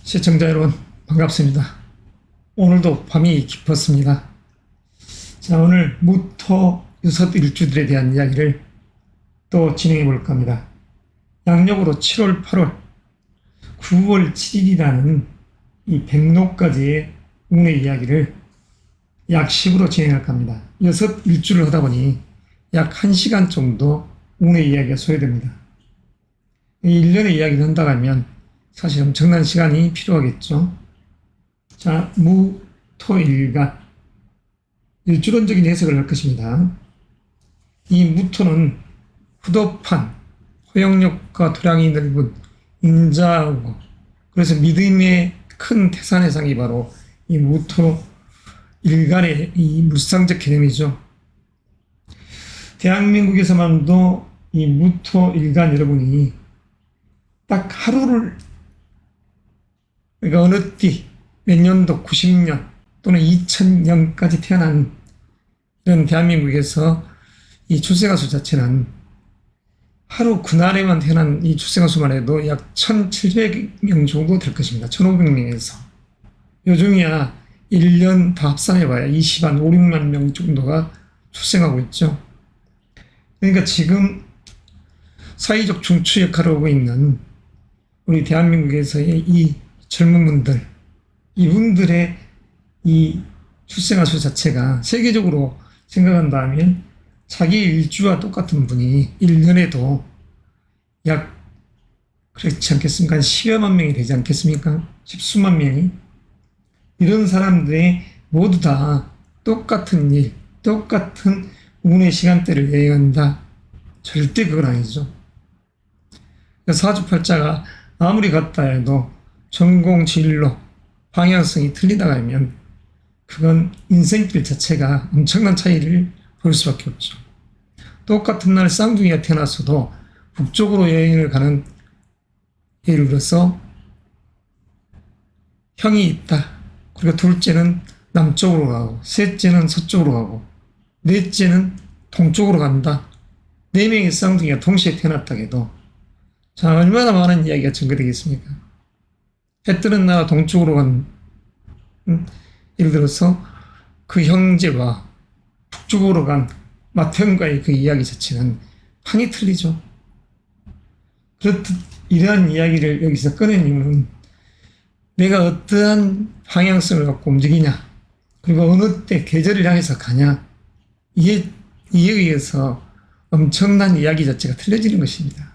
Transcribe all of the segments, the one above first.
시청자 여러분 반갑습니다. 오늘도 밤이 깊었습니다. 자, 오늘 무토 유섭 일주들에 대한 이야기를 또 진행해 볼까 합니다. 양력으로 7월, 8월, 9월 7일이라는 이 백로까지의 운의 이야기를 약 10으로 진행할까 합니다. 여섯 일주를 하다 보니 약 1시간 정도 운의 이야기가 소요됩니다. 1년의 이야기를 한다고 하면 사실 엄청난 시간이 필요하겠죠. 자, 무토일간 일주론적인 해석을 할 것입니다. 이 무토는 후덥한 호영력과 토량이 넓은 인자하고 그래서 믿음의 큰 태산해상이 바로 이 무토 일간의 이 물상적 개념이죠. 대한민국에서만도 이 무토 일간 여러분이 딱 하루를 그러니까 어느 띠, 몇 년도 90년 또는 2000년까지 태어난 이런 대한민국에서 이 출생아수 자체는 하루 그날에만 태어난 이 출생아수만 해도 약 1700명 정도 될 것입니다. 1500명에서. 요즘이야 1년 다 합산해봐야 20만, 5, 6만 명 정도가 출생하고 있죠. 그러니까 지금 사회적 중추 역할을 하고 있는 우리 대한민국에서의 이 젊은 분들, 이분들의 이 출생아수 자체가 세계적으로 생각한다면 자기 일주와 똑같은 분이 1년에도 약 그렇지 않겠습니까? 한 10여만 명이 되지 않겠습니까? 10수만 명이. 이런 사람들이 모두 다 똑같은 일, 똑같은 운의 시간대를 여행한다. 절대 그건 아니죠. 사주팔자가 아무리 같다 해도 전공, 진로, 방향성이 틀리다가 하면 그건 인생길 자체가 엄청난 차이를 볼 수밖에 없죠. 똑같은 날 쌍둥이가 태어났어도 북쪽으로 여행을 가는, 예를 들어서 형이 있다. 그리고 둘째는 남쪽으로 가고 셋째는 서쪽으로 가고 넷째는 동쪽으로 간다. 4명의 쌍둥이가 동시에 태어났다 해도 자, 얼마나 많은 이야기가 전개되겠습니까? 해 뜨는 나라 동쪽으로 간, 예를 들어서 그 형제와 북쪽으로 간 맏형과의 그 이야기 자체는 판이 틀리죠. 그렇듯 이러한 이야기를 여기서 꺼낸 이유는 내가 어떠한 방향성을 갖고 움직이냐, 그리고 어느 때 계절을 향해서 가냐, 이에 의해서 엄청난 이야기 자체가 틀려지는 것입니다.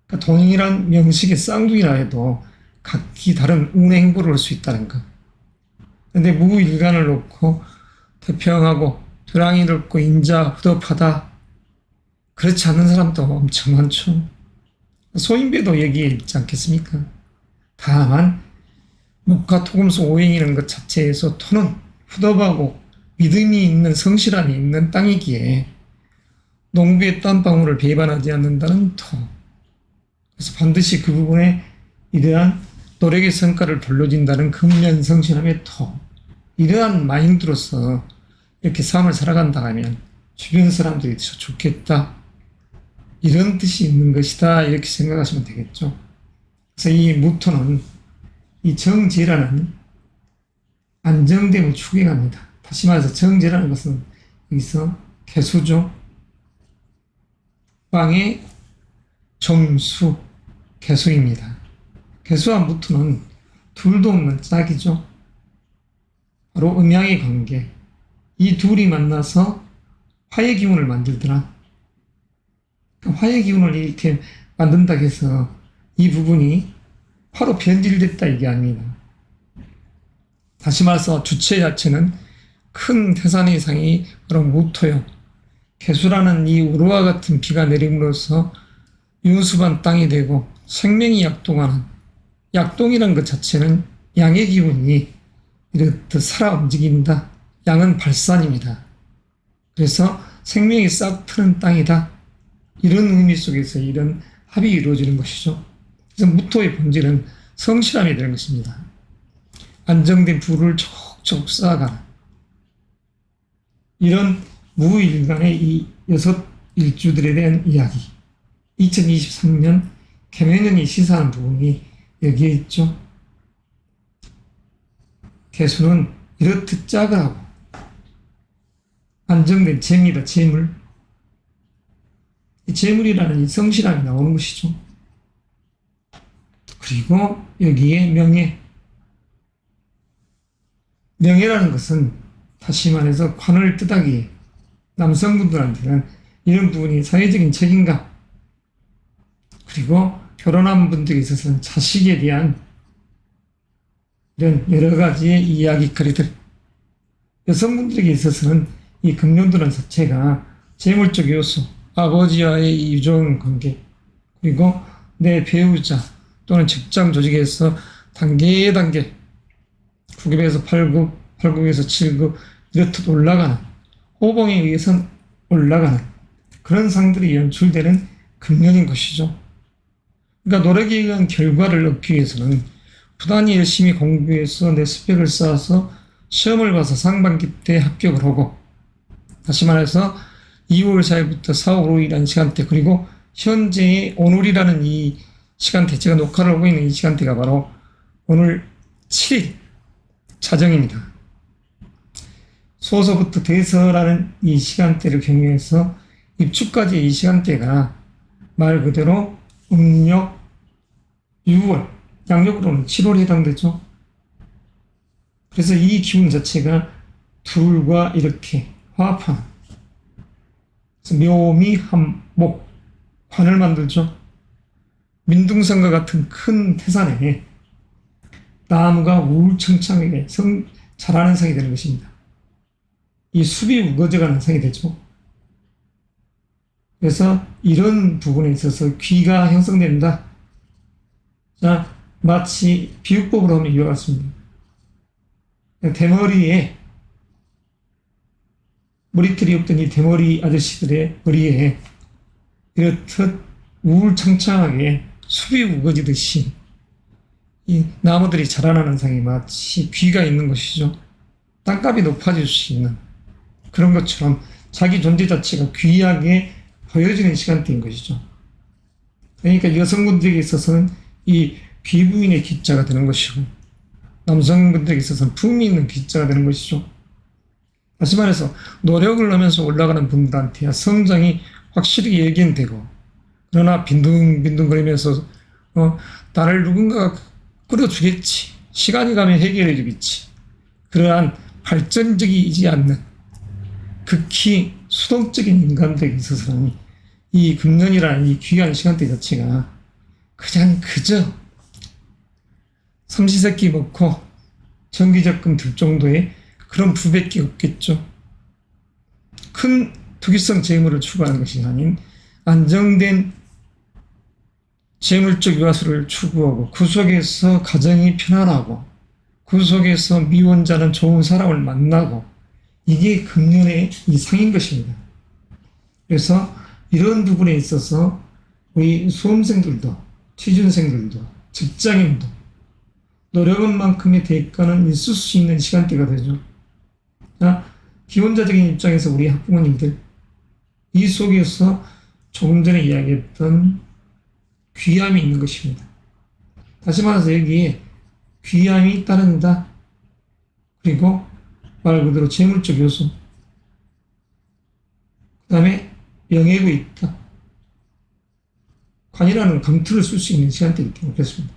그러니까 동일한 명식의 쌍둥이라 해도 각기 다른 운의 행보를 할 수 있다는 것. 그런데 무일간을 놓고 태평하고 토량이 넓고 인자 후덥하다. 그렇지 않는 사람도 엄청 많죠. 소인배도 여기에 있지 않겠습니까? 다만 목화 토금수 오행이라는 것 자체에서 토는 후덥하고 믿음이 있는 성실함이 있는 땅이기에 농부의 땀방울을 배반하지 않는다는 토. 그래서 반드시 그 부분에 이러한 노력의 성과를 불러준다는 근면성실함의 토. 이러한 마인드로서 이렇게 삶을 살아간다 하면 주변 사람들이 더 좋겠다. 이런 뜻이 있는 것이다. 이렇게 생각하시면 되겠죠. 그래서 이 무토는 이 정제라는 안정됨을 추구합니다. 다시 말해서 정제라는 것은 여기서 개수죠. 빵의 정수, 개수입니다. 개수와 무토는 둘도 없는 짝이죠. 바로 음양의 관계. 이 둘이 만나서 화의 기운을 만들더라. 화의 기운을 이렇게 만든다 해서 이 부분이 화로 변질됐다 이게 아닙니다. 다시 말해서 주체 자체는 큰 태산의 상이 바로 무토요. 개수라는 이 우루와 같은 비가 내림으로써 윤수반 땅이 되고 생명이 약동하는, 약동이라는 것 자체는 양의 기운이 이렇듯 살아 움직인다. 양은 발산입니다. 그래서 생명이 싹 트는 땅이다. 이런 의미 속에서 이런 합이 이루어지는 것이죠. 그래서 무토의 본질은 성실함이 되는 것입니다. 안정된 부를 촉촉 쌓아가는 이런 무일간의 이 여섯 일주들에 대한 이야기. 2023년 개면연이 시사하는 부분이 여기에 있죠. 개수는 이렇듯 짝을 안정된 재물이다. 재물. 이 재물이라는 이 성실함이 나오는 것이죠. 그리고 여기에 명예. 명예라는 것은 다시 말해서 관을 뜻하기에 남성분들한테는 이런 부분이 사회적인 책임감, 그리고 결혼한 분들에 있어서는 자식에 대한 이런 여러 가지의 이야기거리들, 여성분들에게 있어서는 이 금년도란 자체가 재물적 요소, 아버지와의 유종 관계, 그리고 내 배우자 또는 직장 조직에서 단계 9급에서 8급, 8급에서 7급 이렇듯 올라가는, 호봉에 의해서 올라가는 그런 상들이 연출되는 금년인 것이죠. 그러니까 노력에 의한 결과를 얻기 위해서는 부단히 열심히 공부해서 내 스펙을 쌓아서 시험을 봐서 상반기 때 합격을 하고, 다시 말해서 2월 4일부터 4월 5일이라는 시간대, 그리고 현재의 오늘이라는 이 시간대, 제가 녹화를 하고 있는 이 시간대가 바로 오늘 7일 자정입니다. 소서부터 대서라는 이 시간대를 경유해서 입추까지의 이 시간대가 말 그대로 음력 6월, 양력으로는 7월에 해당되죠. 그래서 이 기운 자체가 둘과 이렇게 화합하는, 묘미합목, 관을 만들죠. 민둥산과 같은 큰 태산에 나무가 우울청창하게 자라는 상이 되는 것입니다. 이 숲이 우거져가는 상이 되죠. 그래서 이런 부분에 있어서 귀가 형성된다. 자, 마치 비유법으로 하면 이와 같습니다. 대머리에 머리털이 없던 이 대머리 아저씨들의 머리에 이렇듯 우울창창하게 숲이 우거지듯이 이 나무들이 자라나는 상이 마치 귀가 있는 것이죠. 땅값이 높아질 수 있는 그런 것처럼 자기 존재 자체가 귀하게 보여지는 시간대인 것이죠. 그러니까 여성분들에게 있어서는 이 귀부인의 귀자가 되는 것이고, 남성분들에게 있어서는 품이 있는 귀자가 되는 것이죠. 다시 말해서 노력을 하면서 올라가는 분들한테야 성장이 확실히 예견되고, 그러나 빈둥빈둥거리면서 나를 누군가가 끌어주겠지, 시간이 가면 해결해 주겠지, 그러한 발전적이지 않는 극히 수동적인 인간들에게 있어서는 이 금년이라는 이 귀한 시간대 자체가 그냥 그저 삼시세끼 먹고 정기적금 들 정도의 그런 부밖에 없겠죠. 큰 투기성 재물을 추구하는 것이 아닌 안정된 재물적 유화수를 추구하고, 그 속에서 가정이 편안하고, 그 속에서 미혼자는 좋은 사람을 만나고, 이게 금년의 이상인 것입니다. 그래서 이런 부분에 있어서 우리 수험생들도, 취준생들도, 직장인도 노력한 만큼의 대가는 있을 수 있는 시간대가 되죠. 자, 기혼자적인 입장에서 우리 학부모님들, 이 속에서 조금 전에 이야기했던 귀함이 있는 것입니다. 다시 말해서 여기에 귀함이 따른다. 그리고 말 그대로 재물적 요소, 그 다음에 명예가 있다. 관이라는 검토를 쓸 수 있는 시간대이기 때문에 그렇습니다.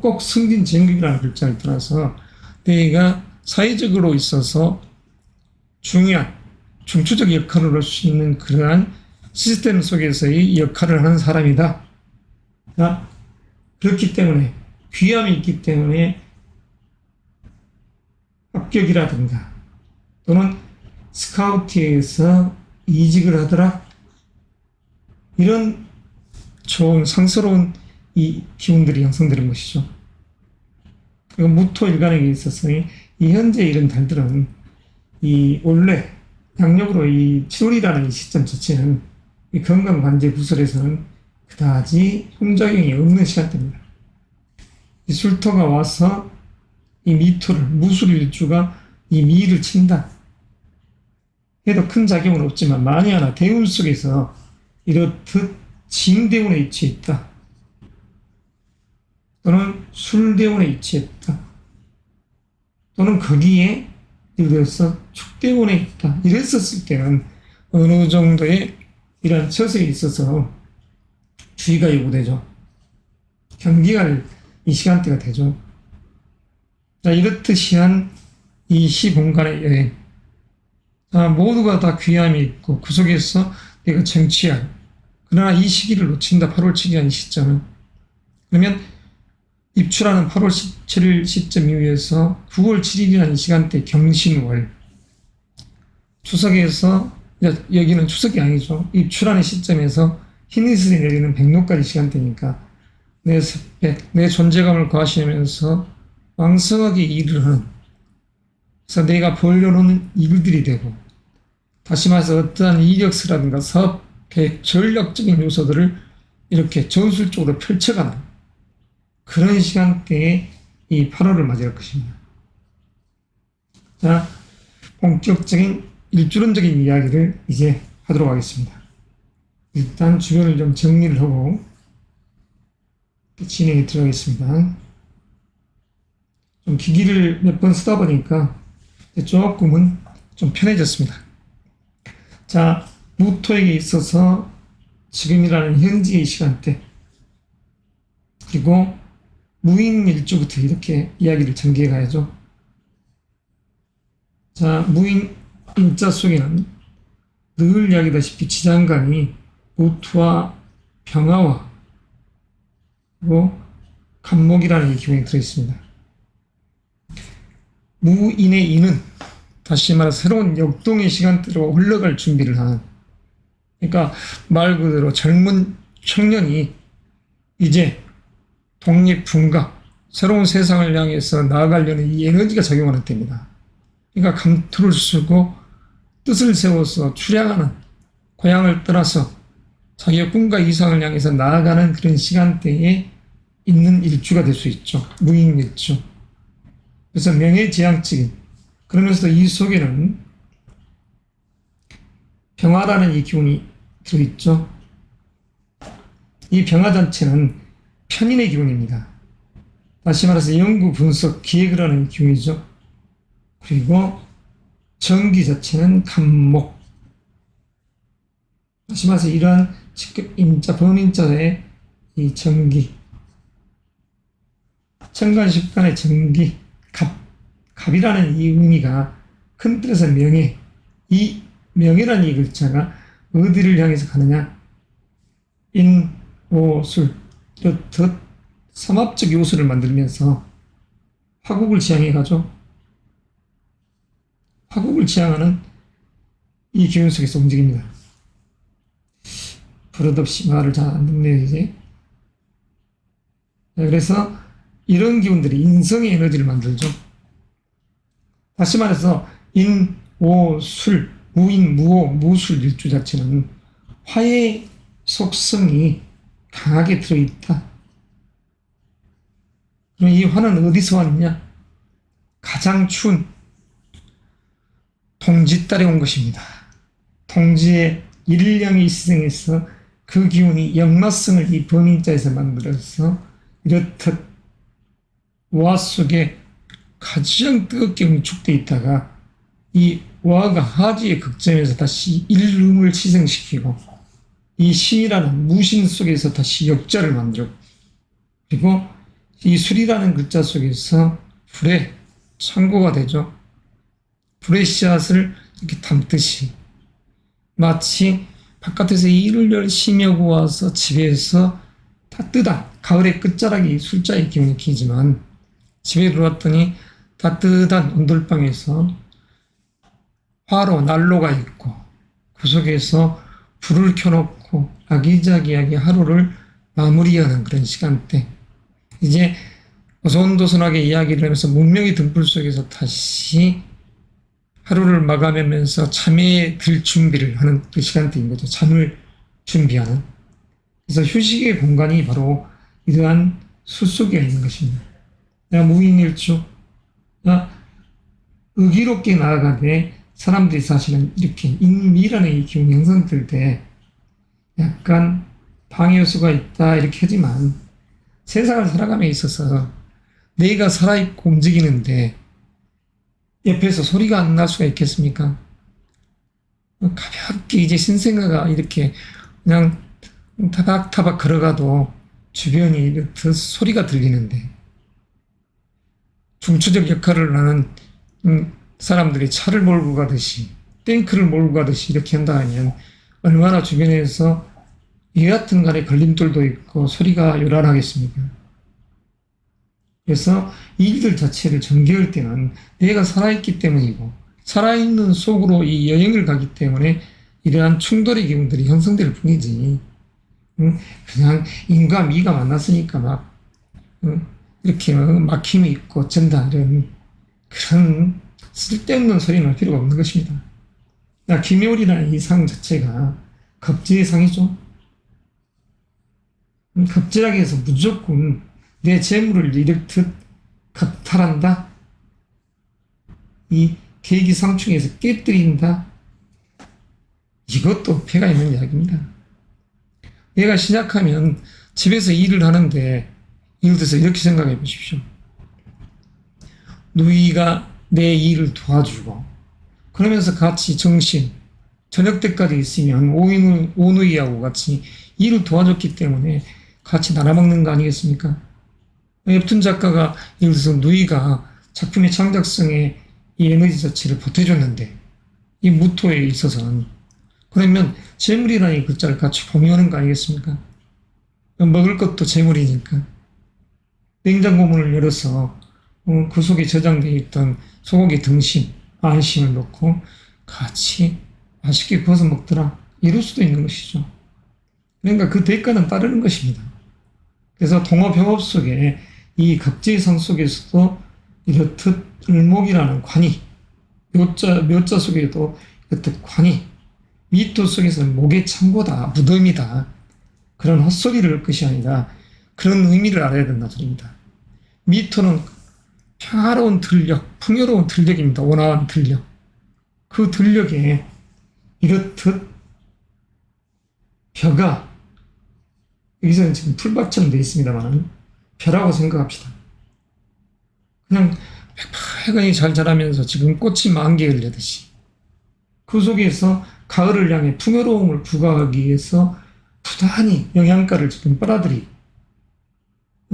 꼭 승진 진급이라는 글자를 떠나서 내가 사회적으로 있어서 중요한 중추적 역할을 할 수 있는 그러한 시스템 속에서의 역할을 하는 사람이다. 그렇기 때문에 귀함이 있기 때문에 합격이라든가 또는 스카우트에서 이직을 하더라, 이런 좋은 상스러운 이 기운들이 형성되는 것이죠. 무토일간에게 있어서 이 현재 이런 달들은 이 원래 양력으로 이 7월이라는 이 시점 자체는 이 건강관제 구설에서는 그다지 홍작용이 없는 시간대입니다. 이 술토가 와서 이 미토를, 무술일주가 이 미를 친다 해도 큰 작용은 없지만, 만에 하나 대운 속에서 이렇듯 징대운에 위치했다 있다, 또는 술대운에 위치했다, 있다, 또는 거기에 예를 들어서 축대원에 있다. 이랬었을 때는 어느 정도의 이런 처세에 있어서 주의가 요구되죠. 경계할 이 시간대가 되죠. 자, 이렇듯이 한 이 시공간의 여행. 자, 모두가 다 귀함이 있고 그 속에서 내가 정치할. 그러나 이 시기를 놓친다. 8월 7일이라는 시점은. 그러면 입출하는 8월 17일 시점 이후에서 9월 7일이라는 시간대 경신월. 추석에서, 여기는 추석이 아니죠. 입출하는 시점에서 흰이슬이 내리는 백로까지 시간대니까 내 습백, 내 존재감을 과시하면서 왕성하게 일을 하는, 그래서 내가 벌려놓은 일들이 되고, 다시 말해서 어떠한 이력서라든가 사업 계획, 전략적인 요소들을 이렇게 전술적으로 펼쳐가는 그런 시간대에 이 8월을 맞이할 것입니다. 자, 본격적인 일주론적인 이야기를 이제 하도록 하겠습니다. 일단 주변을 좀 정리를 하고 진행에 들어가겠습니다. 좀 기기를 몇 번 쓰다 보니까 조금은 좀 편해졌습니다. 자, 무토에게 있어서 지금이라는 현재의 시간대, 그리고 무인일주부터 이렇게 이야기를 전개해 가야죠. 자, 무인일자 속에는 늘 이야기다시피 지장간이 무토와 병화와 그리고 간목이라는 기운이 들어있습니다. 무인의 인은 다시 말해서 새로운 역동의 시간대로 흘러갈 준비를 하는, 그러니까 말 그대로 젊은 청년이 이제 독립분각, 새로운 세상을 향해서 나아가려는 이 에너지가 작용하는 때입니다. 그러니까 감투를 쓰고 뜻을 세워서 출향하는, 고향을 떠나서 자기의 꿈과 이상을 향해서 나아가는 그런 시간대에 있는 일주가 될 수 있죠. 무인일주. 그래서 명예지향적인, 그러면서도 이 속에는 병화라는 이 기운이 들어있죠. 이 병화 자체는 편인의 기운입니다. 다시 말해서 연구, 분석, 기획을 하는 기운이죠. 그리고 정기 자체는 간목. 다시 말해서 이러한 직급 인자, 범인자의 이 정기, 천간십간의 정기, 갑이라는 이 의미가 큰 틀에서 명예, 이 명예라는 이 글자가 어디를 향해서 가느냐? 인, 오, 술, 이렇듯 삼합적 요소를 만들면서 화국을 지향해 가죠. 화국을 지향하는 이 기운 속에서 움직입니다. 버릇없이 말을 잘 안 듣네요, 이제. 그래서 이런 기운들이 인성의 에너지를 만들죠. 다시 말해서 인, 오, 술, 무인, 무오, 무술 일주 자체는 화의 속성이 강하게 들어있다. 그럼 이 화는 어디서 왔냐? 가장 추운 동지달에 온 것입니다. 동지의 일령이 희생해서 그 기운이 역마성을 이 범인자에서 만들어서 이렇듯 와 속에 가장 뜨겁게 응축되어 있다가 이 와가 하지의 극점에서 다시 일음을 희생시키고 이 신이라는 무신 속에서 다시 역자를 만들고, 그리고 이 술이라는 글자 속에서 불의 창고가 되죠. 불의 씨앗을 이렇게 담듯이 마치 바깥에서 일을 열심히 하고 와서 집에서 따뜻한 가을의 끝자락이 술자의 기운이 끼지만 집에 들어왔더니 따뜻한 온돌방에서 화로 난로가 있고 그 속에서 불을 켜놓고 아기자기하게 하루를 마무리하는 그런 시간대, 이제 오손도손하게 이야기를 하면서 문명의 등불 속에서 다시 하루를 마감하면서 잠에 들 준비를 하는 그 시간대인 거죠. 잠을 준비하는. 그래서 휴식의 공간이 바로 이러한 술 속에 있는 것입니다. 내가 무인일주, 의기롭게 나아가되 사람들이 사실은 이렇게 인미라는 이 기운이 형성될 때 약간 방해 요소가 있다 이렇게 하지만, 세상을 살아감에 있어서 내가 살아있고 움직이는데 옆에서 소리가 안 날 수가 있겠습니까? 가볍게 이제 신생아가 이렇게 그냥 타박타박 걸어가도 주변이 이렇게 소리가 들리는데, 중추적 역할을 하는 사람들이 차를 몰고 가듯이, 탱크를 몰고 가듯이 이렇게 한다 하면 얼마나 주변에서 여하튼 간에 걸림돌도 있고 소리가 요란하겠습니까? 그래서 이 일들 자체를 전개할 때는 내가 살아있기 때문이고, 살아있는 속으로 이 여행을 가기 때문에 이러한 충돌의 기운들이 형성될 뿐이지, 그냥 인과 미가 만났으니까 막 이렇게 막힘이 있고 어쩐다 이런 그런 쓸데없는 소리는 할 필요가 없는 것입니다. 김효리라는 이 상 자체가 겁제의 상이죠. 겁제라고 해서 무조건 내 재물을 이렇듯 겁탈한다, 이 계기상충에서 깨뜨린다, 이것도 폐가 있는 이야기입니다. 내가 시작하면 집에서 일을 하는데, 예를 들어서 이렇게 생각해 보십시오. 누이가 내 일을 도와주고 그러면서 같이 정신, 저녁 때까지 있으면 오누이하고 같이 일을 도와줬기 때문에 같이 나눠먹는 거 아니겠습니까? 웹툰 작가가 예를 들어서 누이가 작품의 창작성에 이 에너지 자체를 보태줬는데, 이 무토에 있어서는 그러면 재물이라는 이 글자를 같이 공유하는 거 아니겠습니까? 먹을 것도 재물이니까 냉장고 문을 열어서 그 속에 저장되어 있던 소고기 등심, 안심을 넣고 같이 맛있게 구워서 먹더라, 이럴 수도 있는 것이죠. 그러니까 그 대가는 따르는 것입니다. 그래서 동업협업 속에 이 겁제상 속에서도 이렇듯 을목이라는 관이, 묘자 속에도 이렇듯 관이, 미토 속에서는 목의 창고다, 무덤이다, 그런 헛소리를 할 것이 아니라 그런 의미를 알아야 된다는 소리입니다. 미토는 평화로운 들력, 풍요로운 들력입니다. 온화한 들력. 그 들력에 이렇듯 벼가, 여기서는 지금 풀밭처럼 되어 있습니다만 벼라고 생각합시다. 그냥 백파하니 잘 자라면서 지금 꽃이 만개 열리듯이 그 속에서 가을을 향해 풍요로움을 부과하기 위해서 부단히 영양가를 지금 빨아들이고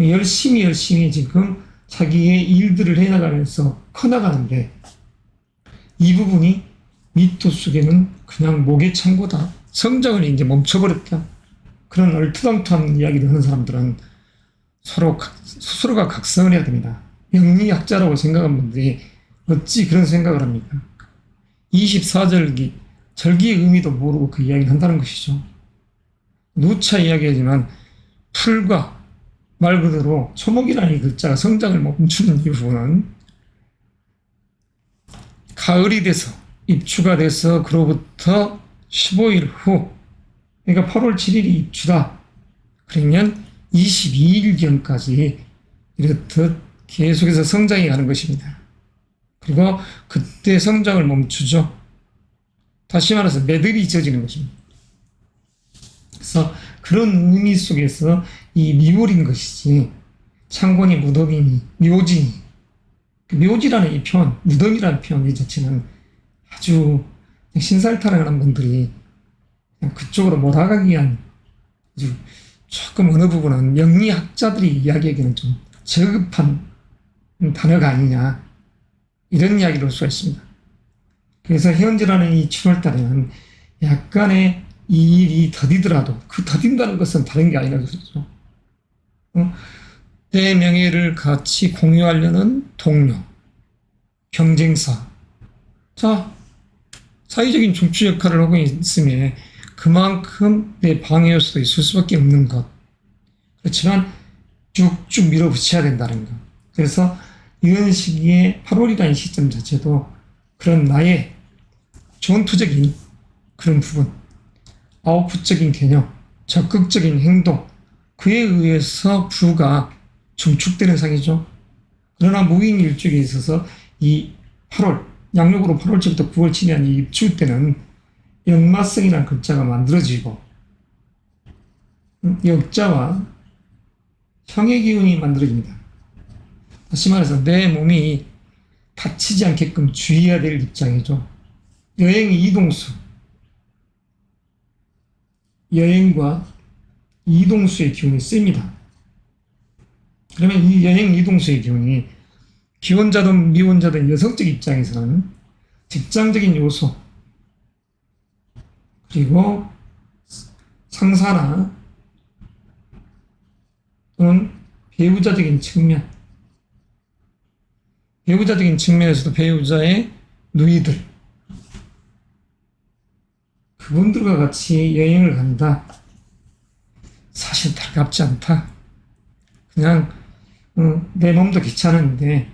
열심히 지금 자기의 일들을 해나가면서 커나가는데, 이 부분이 미토 속에는 그냥 목의 창고다, 성장을 이제 멈춰버렸다, 그런 얼토당토한 이야기를 하는 사람들은 스스로가 각성을 해야 됩니다. 영리학자라고 생각한 분들이 어찌 그런 생각을 합니까? 24절기, 절기의 의미도 모르고 그 이야기를 한다는 것이죠. 누차 이야기하지만 풀과 말 그대로 초목이라는 이 글자가 성장을 멈추는 이유는 가을이 돼서 입추가 돼서 그로부터 15일 후, 그러니까 8월 7일이 입추다, 그러면 22일경까지 이렇듯 계속해서 성장이 가는 것입니다. 그리고 그때 성장을 멈추죠. 다시 말해서 매듭이 지어지는 것입니다. 그래서 그런 의미 속에서 이 미월인 것이지, 창곤이 무덤이니 묘지니, 묘지라는 이 표현, 무덤이라는 표현 이 자체는 아주 신살타락하는 분들이 그냥 그쪽으로 몰아가기 위한 아주 조금 어느 부분은 영리학자들이 이야기하기에는 좀 저급한 단어가 아니냐, 이런 이야기를 할 수가 있습니다. 그래서 현재라는 이 7월달에는 약간의 이 일이 더디더라도 그 더딘다는 것은 다른 게 아니라 그렇죠. 내 명예를 같이 공유하려는 동료, 경쟁사, 자, 사회적인 중추 역할을 하고 있으면 그만큼 내 방해 요소도 있을 수밖에 없는 것. 그렇지만 쭉쭉 밀어붙여야 된다는 것. 그래서 이런 시기에 8월이라는 시점 자체도 그런 나의 전투적인 그런 부분, 아웃풋적인 개념, 적극적인 행동, 그에 의해서 부가 중축되는 상이죠. 그러나 무인 일주기에 있어서 이 8월, 양력으로 8월쯤부터 9월 7일 이 입추 때는 역마성이라는 글자가 만들어지고, 역자와 형의 기운이 만들어집니다. 다시 말해서 내 몸이 다치지 않게끔 주의해야 될 입장이죠. 여행 이동수. 여행과 이동수의 기운이 셉니다. 그러면 이 여행 이동수의 기운이 기혼자든 미혼자든 여성적 입장에서는 직장적인 요소, 그리고 상사나 또는 배우자적인 측면, 배우자적인 측면에서도 배우자의 누이들, 그분들과 같이 여행을 간다. 사실 달갑지 않다. 그냥 내 몸도 귀찮은데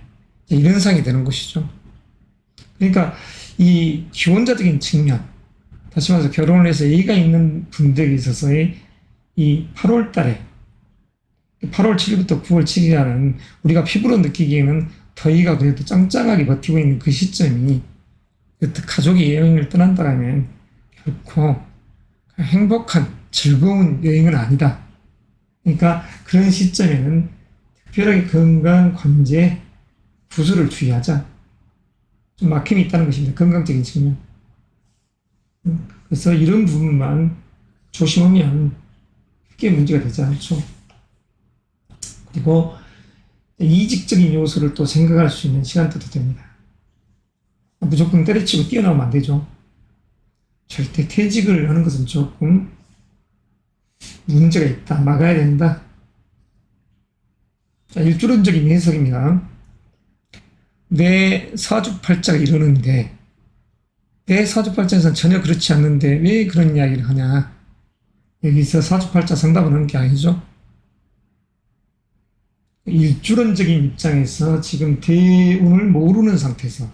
이런 상이 되는 것이죠. 그러니까 이 기혼자적인 측면, 다시 말해서 결혼을 해서 애가 있는 분들에 있어서의 이 8월 달에 8월 7일부터 9월 7일이라는 우리가 피부로 느끼기에는 더위가 그래도 짱짱하게 버티고 있는 그 시점이 가족이 여행을 떠난다면 결코 행복한 즐거운 여행은 아니다. 그러니까 그런 시점에는 특별하게 건강 관제 부수를 주의하자. 좀 막힘이 있다는 것입니다. 건강적인 측면. 그래서 이런 부분만 조심하면 크게 문제가 되지 않죠. 그리고 이직적인 요소를 또 생각할 수 있는 시간대도 됩니다. 무조건 때려치고 뛰어나오면 안 되죠. 절대 퇴직을 하는 것은 조금 문제가 있다. 막아야 된다. 자, 일주론적인 해석입니다. 내 사주팔자가 이러는데 내 사주팔자에서는 전혀 그렇지 않는데 왜 그런 이야기를 하냐. 여기서 사주팔자 상담을 하는 게 아니죠. 일주론적인 입장에서 지금 대운을 모르는 상태에서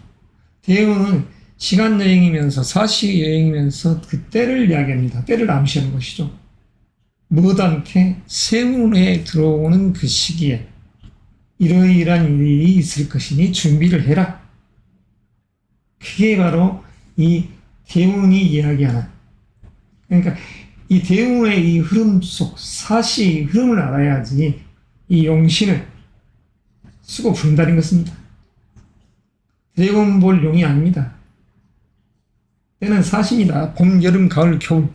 대운은 시간 여행이면서 사시 여행이면서 그 때를 이야기합니다. 때를 암시하는 것이죠. 무엇한테 세운에 들어오는 그 시기에 이러이러한 일이 있을 것이니 준비를 해라. 그게 바로 이 대운이 이야기하는, 그러니까 이 대운의 이 흐름 속 사시의 흐름을 알아야지 이 용신을 쓰고 부른다는 것입니다. 드래곤 볼 용이 아닙니다. 때는 사시입니다. 봄, 여름, 가을, 겨울.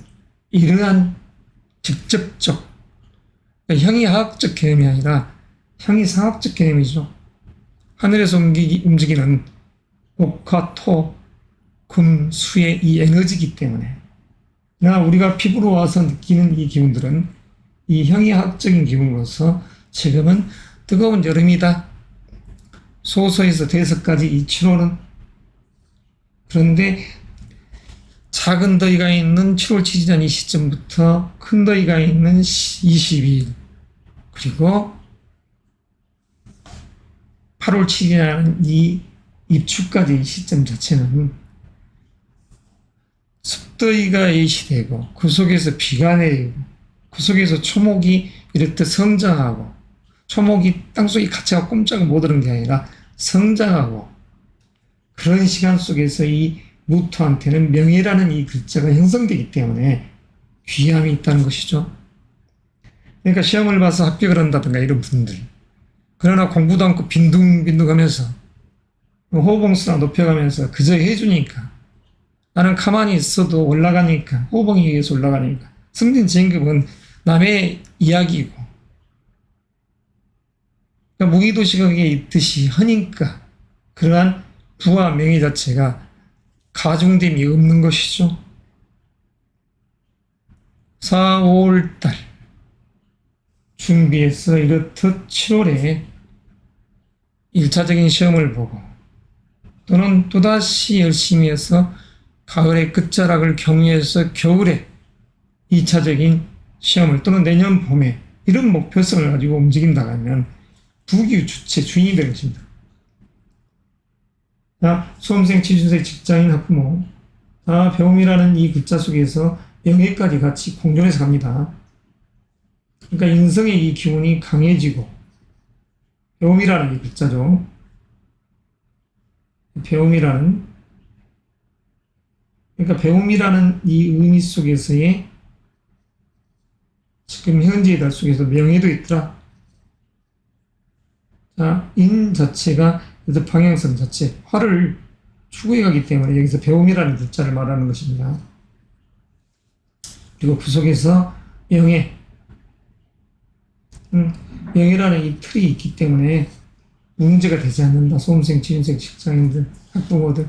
이러한 직접적, 그러니까 형이하학적 개념이 아니라 형이상학적 개념이죠. 하늘에서 움직이는 목화, 토, 금, 수의 이 에너지이기 때문에, 그러나 우리가 피부로 와서 느끼는 이 기운들은 이 형이학적인 기운으로서 지금은 뜨거운 여름이다. 소서에서 대서까지 이 7월은. 그런데 작은 더위가 있는 7월 7일이라는 이 시점부터 큰 더위가 있는 22일, 그리고 8월 7일이라는 이 입추까지 이 시점 자체는 습더위가 일시되고 그 속에서 비가 내리고 그 속에서 초목이 이렇듯 성장하고, 초목이 땅속에 갇혀가 꼼짝 못 하는 게 아니라 성장하고, 그런 시간 속에서 이 무토한테는 명예라는 이 글자가 형성되기 때문에 귀함이 있다는 것이죠. 그러니까 시험을 봐서 합격을 한다든가 이런 분들, 그러나 공부도 않고 빈둥빈둥하면서 호봉수나 높여가면서 그저 해주니까, 나는 가만히 있어도 올라가니까, 호봉에 의해서 올라가니까, 승진진급은 남의 이야기이고, 그러니까 무기도식에 있듯이 하니까 그러한 부와 명예 자체가 가중됨이 없는 것이죠. 4, 5월달 준비해서 이렇듯 7월에 1차적인 시험을 보고, 또는 또다시 열심히 해서 가을의 끝자락을 경유해서 겨울에 2차적인 시험을, 또는 내년 봄에 이런 목표성을 가지고 움직인다고 하면 부귀 주체 주인이 되는 것입니다. 자, 수험생, 취준생, 직장인, 학부모, 다 배움이라는 이 글자 속에서 명예까지 같이 공존해서 갑니다. 그러니까 인성의 이 기운이 강해지고, 배움이라는 이 글자죠. 배움이라는, 그러니까 배움이라는 이 의미 속에서의 지금 현재의 달 속에서 명예도 있더라. 자, 인 자체가 그래서 방향성 자체, 화를 추구해 가기 때문에 여기서 배움이라는 글자를 말하는 것입니다. 그리고 그 속에서 명예, 명예라는 이 틀이 있기 때문에 문제가 되지 않는다. 수험생, 취준생, 직장인들, 학부모들.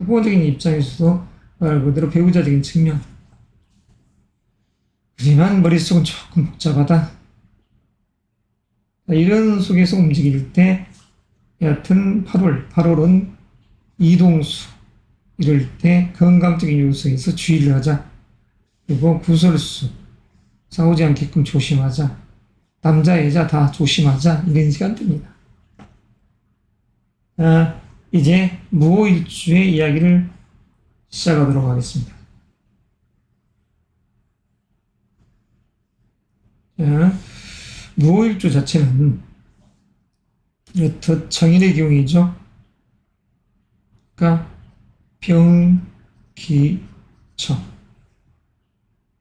학부모적인 입장에서도 말 그대로 배우자적인 측면. 하지만 머릿속은 조금 복잡하다. 이런 속에서 움직일 때 여하튼 8월은 이동수 이럴 때 건강적인 요소에서 주의를 하자. 그리고 구설수 싸우지 않게끔 조심하자. 남자 여자 다 조심하자. 이런 시간대입니다. 이제 무오일주의 이야기를 시작하도록 하겠습니다. 무오일주 자체는 이렇듯 정인의 기운이죠. 그러니까 병, 기, 청.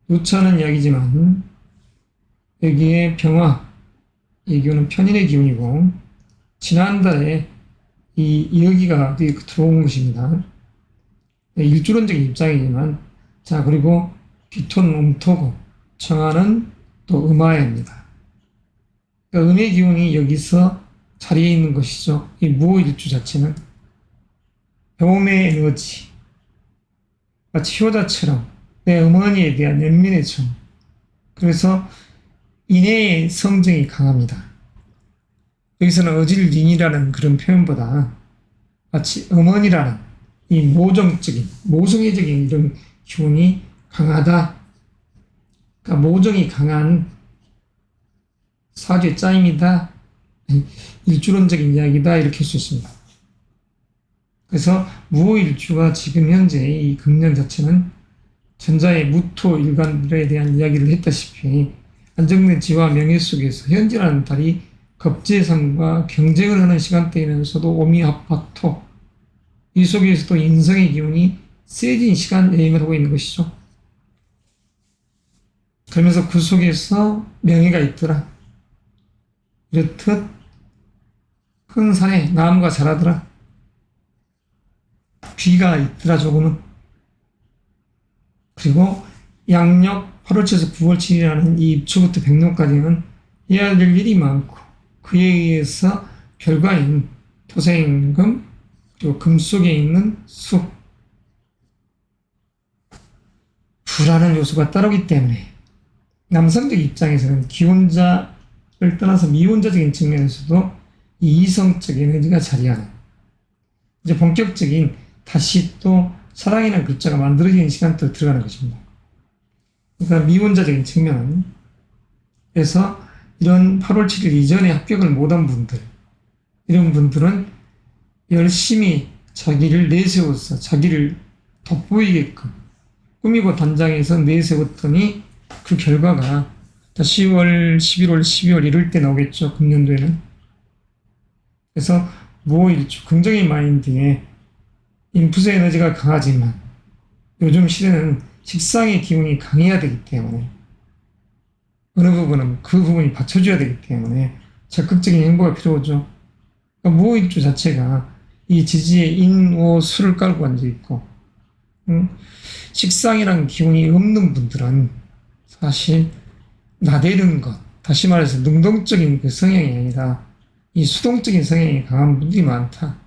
유천은 이야기지만 여기에 병화, 이 기운은 편인의 기운이고 지난달에 이 여기가 들어온 것입니다. 일주론적인 입장이지만 자 그리고 기토는 음토고 청하는 또 음화입니다. 그러니까 음의 기운이 여기서 자리에 있는 것이죠. 이 무오일주 자체는 배움의 에너지 마치 효자처럼 내 어머니에 대한 연민의 정. 그래서 인해의 성정이 강합니다. 여기서는 어질린이라는 그런 표현보다 마치 어머니라는 이 모정적인, 모성애적인 이런 기운이 강하다. 그러니까 모정이 강한 사주의 짜임이다. 일주론적인 이야기다. 이렇게 할 수 있습니다. 그래서 무오일주가 지금 현재 이 금년 자체는 전자의 무토 일간들에 대한 이야기를 했다시피 안정된 지와 명예 속에서 현재라는 달이 겁재상과 경쟁을 하는 시간대이면서도 오미합박토 이 속에서도 인성의 기운이 세진 시간 여행을 하고 있는 것이죠. 그러면서 그 속에서 명예가 있더라. 이렇듯 큰 산에 나무가 자라더라. 귀가 있더라 조금은. 그리고 양력 8월 7에서 9월 7일이라는 이 입추부터 백록까지는 해야 될 일이 많고 그에 의해서 결과인 토생금 그리고 금 속에 있는 수 불안한 요소가 따르기 때문에 남성적 입장에서는 기혼자를 떠나서 미혼자적인 측면에서도 이 이성적 에너지가 자리하는 이제 본격적인 다시 또 사랑이라는 글자가 만들어지는 시간대로 들어가는 것입니다. 그러니까 미혼자적인 측면에서 이런 8월 7일 이전에 합격을 못한 분들 이런 분들은 열심히 자기를 내세워서 자기를 돋보이게끔 꾸미고 단장해서 내세웠더니 그 결과가 10월, 11월, 12월 이럴 때 나오겠죠. 금년도에는. 그래서 무오일주 긍정의 마인드에 인풋의 에너지가 강하지만 요즘 시대는 식상의 기운이 강해야 되기 때문에 어느 부분은 그 부분이 받쳐줘야 되기 때문에 적극적인 행보가 필요하죠. 그러니까 무오일주 자체가 이 지지에 인, 오, 수를 깔고 앉아있고 식상이라는 기운이 없는 분들은 사실 나대는 것, 다시 말해서 능동적인 그 성향이 아니라 이 수동적인 성향이 강한 분들이 많다.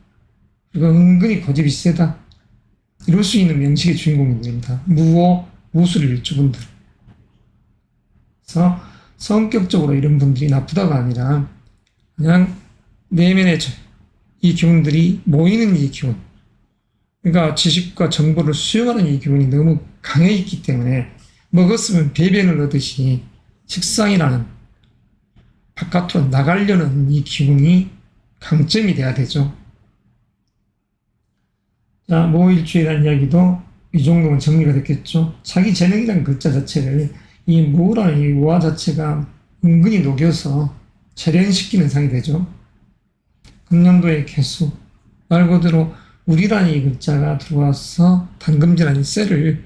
그리고 은근히 고집이 세다. 이럴 수 있는 명식의 주인공들입니다. 무오, 무술 일주분들. 그래서 성격적으로 이런 분들이 나쁘다가 아니라 그냥 내면의 이 기운들이 모이는 이 기운. 그러니까 지식과 정보를 수용하는 이 기운이 너무 강해 있기 때문에 먹었으면 배변을 하듯이 식상이라는 바깥으로 나가려는 이 기운이 강점이 돼야 되죠. 자, 무오일주에 대한 이야기도 이 정도면 정리가 됐겠죠. 자기 재능이라는 글자 자체를 이 무라는 이 와 자체가 은근히 녹여서 재련시키는 상이 되죠. 금년도의 개수, 말 그대로 우리라는 이 글자가 들어와서 당금질하는 셀을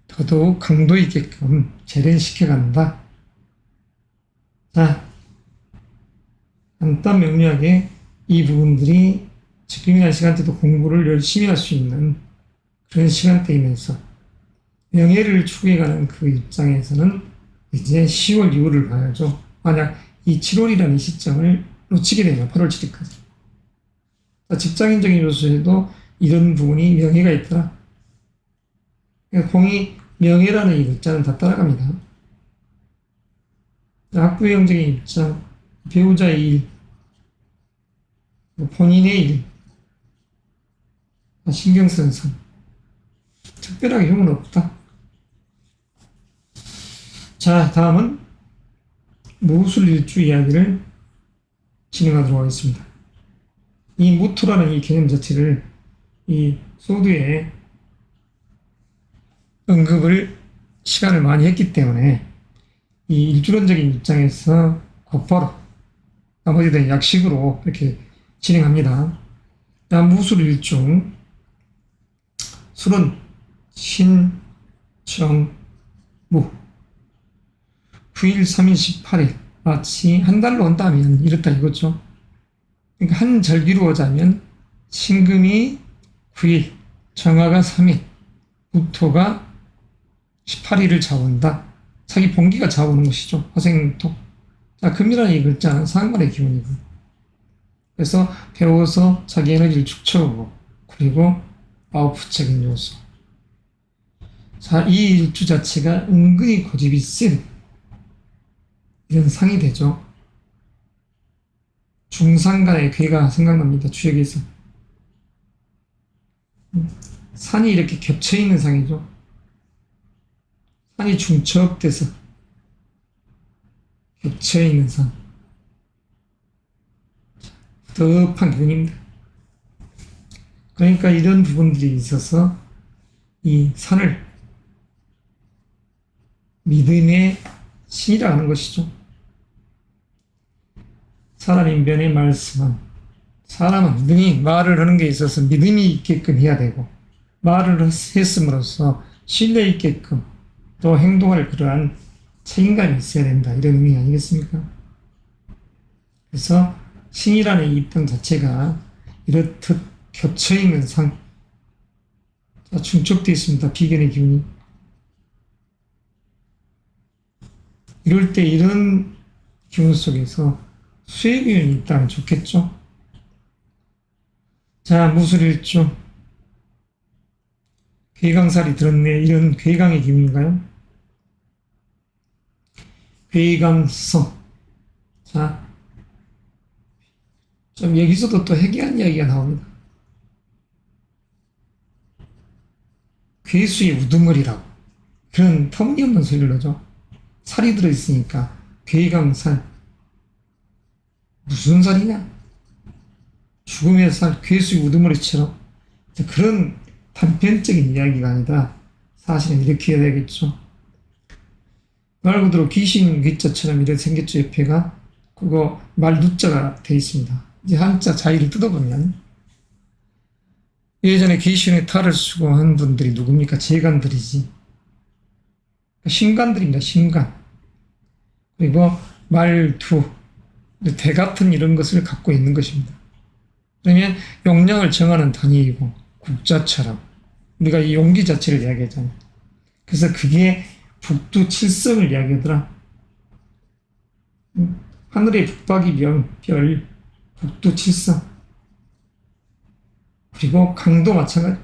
더더욱 강도 있게끔 재련시켜간다. 자, 간단 명료하게 이 부분들이 집중이나 시간대도 공부를 열심히 할 수 있는 그런 시간대이면서 명예를 추구해가는 그 입장에서는 이제 10월 이후를 봐야죠. 만약 이 7월이라는 시점을 놓치게 되면 8월 7일까지. 직장인적인 요소에도 이런 부분이 명예가 있더라. 그러니까 공이 명예라는 이 글자는 다 따라갑니다. 학부형적인 입장, 배우자의 일, 본인의 일, 신경 쓰는 상. 특별하게 힘은 없다. 자, 다음은 무술일주 이야기를 진행하도록 하겠습니다. 이 무토라는 이 개념 자체를 이 소두에 언급을 시간을 많이 했기 때문에 이 일주론적인 입장에서 곧바로 나머지는 약식으로 이렇게 진행합니다. 다음 무술일주, 술은 신, 정, 무. 9일, 3일, 18일. 마치 한 달로 온다면 이렇다 이거죠. 그러니까 한 절기로 오자면 신금이 9일, 정화가 3일, 무토가 18일을 잡은다. 자기 본기가 잡아오는 것이죠. 화생토. 자, 금이라는 이 글자는 상관의 기운이고. 그래서 배워서 자기 에너지를 축적하고, 그리고 아웃풋적인 요소. 자, 이 일주 자체가 은근히 고집이 센 이런 상이 되죠. 중산간의 괴가 생각납니다. 주역에서. 산이 이렇게 겹쳐있는 상이죠. 산이 중첩돼서 겹쳐있는 상. 덥한 기운입니다. 그러니까 이런 부분들이 있어서 이 산을 믿음의 신이라 하는 것이죠. 사람인변의 말씀은 사람은 능히 말을 하는 게 있어서 믿음이 있게끔 해야 되고 말을 했음으로써 신뢰 있게끔 또 행동할 그러한 책임감이 있어야 된다. 이런 의미 아니겠습니까? 그래서 신이라는 이 입장 자체가 이렇듯 겹쳐있는 상, 중첩되어 있습니다. 비견의 기운이. 이럴 때 이런 기운 속에서 수의 기운이 있다면 좋겠죠. 자, 무술일주. 괴강살이 들었네. 이런 괴강의 기운인가요? 괴강성. 자, 좀 여기서도 또 해괴한 이야기가 나옵니다. 괴수의 우두머리라고. 그런 터무니없는 소리를 하죠. 살이 들어있으니까 괴강살. 무슨 살이냐? 죽음의 살, 괴수의 우두머리처럼. 그런 단편적인 이야기가 아니다. 사실은 이렇게 해야 되겠죠. 말 그대로 귀신 괴자처럼 이렇게 생겼죠. 옆에가. 그거 말두자가 되어 있습니다. 이제 한자 자의를 뜯어보면 예전에 귀신의 탈을 수고한 분들이 누굽니까? 재간들이지. 신간들입니다. 신간. 그리고 말두, 대 같은 이런 것을 갖고 있는 것입니다. 그러면 용량을 정하는 단위이고 국자처럼 우리가 이 용기 자체를 이야기하잖아요. 그래서 그게 북두칠성을 이야기하더라. 하늘의 북박이 별, 북두칠성. 그리고 강도 마찬가지.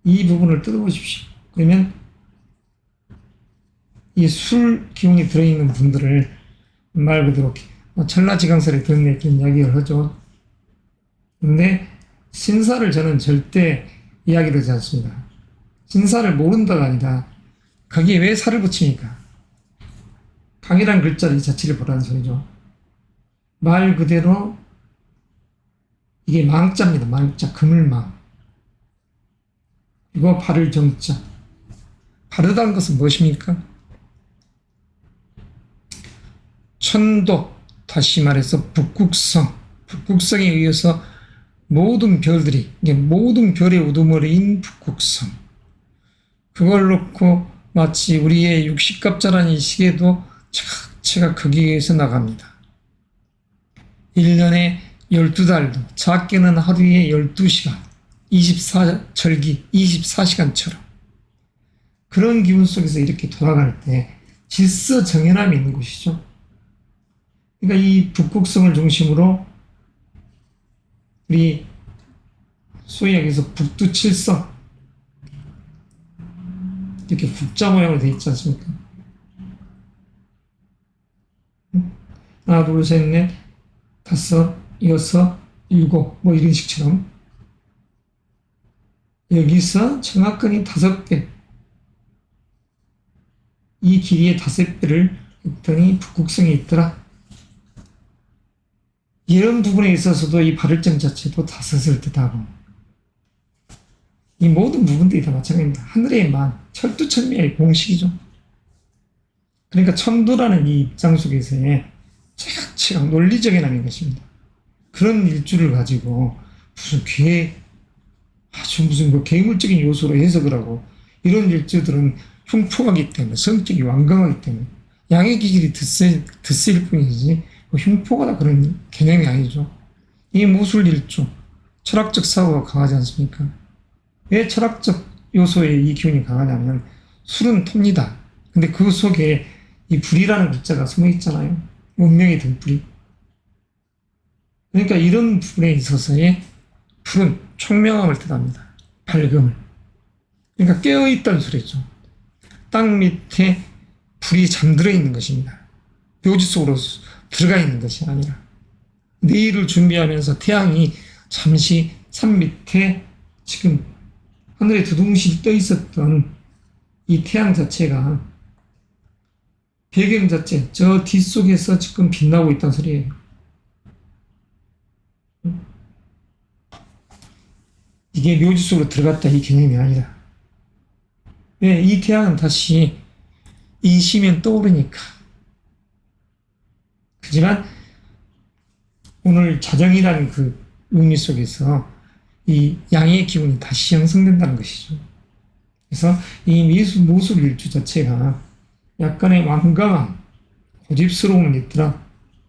이 부분을 뜯어보십시오. 그러면 이 술 기운이 들어있는 분들을 말 그대로 천라지강설에 들었네 그런 이야기를 하죠. 근데 신사를 저는 절대 이야기를 하지 않습니다. 신사를 모른다가 아니라 거기에 왜 살을 붙입니까? 강이란 글자 이 자체를 보라는 소리죠. 말 그대로 이게 망자입니다. 망자, 그물망. 그리고 바를 정자. 바르다는 것은 무엇입니까? 천도, 다시 말해서 북극성, 북극성에 의해서 모든 별들이, 모든 별의 우두머리인 북극성. 그걸 놓고 마치 우리의 육식갑자라는 이 시계도 차곡차곡 거기에서 나갑니다. 1년에 12달도, 작게는 하루에 12시간, 24절기, 24시간처럼 그런 기분 속에서 이렇게 돌아갈 때 질서 정연함이 있는 것이죠. 그러니까 이 북극성을 중심으로 우리 소위 여기서 북두칠성 이렇게 국자 모양으로 되어 있지 않습니까? 하나, 둘, 셋, 넷, 다섯, 여섯, 일곱 뭐 이런 식처럼 여기서 정확하게 5배, 이 길이의 5배를 했더니 북극성이 있더라. 이런 부분에 있어서도 이 발을점 자체도 5을 뜻하고 이 모든 부분들이 다 마찬가지입니다. 하늘의 만, 철두철미의 공식이죠. 그러니까 천도라는 이 입장 속에서의 체각체각 논리적인 하는 것입니다. 그런 일주를 가지고 무슨 아주 무슨 뭐 괴물적인 요소로 해석을 하고 이런 일주들은 흉폭하기 때문에 성격이 완강하기 때문에 양의 기질이 드세일 뿐이지 뭐 흉폭하다 그런 개념이 아니죠. 이 무술일주 철학적 사고가 강하지 않습니까? 왜 철학적 요소에 이 기운이 강하냐면 술은 톱니다. 근데 그 속에 이 불이라는 글자가 숨어 있잖아요. 운명의 등불이. 그러니까 이런 부분에 있어서의 불은 총명함을 뜻합니다. 밝음을. 그러니까 깨어있다는 소리죠. 땅 밑에 불이 잠들어 있는 것입니다. 묘지 속으로 들어가 있는 것이 아니라 내일을 준비하면서 태양이 잠시 산 밑에 지금 하늘에 두둥실 떠 있었던 이 태양 자체가 배경 자체 저 뒷속에서 지금 빛나고 있다는 소리예요. 이게 묘지 속으로 들어갔다 이 개념이 아니라 왜 이 태양은 다시 인시면 떠오르니까. 하지만 오늘 자정이라는 그 의미 속에서 이 양의 기운이 다시 형성된다는 것이죠. 그래서 이 모술 일주 자체가 약간의 완강함, 고집스러움은 있더라.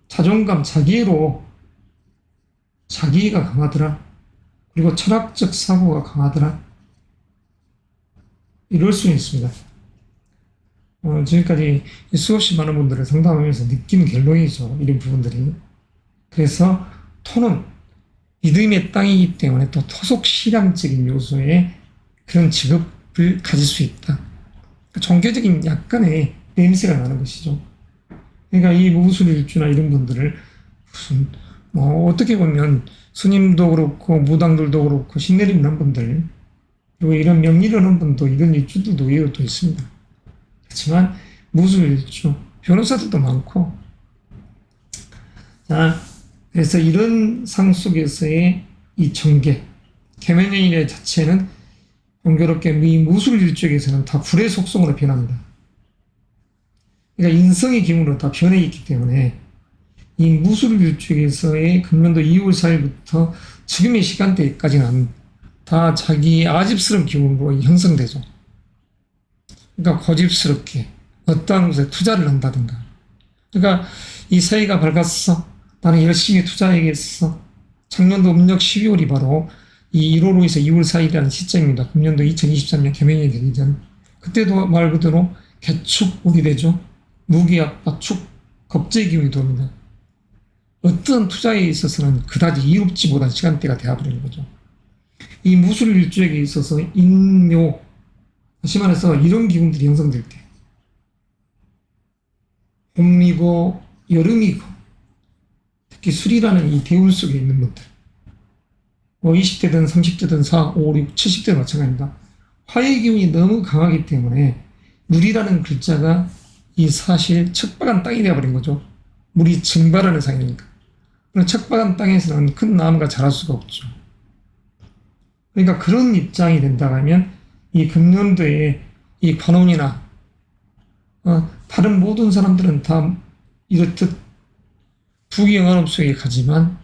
자존감, 자기애가 강하더라. 그리고 철학적 사고가 강하더라. 이럴 수 있습니다. 지금까지 수없이 많은 분들을 상담하면서 느끼는 결론이죠. 이런 부분들이. 그래서 토는 믿음의 땅이기 때문에 또 토속신앙적인 요소의 그런 직업을 가질 수 있다. 종교적인 약간의 냄새가 나는 것이죠. 그러니까 이 무술일주나 이런 분들을 무슨 어떻게 보면 스님도 그렇고 무당들도 그렇고 신내림 있는 분들 그리고 이런 명리하는 분도 이런 일주들도 의외로 또 있습니다. 그렇지만 무술일주 변호사들도 많고 자 그래서 이런 상 속에서의 이 정계 계면연일의 자체는 공교롭게 이 무술일주에서는 다 불의 속성으로 변합니다. 그러니까 인성의 기운으로 다 변해 있기 때문에 이 무술일주에서의 금년도 2월 4일부터 지금의 시간대까지는 다 자기 아집스러운 기운으로 형성되죠. 그러니까 고집스럽게 어떠한 곳에 투자를 한다든가. 그러니까 이 새해가 밝았어. 나는 열심히 투자해야겠어. 작년도 음력 12월이 바로 이 1월호에서 2월 4일이라는 시점입니다. 금년도 2023년 개면이 되기 전. 그때도 말 그대로 개축월이 되죠. 무기압박 축, 겁재의 기운이 돕니다. 어떤 투자에 있어서는 그다지 이롭지 못한 시간대가 되어버리는 거죠. 이 무술일주에게 있어서 인묘, 다시 말해서 이런 기운들이 형성될 때 봄이고 여름이고 특히 술이라는 이 대운 속에 있는 분들 20대든 30대든 4, 5, 6, 70대도 마찬가지입니다. 화의 기운이 너무 강하기 때문에 물이라는 글자가 이 사실 척박한 땅이 되어버린 거죠. 물이 증발하는 상이니까. 그럼 척박한 땅에서는 큰 나무가 자랄 수가 없죠. 그러니까 그런 입장이 된다면 이 금년도에 이 관원이나 다른 모든 사람들은 다 이렇듯 부귀영화롭 속에 가지만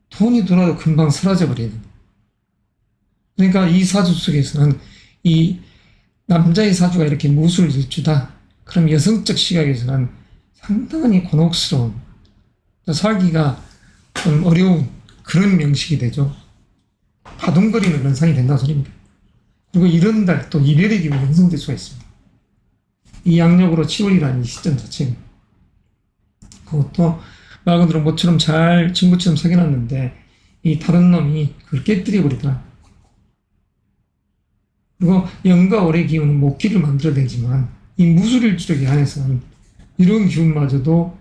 돈이 돌아도 금방 사라져버리는. 그러니까 이 사주 속에서는 이 남자의 사주가 이렇게 무술일주다. 그럼 여성적 시각에서는 상당히 곤혹스러운 살기가 좀 어려운 그런 명식이 되죠. 파동거리는 현상이 된다는 소리입니다. 그리고 이런 달 또 이별의 기운이 형성될 수가 있습니다. 이 양력으로 7월이라는 이 시점 자체는. 그것도 말 그대로 모처럼 잘 친구처럼 사귀어놨는데 이 다른 놈이 그걸 깨뜨려 버리더라. 그리고 영과 월의 기운은 목기를 만들어내지만 이 무술일주력에 한해서는 이런 기운마저도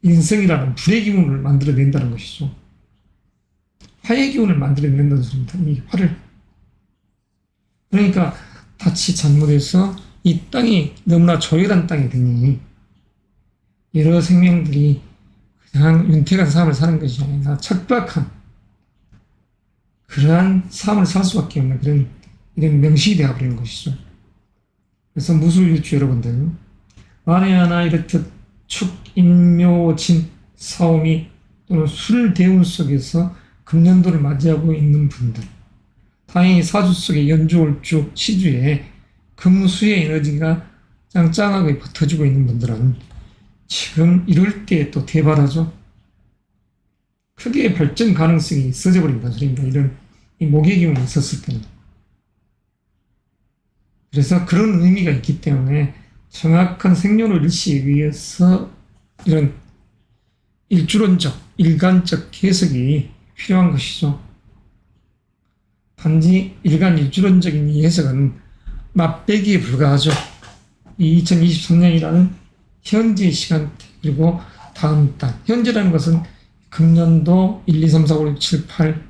인성이라는 불의 기운을 만들어낸다는 것이죠. 화의 기운을 만들어낸다는 소리입니다. 이 화를. 그러니까 닻이 잘못해서 이 땅이 너무나 조열한 땅이 되니 여러 생명들이 그냥 윤택한 삶을 사는 것이 아니라 척박한 그러한 삶을 살 수밖에 없는 그런 이런 명식이 되어버리는 것이죠. 그래서 무술일주 여러분들 만에 하나 이렇듯 축, 인묘, 진, 사오미 또는 술 대운 속에서 금년도를 맞이하고 있는 분들 다행히 사주 속의 연주, 올주, 시주에 금수의 에너지가 짱짱하게 붙어주고 있는 분들은 지금 이럴 때 또 대발하죠. 크게 발전 가능성이 있어져 버린다는 소리입니다. 이런 이 목의 기운이 있었을 때는. 그래서 그런 의미가 있기 때문에 정확한 생존을 일시에 위해서 이런 일주론적, 일관적 해석이 필요한 것이죠. 단지 일간 일주론적인 이 해석은 맛배기에 불과하죠. 이 2023년이라는 현재 시간대 그리고 다음 달 현재라는 것은 금년도 1, 2, 3, 4, 5, 6, 7, 8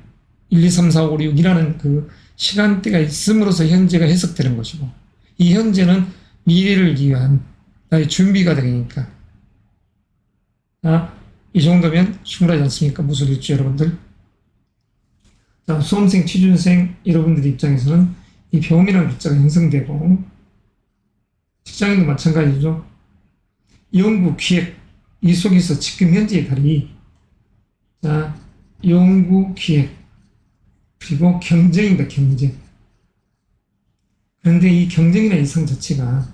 1, 2, 3, 4, 5, 6이라는 그 시간대가 있음으로써 현재가 해석되는 것이고 이 현재는 미래를 위한 나의 준비가 되니까 이 정도면 충분하지 않습니까? 무술일주 여러분들. 자, 수험생, 취준생 여러분들 입장에서는 이 병음이라는 글자가 형성되고 직장인도 마찬가지죠. 연구, 기획 이 속에서 지금 현재의 달이 자, 연구, 기획 그리고 경쟁입니다. 경쟁. 그런데 이 경쟁이라는 이상 자체가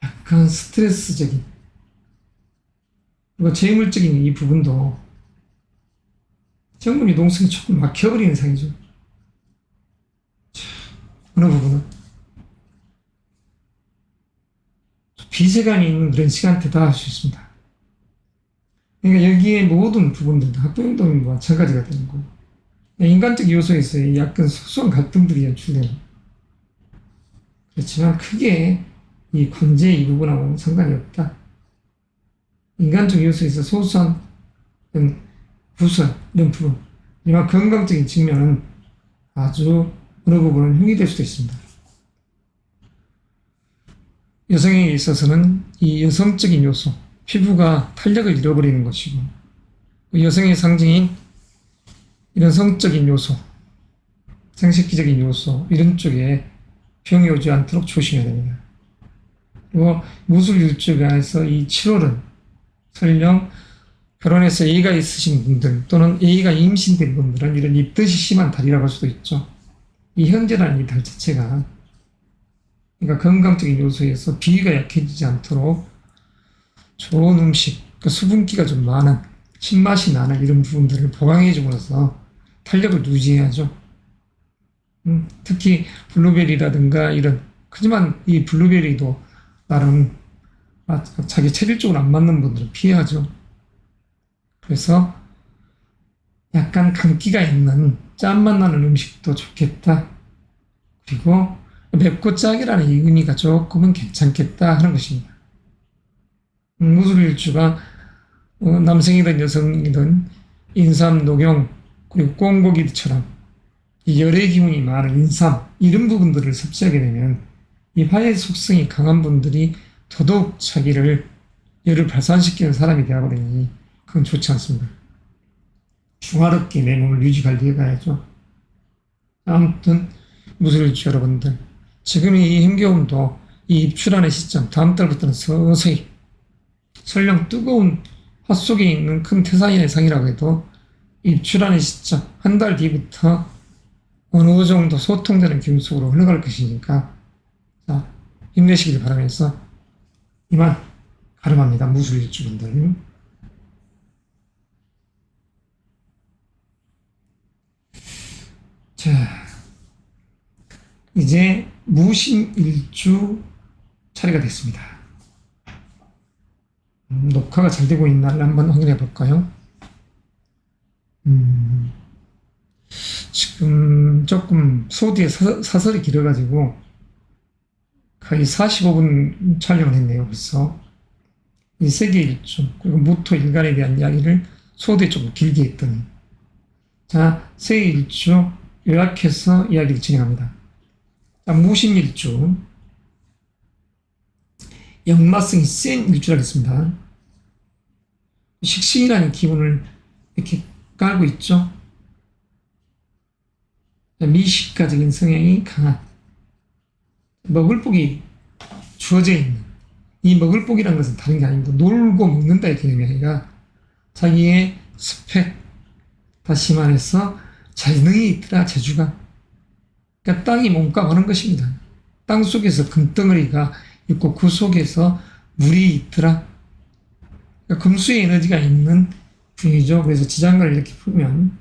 약간 스트레스적인 그리고 재물적인 이 부분도 정부 유동성이 조금 막혀버리는 상이죠. 어느 부분은 비세감이 있는 그런 시간대다 할 수 있습니다. 그러니까 여기에 모든 부분들 학부형도 마찬가지가 되는 거고 인간적 요소에서 약간 소소한 갈등들이 연출되는 그렇지만 크게 이 관제 이 부분하고는 상관이 없다. 인간적 요소에서 소소한 부선 이런 부분 하지만 건강적인 측면은 아주 어느 부분은 흉이 될 수도 있습니다. 여성에게 있어서는 이 여성적인 요소 피부가 탄력을 잃어버리는 것이고 여성의 상징인 이런 성적인 요소 생식기적인 요소 이런 쪽에 병이 오지 않도록 조심해야 됩니다. 그리고 무술일주간에서 이 7월은 설령 결혼해서 애가 있으신 분들 또는 애가 임신된 분들은 이런 입덧이 심한 달이라고 할 수도 있죠. 이 현재라는 이 달 자체가 그러니까 건강적인 요소에서 비위가 약해지지 않도록 좋은 음식, 그러니까 수분기가 좀 많은 신맛이 나는 이런 부분들을 보강해 줌으로써 탄력을 유지해야죠. 특히 블루베리라든가 이런 하지만 이 블루베리도 나름 자기 체질적으로 안 맞는 분들은 피해야죠. 그래서 약간 감기가 있는 짠맛 나는 음식도 좋겠다. 그리고 맵고 짜기라는 이 의미가 조금은 괜찮겠다 하는 것입니다. 무술일주가 남성이든 여성이든 인삼, 녹용 그리고 꽁고기처럼 이 열의 기운이 많은 인삼 이런 부분들을 섭취하게 되면 이 화의 속성이 강한 분들이 더더욱 자기를 열을 발산시키는 사람이 되어버리니 그건 좋지 않습니다. 중화롭게 내 몸을 유지 관리해 가야죠. 아무튼 무술일주 여러분들 지금 이 힘겨움도 이 입출하는 시점 다음 달부터는 서서히 설령 뜨거운 화 속에 있는 큰 태산의 상이라고 해도 입출하는 시점 한 달 뒤부터 어느 정도 소통되는 기운 속으로 흘러갈 것이니까 자, 힘내시길 바라면서 이만 가름합니다. 무술일주분들. 이제 무신일주 차례가 됐습니다. 녹화가 잘 되고 있나 한번 확인해 볼까요? 지금 조금 소디에 사설이 길어가지고 거의 45분 촬영을 했네요. 벌써 이 세계일주 그리고 무토 일간에 대한 이야기를 소디에 좀 길게 했더니, 자, 세계일주 요약해서 이야기를 진행합니다. 자, 무신일주 역마성이 센 일주라 했습니다. 식신이라는 기운을 이렇게 깔고 있죠. 미식가적인 성향이 강한, 먹을 복이 주어져 있는, 이 먹을 복이라는 것은 다른 게 아닙니다. 놀고 먹는다의 개념이 아니라 자기의 스펙, 다시 말해서 재능이 있더라, 재주가. 그러니까 땅이 몸값하는 것입니다. 땅 속에서 금덩어리가 있고 그 속에서 물이 있더라. 그러니까 금수의 에너지가 있는 분이죠. 그래서 지장간을 이렇게 풀면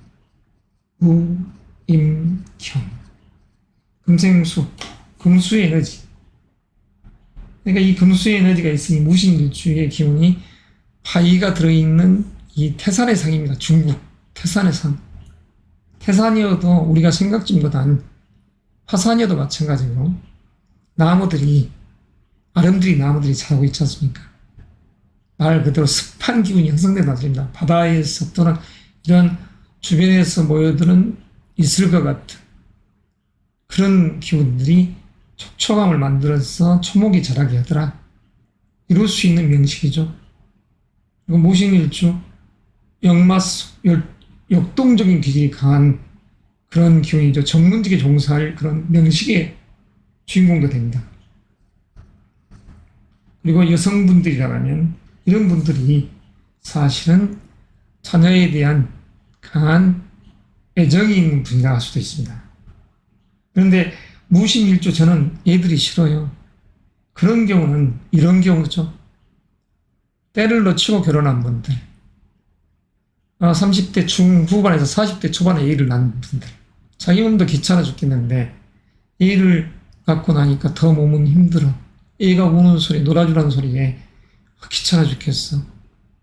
무임경, 금생수, 금수의 에너지. 그러니까 이 금수의 에너지가 있으니 무신일주의 기운이 파이가 들어있는 이 태산의 상입니다. 중국 태산의 상. 태산이어도 우리가 생각지보단 화산이어도 마찬가지로 나무들이, 아름드리 나무들이 자라고 있지 않습니까? 말 그대로 습한 기운이 형성된다는 소리입니다. 바다에서 또는 이런 주변에서 모여드는 이슬과 같은 그런 기운들이 촉촉함을 만들어서 초목이 자라게 하더라. 이룰 수 있는 명식이죠. 그리고 무신일주 역마수, 역동적인 기질이 강한 그런 기운이죠. 전문직에 종사할 그런 명식의 주인공도 됩니다. 그리고 여성분들이라면 이런 분들이 사실은 자녀에 대한 강한 애정이 있는 분이라 할 수도 있습니다. 그런데 무신일주 저는 얘들이 싫어요. 그런 경우는 이런 경우죠. 때를 놓치고 결혼한 분들, 30대 중후반에서 40대 초반에 애를 낳은 분들, 자기 몸도 귀찮아 죽겠는데 애를 갖고 나니까 더 몸은 힘들어. 애가 우는 소리, 놀아주라는 소리에 귀찮아 죽겠어.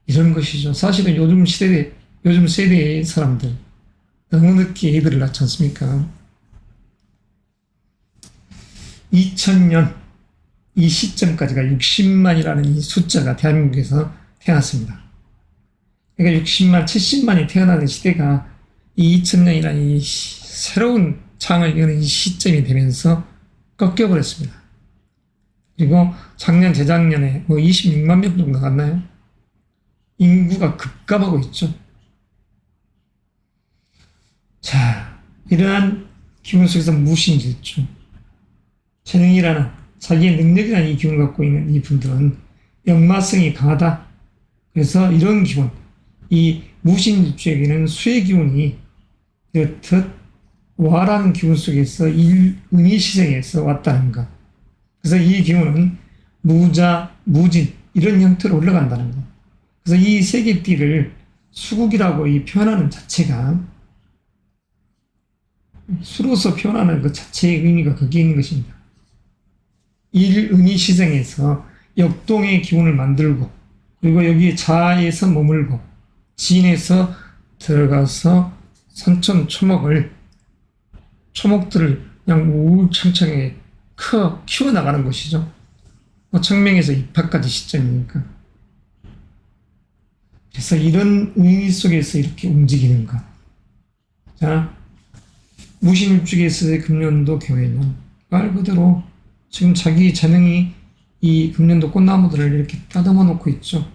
이런 것이죠. 사실은 요즘 세대의 사람들 너무 늦게 애들을 낳지 않습니까? 2000년 이 시점까지가 60만이라는 이 숫자가 대한민국에서 태어났습니다. 그러니까 60만, 70만이 태어나는 시대가 이 2000년이라는 이 새로운 창을 여는 이 시점이 되면서 꺾여버렸습니다. 그리고 작년, 재작년에 26만 명 정도 나갔나요? 인구가 급감하고 있죠. 자, 이러한 기운 속에서 무신일주, 재능이라는, 자기의 능력이라는 이 기운을 갖고 있는 이 분들은 역마성이 강하다. 그래서 이런 기운, 이 무신일주에게는 수의 기운이 이렇듯 와라는 기운 속에서 은희시생에서 왔다는 것. 그래서 이 기운은 무자, 무진 이런 형태로 올라간다는 것. 그래서 이 세계띠를 수국이라고 이 표현하는 자체가, 수로서 표현하는 그 자체의 의미가 거기에 있는 것입니다. 은희시생에서 역동의 기운을 만들고, 그리고 여기에 자에서 머물고 진에서 들어가서 산천 초목들을 그냥 우울창창하게 키워나가는 것이죠. 청명에서 입학까지 시점이니까. 그래서 이런 의미 속에서 이렇게 움직이는 것. 자, 무신일주에서의 금년도 교회는 말 그대로 지금 자기 재능이 이 금년도 꽃나무들을 이렇게 따듬어 놓고 있죠.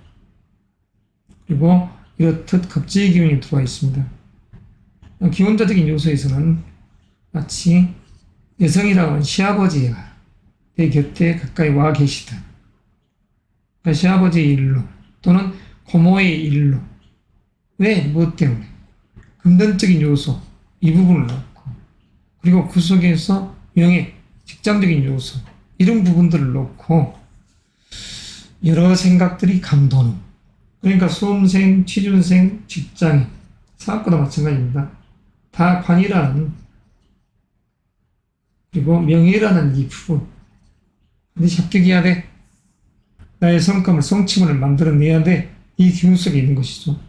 그리고 이렇듯 갑자기 기운이 들어와 있습니다. 기원자적인 요소에서는 마치 여성이라고 하는 시아버지가 내 곁에 가까이 와 계시다. 그러니까 시아버지의 일로 또는 고모의 일로. 왜? 무엇 때문에? 금전적인 요소, 이 부분을 놓고, 그리고 그 속에서 명예, 직장적인 요소, 이런 부분들을 놓고 여러 생각들이 감도는, 그러니까 수험생, 취준생, 직장인, 사업과도 마찬가지입니다. 다 관이라는 그리고 명예라는 이 부분 반드시 합격해야 돼. 나의 성과물, 성취물을 만들어내야 돼. 이 기운 속에 있는 것이죠.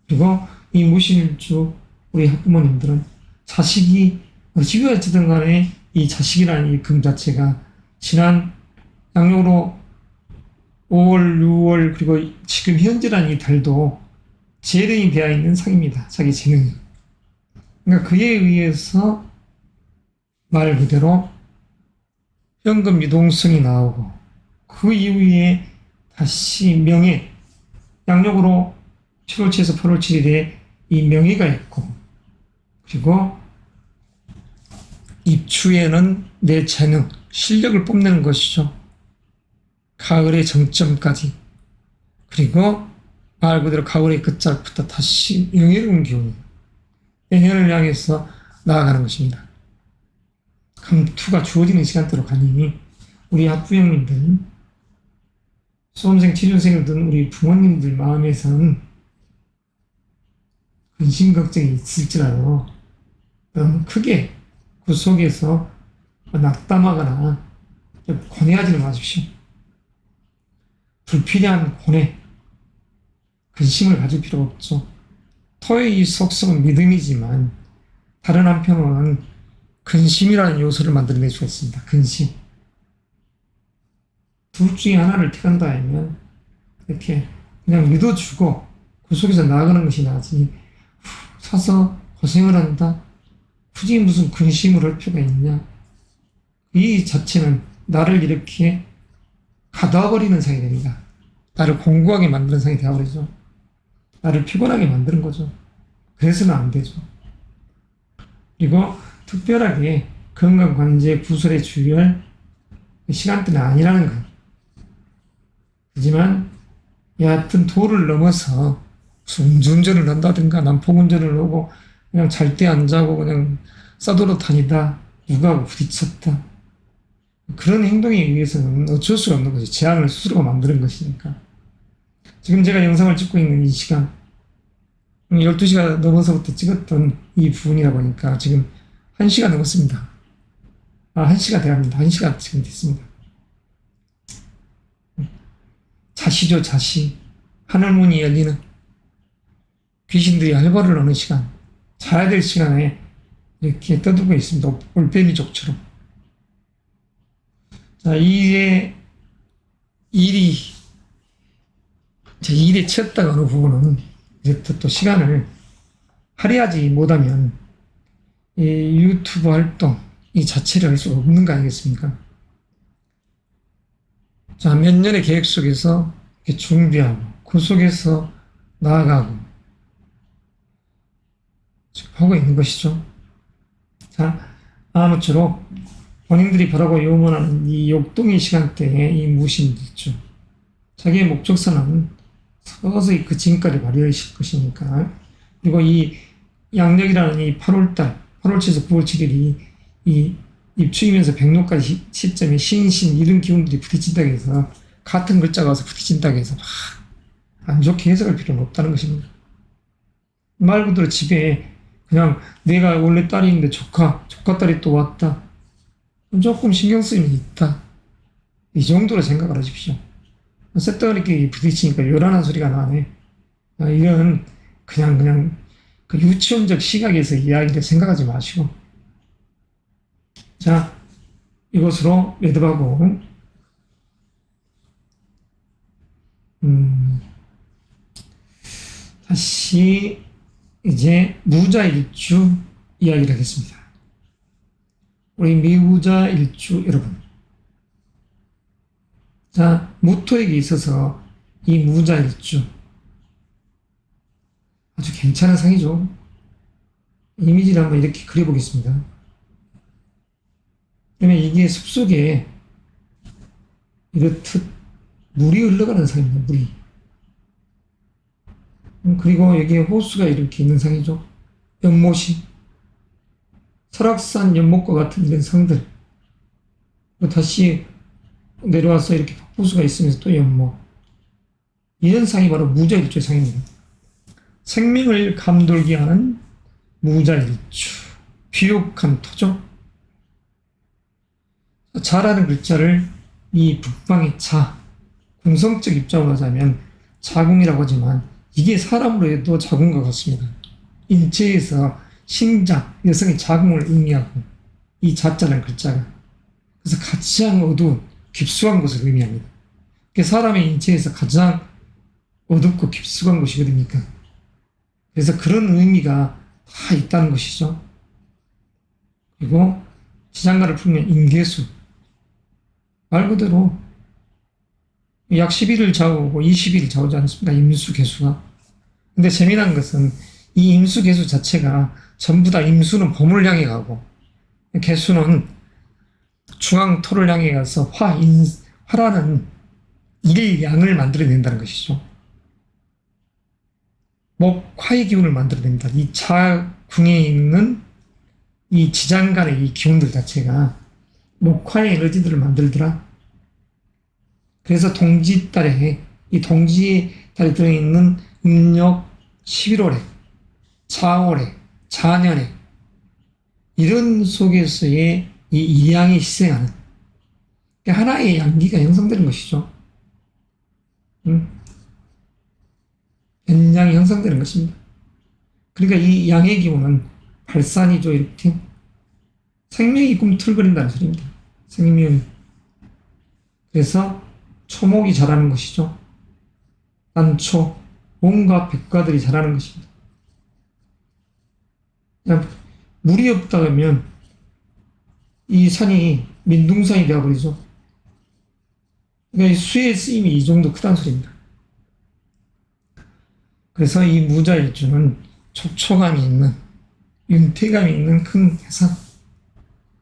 그리고 이 무신일주 우리 학부모님들은 자식이 어찌가 어찌든 간에 이 자식이라는 이 금 자체가 지난 양력으로 5월, 6월 그리고 지금 현재라는 이 달도 재련이 되어 있는 상입니다. 자기 재능이. 그러니까 그에 의해서 말 그대로 현금 유동성이 나오고 그 이후에 다시 명예, 양력으로 7월 7에서 8월 7일에 이 명예가 있고 그리고 입추에는 내 재능, 실력을 뽐내는 것이죠. 가을의 정점까지. 그리고 말 그대로 가을의 끝자락부터 다시 명예로운 기운이 내년을 향해서 나아가는 것입니다. 감투가 주어지는 시간대로 가니 우리 학부형님들, 수험생, 취준생이든 우리 부모님들 마음에서는 근심 걱정이 있을지라도 너무 크게 그 속에서 낙담하거나 고뇌하지는 마십시오. 불필요한 고뇌, 근심을 가질 필요가 없죠. 토의 이 속성은 믿음이지만 다른 한편으로는 근심이라는 요소를 만들어낼 수가 있습니다. 근심. 둘 중에 하나를 택한다 하면 이렇게 그냥 믿어주고 그 속에서 나아가는 것이 나지 사서 고생을 한다? 굳이 무슨 근심을 할 필요가 있냐? 이 자체는 나를 이렇게 가둬버리는 상이 됩니다. 나를 공고하게 만드는 상이 되어버리죠. 나를 피곤하게 만드는 거죠. 그래서는 안 되죠. 그리고 특별하게 건강관제 구설에 주의할 시간대는 아니라는 것. 하지만 얕은 도를 넘어서 음주운전을 한다든가 난폭운전을 하고 그냥 잘 때 안 자고 그냥 싸돌아 다니다 누구하고 부딪혔다. 그런 행동에 의해서는 어쩔 수가 없는 거지. 재앙을 스스로가 만드는 것이니까. 지금 제가 영상을 찍고 있는 이 시간 12시가 넘어서부터 찍었던 이 부분이다 보니까 지금 1시가 넘었습니다. 1시가 돼갑니다. 1시가 지금 됐습니다. 자시죠, 자시. 하늘문이 열리는 귀신들이 활발을 하는 시간, 자야 될 시간에 이렇게 떠들고 있습니다. 올빼미족처럼. 자, 일에 치였다가 어느 부분은 이제부터 또 시간을 할애하지 못하면 이 유튜브 활동 이 자체를 할 수가 없는 거 아니겠습니까? 자, 몇 년의 계획 속에서 이렇게 준비하고 그 속에서 나아가고 지금 하고 있는 것이죠. 자, 아무쪼록 본인들이 바라고 요원하는 이 역동의 시간대에 이 무신일주 자기의 목적선은 서서히 그 진가를 발휘하실 것이니까. 그리고 이 양력이라는 이 8월달 8월 7에서 9월 7일이 이 입추이면서 백록까지 시점에 신신 이런 기운들이 부딪힌다고 해서 같은 글자가 와서 부딪힌다고 해서 막 안 좋게 해석할 필요는 없다는 것입니다. 말 그대로 집에 그냥 내가 원래 딸이 있는데 조카 딸이 또 왔다. 조금 신경 쓰임이 있다. 이 정도로 생각을 하십시오. 쇳덩어리끼리 부딪히니까 요란한 소리가 나네. 이런 그냥 그 유치원적 시각에서 이야기를 생각하지 마시고. 자, 이것으로 매듭하고 다시 이제 무자일주 이야기를 하겠습니다. 우리 미우자일주 여러분. 자, 무토에게 있어서 이 무자일주 아주 괜찮은 상이죠. 이미지를 한번 이렇게 그려보겠습니다. 그러면 이게 숲속에 이렇듯 물이 흘러가는 상입니다. 물이. 그리고 여기에 호수가 이렇게 있는 상이죠. 연못이. 설악산 연못과 같은 이런 상들. 다시 내려와서 이렇게 폭포수가 있으면서 또 연못. 이런 상이 바로 무자일주의 상입니다. 생명을 감돌게 하는 무자일주. 비옥한 토죠. 자라는 글자를 이 북방의 자, 궁성적 입장으로 하자면 자궁이라고 하지만 이게 사람으로 해도 자궁과 같습니다. 인체에서 신자, 여성의 자궁을 의미하고 이 자자라는 글자가 그래서 가장 어두운 깊숙한 곳을 의미합니다. 사람의 인체에서 가장 어둡고 깊숙한 곳이 어딥니까? 그래서 그런 의미가 다 있다는 것이죠. 그리고 지장가를 풀면 임계수 말 그대로 약 11을 좌우고 20일 좌우지 않습니까? 임수계수가. 근데 재미난 것은 이 임수계수 자체가 전부 다 임수는 봄을 향해 가고 계수는 중앙토를 향해 가서 화라는 일양을 만들어낸다는 것이죠. 목화의 기운을 만들어냅니다. 이 자궁에 있는 이 지장간의 이 기운들 자체가 목화의 에너지들을 만들더라. 그래서 동지달에 이 동지달에 들어있는 음력 11월에 4월에 자년에 이런 속에서의 이 이양이 희생하는 하나의 양기가 형성되는 것이죠. 연양이 형성되는 것입니다. 그러니까 이 양의 기운은 발산이죠. 이렇게 생명이 꿈틀거린다는 소리입니다. 생명. 그래서 초목이 자라는 것이죠. 난초, 온갖 백과들이 자라는 것입니다. 물이 없다 그러면 이 산이 민둥산이 되어버리죠. 그러니까 수의 쓰임이 이 정도 크다는 소리입니다. 그래서 이 무자일주는 촉촉함이 있는, 윤태감이 있는 큰 해산.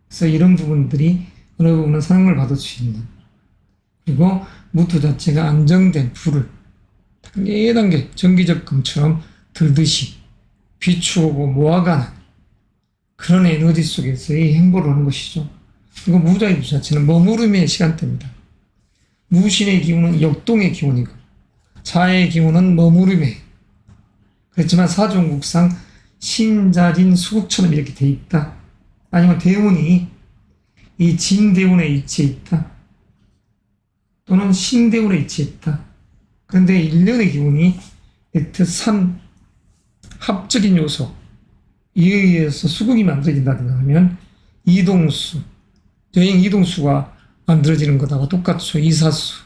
그래서 이런 부분들이 어느 부분은 사랑을 받을 수 있는. 그리고 무토 자체가 안정된 불을 단계 전기적 금처럼 들듯이 비추고 모아가는 그런 에너지 속에서의 행보를 하는 것이죠. 그리고 무자일주 자체는 머무름의 시간대입니다. 무신의 기운은 역동의 기운이고 자의 기운은 머무름의. 그렇지만 사종국상 신자진 수국처럼 이렇게 돼 있다. 아니면 대운이 이 진대운에 위치해 있다. 또는 신대운에 위치해 있다. 그런데 일련의 기운이 산 합적인 요소 이에 의해서 수국이 만들어진다든가 하면 이동수, 여행 이동수가 만들어지는 것하고 똑같죠. 이사수,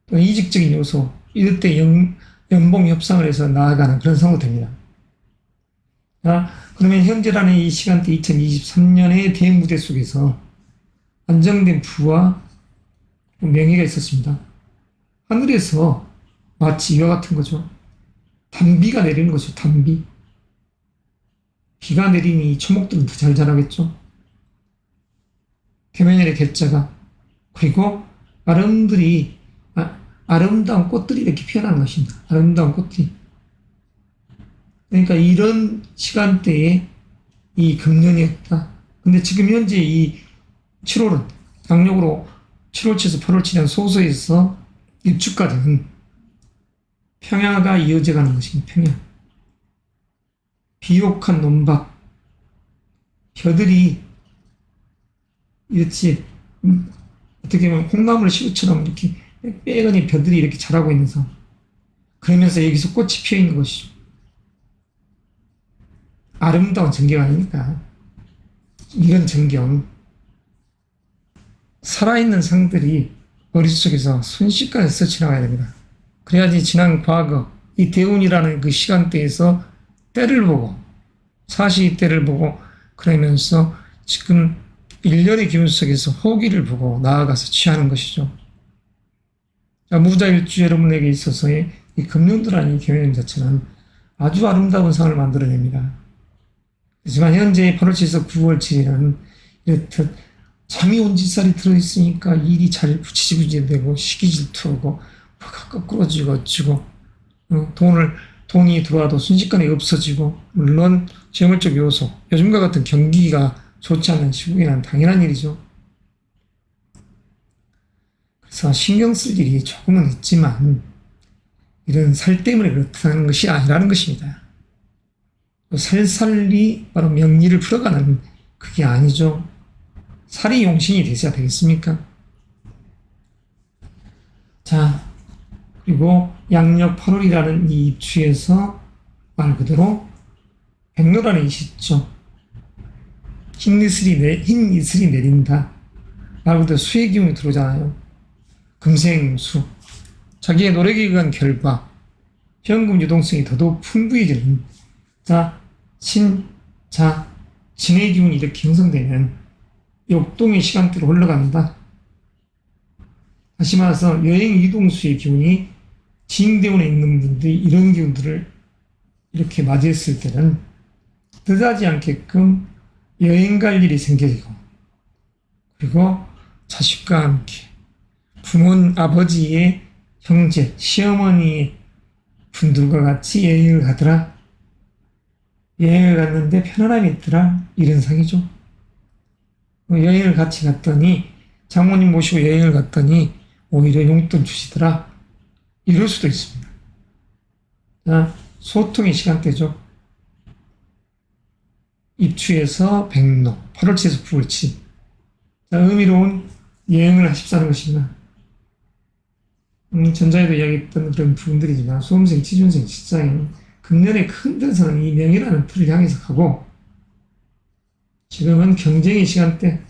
또는 이직적인 요소 이럴 때 연봉 협상을 해서 나아가는 그런 상황이 됩니다. 자, 그러면 현재라는 이 시간대 2023년의 대무대 속에서 안정된 부와 명예가 있었습니다. 하늘에서 마치 이와 같은 거죠. 단비가 내리는 거죠. 단비. 비가 내리니 초목들은 더 잘 자라겠죠. 개면열의 개자가. 그리고 아름다운 꽃들이 이렇게 피어나는 것입니다. 아름다운 꽃들이. 그러니까 이런 시간대에 이 금년이었다. 근데 지금 현재 이 7월은 양력으로 7월치에서 8월치라는 소서에서 입주까지는 평야가 이어져 가는 것입니다. 평야. 비옥한 논밭. 벼들이 이렇지 어떻게 보면 콩나물 시루처럼 이렇게 빼거니 벼들이 이렇게 자라고 있는 상황. 그러면서 여기서 꽃이 피어 있는 것이죠. 아름다운 전경 아닙니까? 이런 전경. 살아있는 상들이 머릿속에서 순식간에 스쳐나가야 됩니다. 그래야지 지난 과거 이 대운이라는 그 시간대에서 때를 보고 사시 때를 보고 그러면서 지금 1년의 기운 속에서 호기를 보고 나아가서 취하는 것이죠. 자, 무자일주 여러분에게 있어서의 이 금년도라는 이 개념 자체는 아주 아름다운 상을 만들어냅니다. 하지만 현재 8월 7일에서 9월 7일은 이렇듯 잠이 온 짓살이 들어있으니까 일이 잘 부치부치되고 시기질투하고 거꾸러지고 어찌고 돈이 들어와도 순식간에 없어지고 물론 재물적 요소 요즘과 같은 경기가 좋지 않은 시국에는 당연한 일이죠. 그래서 신경 쓸 일이 조금은 있지만 이런 살 때문에 그렇다는 것이 아니라는 것입니다. 살살리 바로 명리를 풀어가는 그게 아니죠. 살이 용신이 되셔야 되겠습니까? 자, 그리고 양력 8월이라는 이 입추에서 말 그대로 백로라는 이시 있죠. 흰 이슬이 내린다. 말 그대로 수의 기운이 들어오잖아요. 금생수. 자기의 노력에 의한 결과, 현금 유동성이 더더욱 풍부해지는, 자, 진의 기운이 이렇게 형성되면 역동의 시간대로 흘러간다. 다시 말해서 여행 이동수의 기운이 진대운에 있는 분들이 이런 기운들을 이렇게 맞이했을 때는 뜻하지 않게끔 여행 갈 일이 생기고, 그리고 자식과 함께 아버지의 형제, 시어머니 분들과 같이 여행을 가더라. 여행을 갔는데 편안함이 있더라. 이런 상이죠. 여행을 같이 갔더니, 장모님 모시고 여행을 갔더니 오히려 용돈 주시더라. 이럴 수도 있습니다. 자, 소통의 시간대죠. 입추에서 백로, 8월치에서 9월치. 자, 의미로운 여행을 하십사는 것입니다. 전자에도 이야기했던 그런 부분들이지만, 수험생, 취준생, 직장인, 금년에 큰 데서는 이 명이라는 틀을 향해서 가고, 지금은 경쟁의 시간대.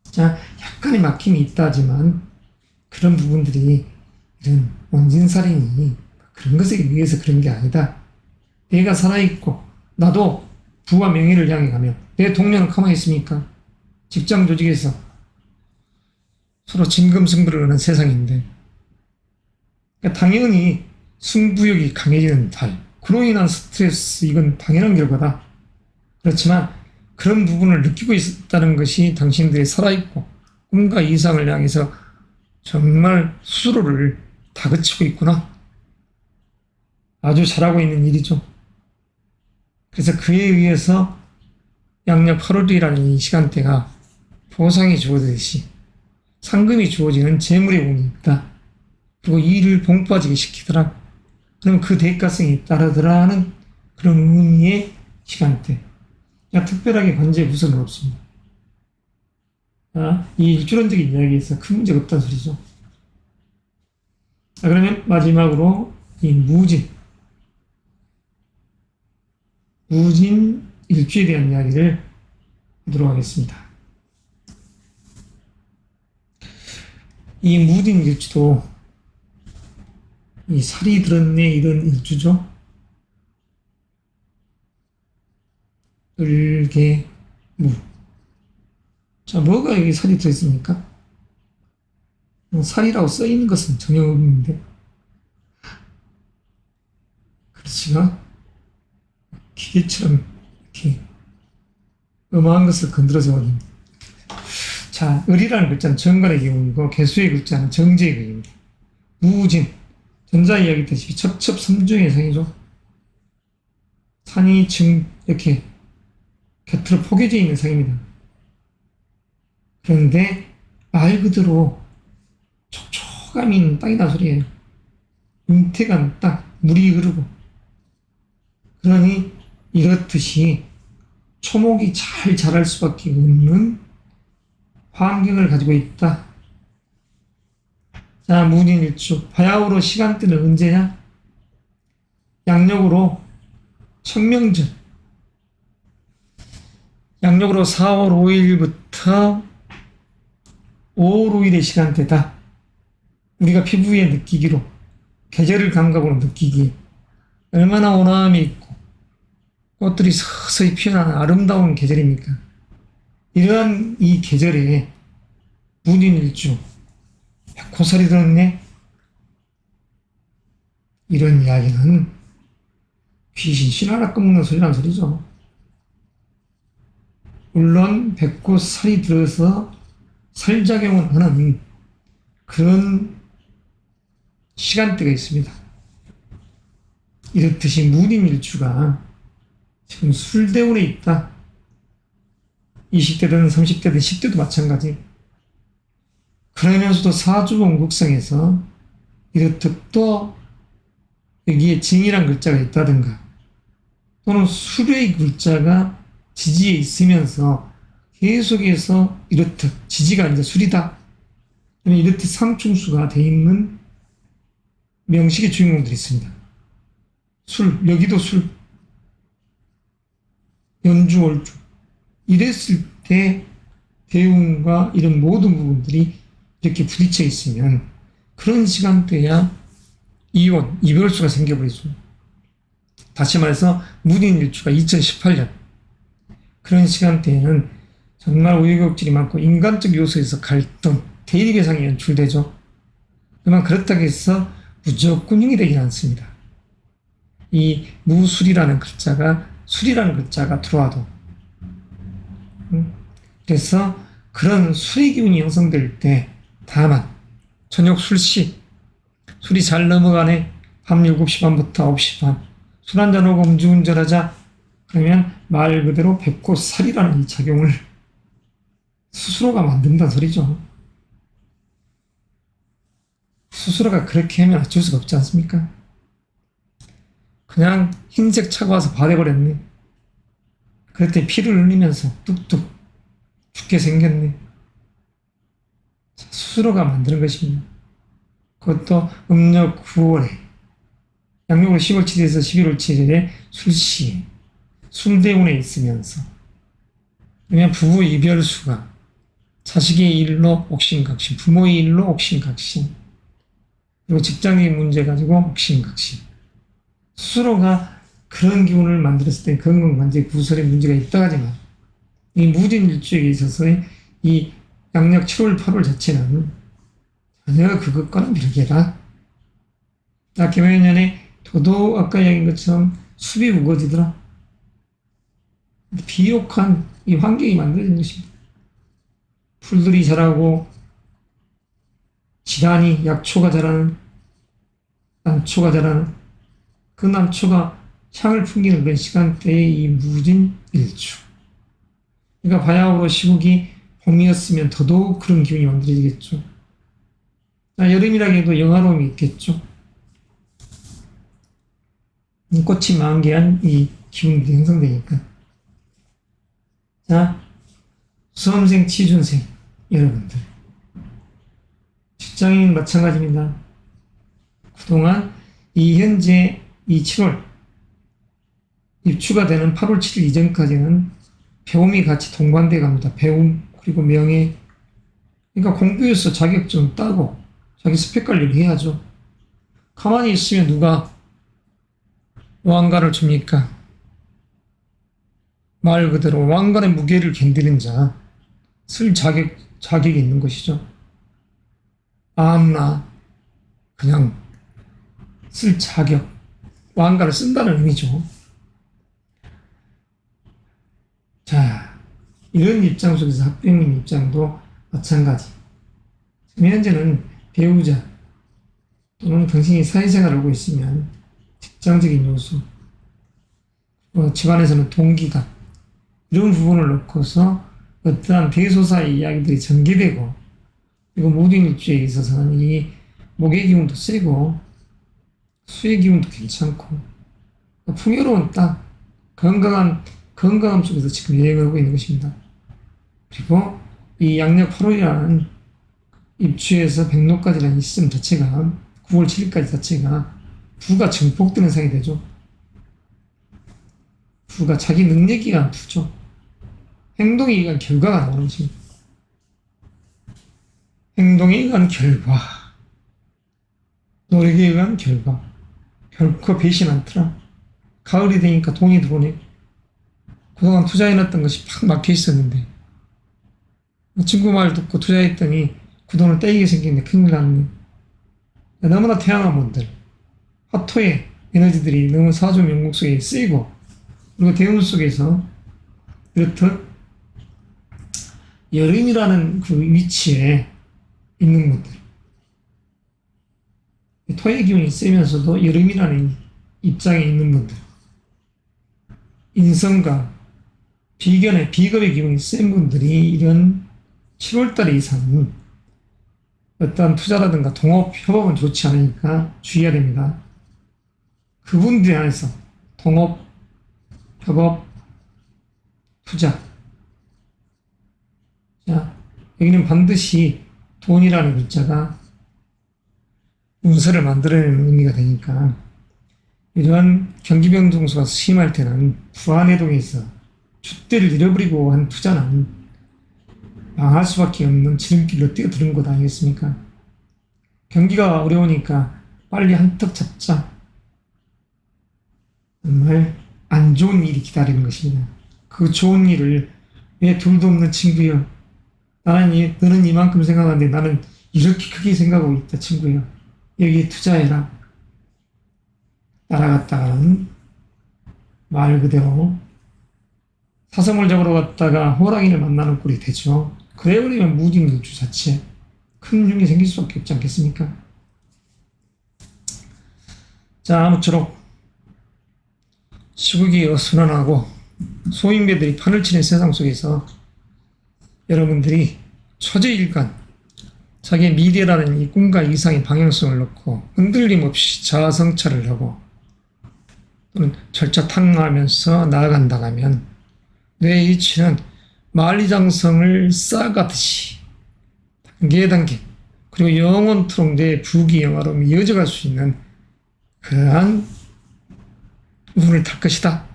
자, 약간의 막힘이 있다지만, 그런 부분들이 이런 원진살인이 그런 것에 의해서 그런 게 아니다. 내가 살아있고, 나도 부와 명예를 향해 가며, 내 동료는 가만히 있습니까? 직장 조직에서 서로 진검승부를 하는 세상인데, 그러니까 당연히 승부욕이 강해지는 달, 그로 인한 스트레스, 이건 당연한 결과다. 그렇지만 그런 부분을 느끼고 있다는 것이 당신들이 살아있고 꿈과 이상을 향해서 정말 스스로를 다그치고 있구나. 아주 잘하고 있는 일이죠. 그래서 그에 의해서 양력 8월이라는 이 시간대가 보상이 주어지듯이 상금이 주어지는 재물의 운이 있다. 그리고 이 일을 봉빠지게 시키더라. 그러면 그 대가성이 따르더라 하는 그런 의미의 시간대. 특별하게 관제의 구설은 없습니다. 이 일주론적인 이야기에서 큰 문제가 없다는 소리죠. 자, 그러면 마지막으로 이 무진 일주에 대한 이야기를 하도록 하겠습니다. 이 무진 일주도 이 살이 들었네 이런 일주죠. 을개무. 자, 뭐가 여기 살이 들어있습니까? 살이라고 써있는 것은 전혀 없는데, 글씨가 기계처럼 이렇게 음악한 것을 건드려서 버립니다. 자, 을이라는 글자는 정관의 기운이고, 개수의 글자는 정제의 기운입니다. 무진, 전자 이야기했듯이 첩첩삼중의 상이죠. 산이 이렇게 곁으로 포개져 있는 상입니다. 그런데 말 그대로 촉촉함이 있는 땅이다 소리예요. 윤택한 땅, 물이 흐르고. 그러니 이렇듯이 초목이 잘 자랄 수밖에 없는 환경을 가지고 있다. 자, 무진일주. 바야흐로 시간대는 언제냐? 양력으로 청명절. 양력으로 4월 5일부터 5월 5일의 시간대다. 우리가 피부에 느끼기로, 계절을 감각으로 느끼기에 얼마나 온화함이 있고 꽃들이 서서히 피어나는 아름다운 계절입니까? 이러한 이 계절에 무진일주, 백호살이 들었네? 이런 이야기는 귀신 신하나 꺼먹는 소리란 소리죠. 물론 백호살이 들어서 살작용을 하는 그런 시간대가 있습니다. 이렇듯이 무진일주가 지금 술대운에 있다. 20대든 30대든 10대도 마찬가지. 그러면서도 사주봉국상에서 이렇듯 또 여기에 징이란 글자가 있다든가, 또는 수료의 글자가 지지에 있으면서 계속해서 이렇듯 지지가 이제 술이다. 이렇듯 상충수가 돼 있는 명식의 주인공들이 있습니다. 술, 여기도 술, 연주, 월주. 이랬을 때 대운과 이런 모든 부분들이 이렇게 부딪혀 있으면 그런 시간대야 이혼, 이별수가 생겨버리죠. 다시 말해서 무딘일주가 2018년 그런 시간대에는 정말 우여곡절이 많고 인간적 요소에서 갈등, 대립의상이 연출되죠. 그러나 그렇다고 해서 무조건 흉이 되진 않습니다. 이 무술이라는 글자가 술이라는 글자가 들어와도 그래서 그런 술의 기운이 형성될 때 다만 저녁 술시 술이 잘 넘어가네 밤 7시 반부터 9시 반 술 한잔하고 음주운전하자 그러면 말 그대로 백호살이라는 이 작용을 스스로가 만든다는 소리죠. 스스로가 그렇게 하면 어쩔 수가 없지 않습니까? 그냥 흰색 차가 와서 바래버렸네. 그때 피를 흘리면서 뚝뚝 죽게 생겼네. 스스로가 만드는 것입니다. 그것도 음력 9월에 양력으로 10월 7일에서 11월 7일에 술시에 술대운에 있으면서 그러면 부부 이별수가 자식의 일로 옥신각신, 부모의 일로 옥신각신, 그리고 직장의 문제 가지고 옥신각신. 스스로가 그런 기운을 만들었을 때 건강관절 구설에 문제가 있다 하지만 이 무진일주에 있어서의 이 양력 7월 8월 자체는 전혀 그것과는 별개다. 김해년에 더더욱 아까 이야기한 것처럼 숲이 우거지더라. 비옥한 이 환경이 만들어진 것입니다. 풀들이 자라고 지단이 약초가 자라는 남초가 자라는 그 남초가 향을 풍기는 그런 시간대의 이 무진일주. 그러니까 바야흐로 시국이 봄이었으면 더더욱 그런 기운이 만들어지겠죠. 여름이라 해도 영화로움이 있겠죠. 꽃이 만개한 이 기운이 형성되니까. 자, 수험생, 취준생 여러분들 직장인 마찬가지입니다. 그동안 이 현재 이 7월 입추가 되는 8월 7일 이전까지는 배움이 같이 동반돼 갑니다. 배움 그리고 명예. 그러니까 공부해서 자격증 따고 자기 스펙 관리를 해야죠. 가만히 있으면 누가 왕관을 줍니까? 말 그대로 왕관의 무게를 견디는 자, 쓸 자격이 있는 것이죠. 아무나 그냥 쓸 자격, 왕관을 쓴다는 의미죠. 자, 이런 입장 속에서 학부형님 입장도 마찬가지. 지금 현재는 배우자 또는 당신이 사회생활을 하고 있으면 직장적인 요소, 집안에서는 동기가 이런 부분을 놓고서 어떠한 대소사의 이야기들이 전개되고 그리고 모든 일주에 있어서는 이 목의 기운도 세고 수의 기운도 괜찮고 풍요로운 땅, 건강함 속에서 지금 여행을 하고 있는 것입니다. 그리고 이 양력 8월이라는 입추에서 백로까지라는 이 시점 자체가 9월 7일까지 자체가 부가 증폭되는 상이 되죠. 부가 자기 능력에 의한 부죠. 행동에 의한 결과가 나오는 것입니다. 행동에 의한 결과, 노력에 의한 결과, 결코 배신 않더라. 가을이 되니까 돈이 들어오네. 그동안 투자해놨던 것이 팍 막혀 있었는데 친구 말 듣고 투자했더니 그 돈을 떼이게 생겼네. 큰일 났네. 너무나 태양한 분들, 화토의 에너지들이 너무 사조 명국 속에 쓰이고 그리고 대운 속에서 이렇듯 여름이라는 그 위치에 있는 분들, 토의 기운이 세면서도 여름이라는 입장에 있는 분들, 인성과 비견의 비겁의 기운이 센 분들이 이런 7월달 이상은 어떠한 투자라든가 동업, 협업은 좋지 않으니까 주의해야 됩니다. 그분들에 한해서 동업, 협업, 투자. 자, 여기는 반드시 돈이라는 글자가 문서를 만들어내는 의미가 되니까 이러한 경기변동수가 심할 때는 불안해동에서 줏대를 잃어버리고 한 투자는 망할 수밖에 없는 지름길로 뛰어드는 것 아니겠습니까? 경기가 어려우니까 빨리 한턱 잡자. 정말 안 좋은 일이 기다리는 것입니다. 그 좋은 일을 왜 둘도 없는 친구여. 너는 이만큼 생각하는데 나는 이렇게 크게 생각하고 있다 친구여. 여기에 투자해라. 따라갔다가는 말 그대로 사슴을 잡으러 갔다가 호랑이를 만나는 꼴이 되죠. 그래버리면 무직명주 자체 큰 흉이 생길 수밖에 없지 않겠습니까? 자, 아무쪼록 시국이 어수선하고 소인배들이 판을 치는 세상 속에서 여러분들이 초제일관 자기의 미래라는 이 꿈과 이상의 방향성을 놓고 흔들림 없이 자아성찰을 하고 또는 절차탕하면서 나아간다 하면 뇌의 이치는 만리장성을 쌓아가듯이 단계 그리고 영원토록 내 부귀영화로움이 이어져갈 수 있는 그러한 운을 탈 것이다.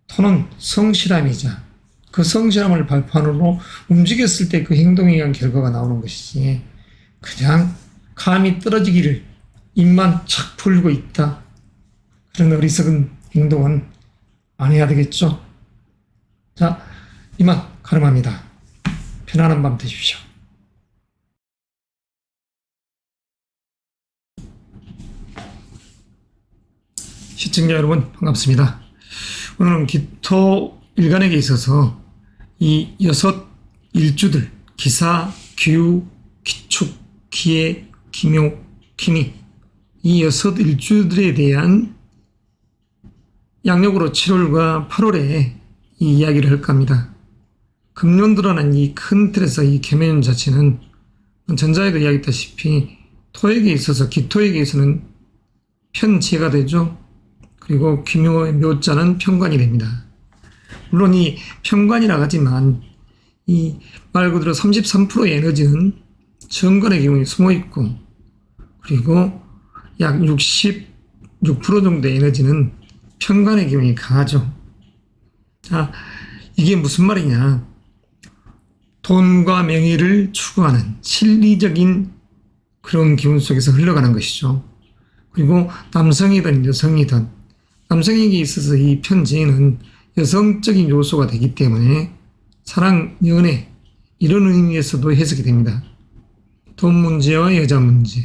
토는 성실함이자 그 성실함을 발판으로 움직였을 때 그 행동에 의한 결과가 나오는 것이지 그냥 감이 떨어지기를 입만 착 풀고 있다. 그런 어리석은 행동은 안 해야 되겠죠. 자, 이만 가름합니다. 편안한 밤 되십시오. 시청자 여러분 반갑습니다. 오늘은 기토 일간에게 있어서 이 6 일주들 기사, 규, 기축, 기해, 기묘, 기미 이 6 일주들에 대한 양력으로 7월과 8월에 이 이야기를 할까 합니다. 금년도라는 이 큰 틀에서 이 개묘년 자체는 전자에도 이야기했다시피 토에게 있어서 기토에게 있어서는 편제가 되죠. 그리고 기묘의 묘자는 편관이 됩니다. 물론 이 편관이라 하지만 이 말 그대로 33%의 에너지는 정관의 기운이 숨어 있고 그리고 약 66% 정도의 에너지는 편관의 기운이 강하죠. 자, 이게 무슨 말이냐? 돈과 명예를 추구하는 실리적인 그런 기운 속에서 흘러가는 것이죠. 그리고 남성이든 여성이든 남성에게 있어서 이 편지는 여성적인 요소가 되기 때문에 사랑, 연애 이런 의미에서도 해석이 됩니다. 돈 문제와 여자 문제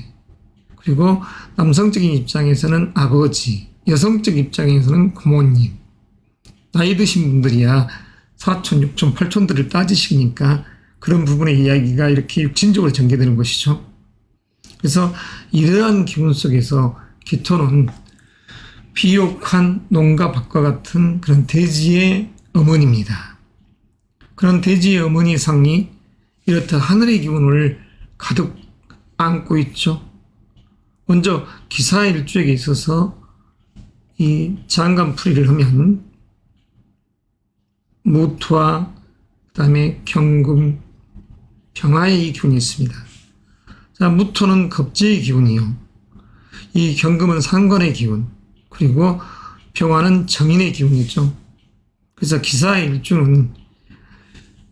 그리고 남성적인 입장에서는 아버지, 여성적 입장에서는 부모님 나이 드신 분들이야 사촌, 육촌, 팔촌들을 따지시니까 그런 부분의 이야기가 이렇게 육신적으로 전개되는 것이죠. 그래서 이러한 기분 속에서 기토는 비옥한 농가 밭과 같은 그런 대지의 어머니입니다. 그런 대지의 어머니 상이 이렇듯 하늘의 기운을 가득 안고 있죠. 먼저 기사일주에게 있어서 이 장간풀이를 하면 무토와 그다음에 경금, 병화의 이 기운이 있습니다. 자, 무토는 겁재의 기운이요. 이 경금은 상관의 기운, 그리고 병화는 정인의 기운이죠. 그래서 기사의 일주는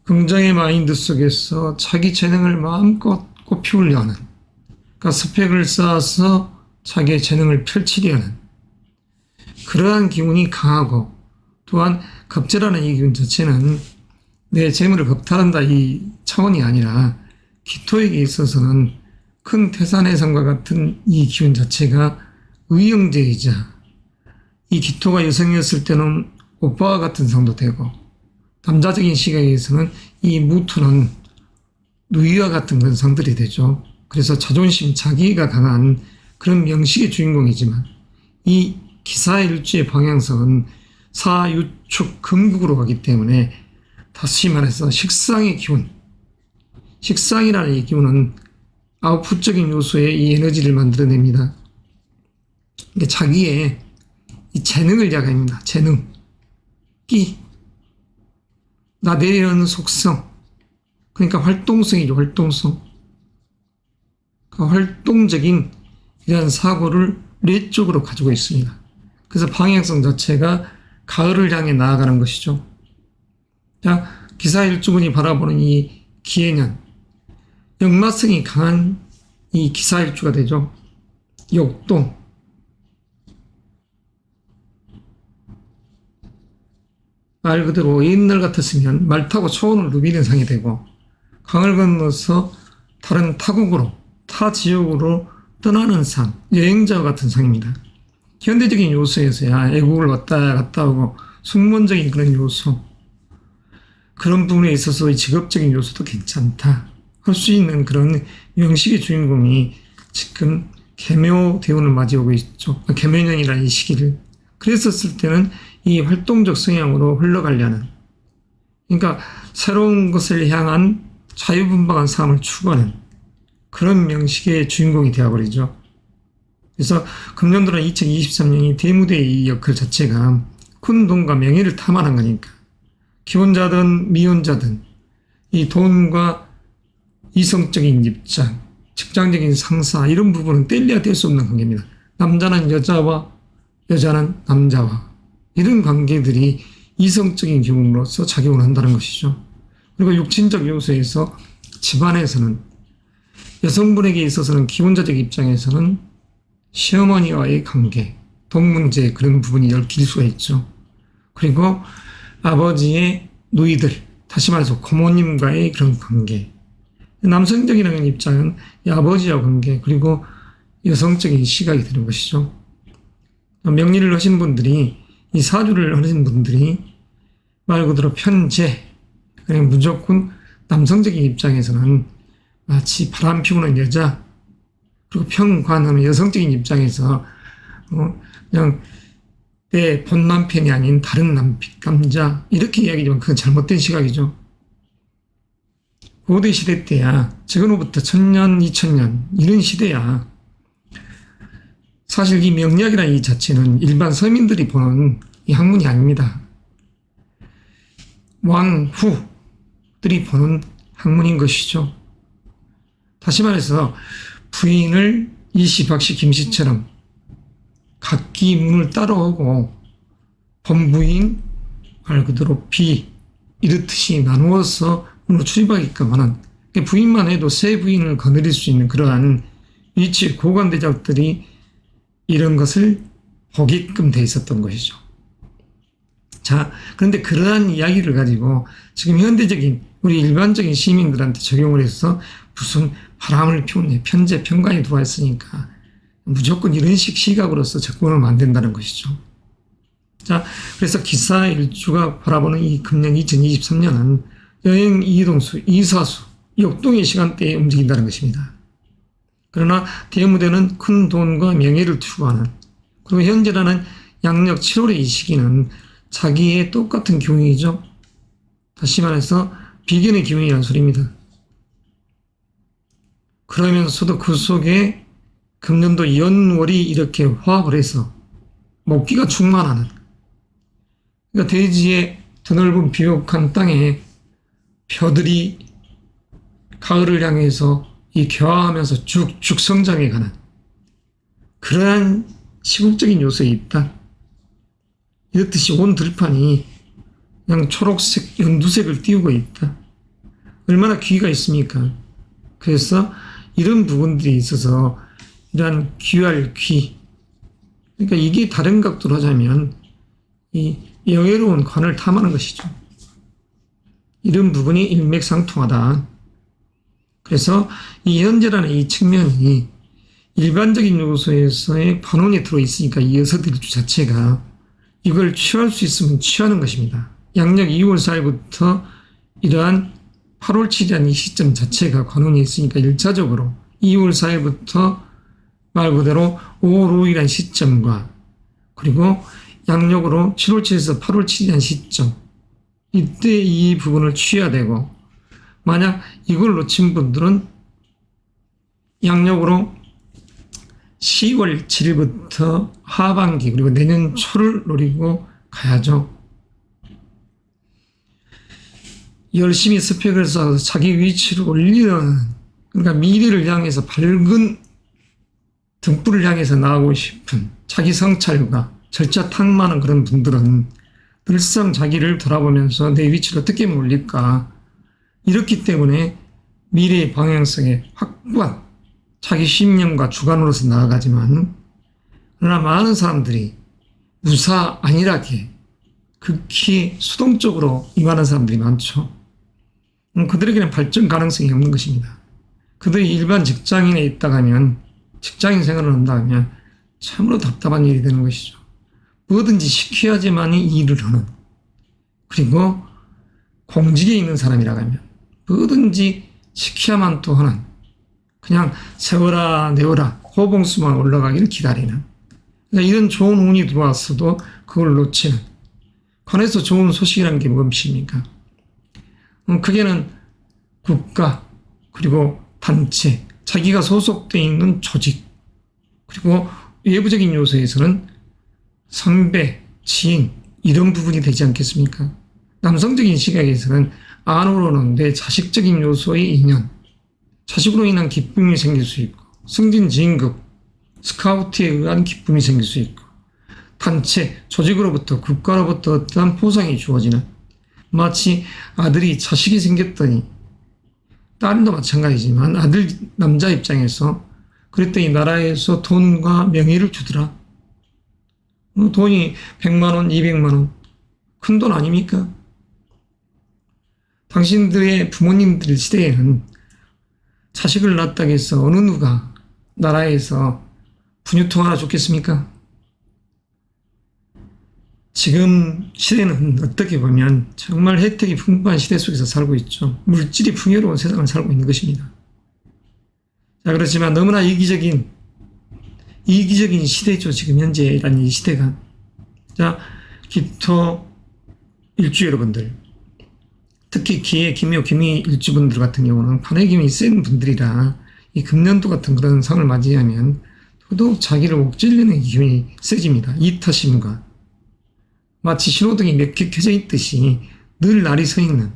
긍정의 마인드 속에서 자기 재능을 마음껏 꽃피우려 하는, 그러니까 스펙을 쌓아서 자기의 재능을 펼치려 하는 그러한 기운이 강하고, 또한 겁재라는 이 기운 자체는 내 재물을 겁탈한다 이 차원이 아니라 기토에게 있어서는 큰 태산의 삶과 같은 이 기운 자체가 의형제이자 이 기토가 여성이었을 때는 오빠와 같은 상도 되고 남자적인 시각에서는 이 무토는 누이와 같은 그런 상들이 되죠. 그래서 자존심, 자기가 강한 그런 명식의 주인공이지만 이 기사일주의 방향성은 사유축 금국으로 가기 때문에 다시 말해서 식상의 기운, 식상이라는 이 기운은 아웃풋적인 요소의 이 에너지를 만들어냅니다. 자기의 이 재능을 이야기합니다. 재능, 끼, 나대는 속성, 그러니까 활동성이죠. 활동성. 그 활동적인 이러한 사고를 뇌 쪽으로 가지고 있습니다. 그래서 방향성 자체가 가을을 향해 나아가는 것이죠. 자, 기사일주군이 바라보는 이 기해년, 역마성이 강한 이 기사일주가 되죠. 역동. 말 그대로 옛날 같았으면 말 타고 초원을 누비는 상이 되고, 강을 건너서 다른 타국으로, 타 지역으로 떠나는 상, 여행자와 같은 상입니다. 현대적인 요소에서야 애국을 왔다 갔다 하고 숙문적인 그런 요소, 그런 부분에 있어서 직업적인 요소도 괜찮다 할 수 있는 그런 명식의 주인공이 지금 개묘 대운을 맞이하고 있죠. 개묘년이라는 이 시기를. 그랬었을 때는 이 활동적 성향으로 흘러가려는, 그러니까 새로운 것을 향한 자유분방한 삶을 추구하는 그런 명식의 주인공이 되어버리죠. 그래서 금년도는 2023년이 대무대의 이 역할 자체가 큰 돈과 명예를 탐하는 거니까 기혼자든 미혼자든 이 돈과 이성적인 입장, 직장적인 상사 이런 부분은 뗄래야 뗄 수 없는 관계입니다. 남자는 여자와 여자는 남자와 이런 관계들이 이성적인 기운으로서 작용을 한다는 것이죠. 그리고 육친적 요소에서 집안에서는 여성분에게 있어서는 기혼자적 입장에서는 시어머니와의 관계, 돈 문제 그런 부분이 얽힐 수가 있죠. 그리고 아버지의 누이들, 다시 말해서 고모님과의 그런 관계, 남성적이라는 입장은 이 아버지와 관계, 그리고 여성적인 시각이 되는 것이죠. 명리를 하신 분들이, 이 사주를 하신 분들이 말 그대로 편재, 그냥 무조건 남성적인 입장에서는 마치 바람 피우는 여자, 그리고 평관하는 여성적인 입장에서 그냥 내 본 남편이 아닌 다른 남자 이렇게 이야기하지만 그건 잘못된 시각이죠. 고대 시대 때야, 지금으로부터 1000년, 2000년 이런 시대야 사실 이 명리학이라는 이 자체는 일반 서민들이 보는 이 학문이 아닙니다. 왕후들이 보는 학문인 것이죠. 다시 말해서 부인을 이씨, 박씨, 김씨처럼 각기 문을 따라오고 본부인 말 그대로 비 이렇듯이 나누어서 문으로 출입하게끔 하는, 부인만 해도 새 부인을 거느릴 수 있는 그러한 위치 고관대작들이 이런 것을 보게끔 돼 있었던 것이죠. 자, 그런데 그러한 이야기를 가지고 지금 현대적인 우리 일반적인 시민들한테 적용을 해서 무슨 바람을 피우네, 편재, 편관이 들어와 있으니까 무조건 이런 시각으로서 접근하면 안 된다는 것이죠. 자, 그래서 기사일주가 바라보는 이 금년 2023년은 여행, 이동수, 이사수, 역동의 시간대에 움직인다는 것입니다. 그러나 대무대는 큰 돈과 명예를 추구하는, 그리고 현재라는 양력 7월의 이 시기는 자기의 똑같은 기운이죠. 다시 말해서 비견의 기운이라는 소리입니다. 그러면서도 그 속에 금년도 연월이 이렇게 화합을 해서 먹기가 충만하는, 그러니까 대지의 드넓은 비옥한 땅에 벼들이 가을을 향해서 이 개화하면서 쭉쭉 성장해가는 그러한 시국적인 요소에 있다. 이렇듯이 온 들판이 그냥 초록색, 연두색을 띄우고 있다. 얼마나 귀가 있습니까? 그래서 이런 부분들이 있어서 이러한 귀할 귀, 그러니까 이게 다른 각도로 하자면 이 영예로운 관을 탐하는 것이죠. 이런 부분이 일맥상통하다. 그래서 이 현재라는 이 측면이 일반적인 요소에서의 반원이 들어있으니까 이 여섯일주 자체가 이걸 취할 수 있으면 취하는 것입니다. 양력 2월 4일부터 이러한 8월 7일이라는 이 시점 자체가 관원이 있으니까 1차적으로 2월 4일부터 말 그대로 5월 5일이라는 시점과 그리고 양력으로 7월 7일에서 8월 7일이라는 시점, 이때 이 부분을 취해야 되고, 만약 이걸 놓친 분들은 양력으로 10월 7일부터 하반기 그리고 내년 초를 노리고 가야죠. 열심히 스펙을 쌓아서 자기 위치를 올리는, 그러니까 미래를 향해서 밝은 등불을 향해서 나아가고 싶은 자기 성찰과 절차 탁망하는 그런 분들은 늘상 자기를 돌아보면서 내 위치를 어떻게 하면 올릴까, 이렇기 때문에 미래의 방향성에 확고한 자기 신념과 주관으로서 나아가지만, 그러나 많은 사람들이 무사 안일하게 극히 수동적으로 임하는 사람들이 많죠. 그들에게는 발전 가능성이 없는 것입니다. 그들이 일반 직장인에 있다가 하면, 직장인 생활을 한다 하면 참으로 답답한 일이 되는 것이죠. 뭐든지 시켜야지만이 일을 하는, 그리고 공직에 있는 사람이라고 하면 뭐든지 시켜야만 또 하는, 그냥 세워라 내워라 호봉수만 올라가기를 기다리는, 그러니까 이런 좋은 운이 들어왔어도 그걸 놓치는, 관에서 좋은 소식이라는 게 무엇입니까? 그게는 국가, 그리고 단체, 자기가 소속되어 있는 조직, 그리고 외부적인 요소에서는 선배, 지인, 이런 부분이 되지 않겠습니까? 남성적인 시각에서는 안으로는 내 자식적인 요소의 인연, 자식으로 인한 기쁨이 생길 수 있고, 승진 진급, 스카우트에 의한 기쁨이 생길 수 있고, 단체, 조직으로부터, 국가로부터 어떠한 보상이 주어지는, 마치 아들이 자식이 생겼더니, 딸도 마찬가지지만 아들 남자 입장에서 그랬더니 나라에서 돈과 명예를 주더라. 돈이 100만 원, 200만 원, 큰 돈 아닙니까? 당신들의 부모님들 시대에는 자식을 낳았다고 해서 어느 누가 나라에서 분유통 하나 줬겠습니까? 지금 시대는 어떻게 보면 정말 혜택이 풍부한 시대 속에서 살고 있죠. 물질이 풍요로운 세상을 살고 있는 것입니다. 자, 그렇지만 너무나 이기적인 시대죠. 지금 현재라는 이 시대가. 자, 기토 일주 여러분들, 특히 기해, 기묘, 기미 일주분들 같은 경우는 판의 기운이 센 분들이라 이 금년도 같은 그런 상을 맞이하면 더더욱 자기를 옥죄려는 기운이 세집니다. 이타심과 마치 신호등이 몇 개 켜져 있듯이 늘 날이 서 있는.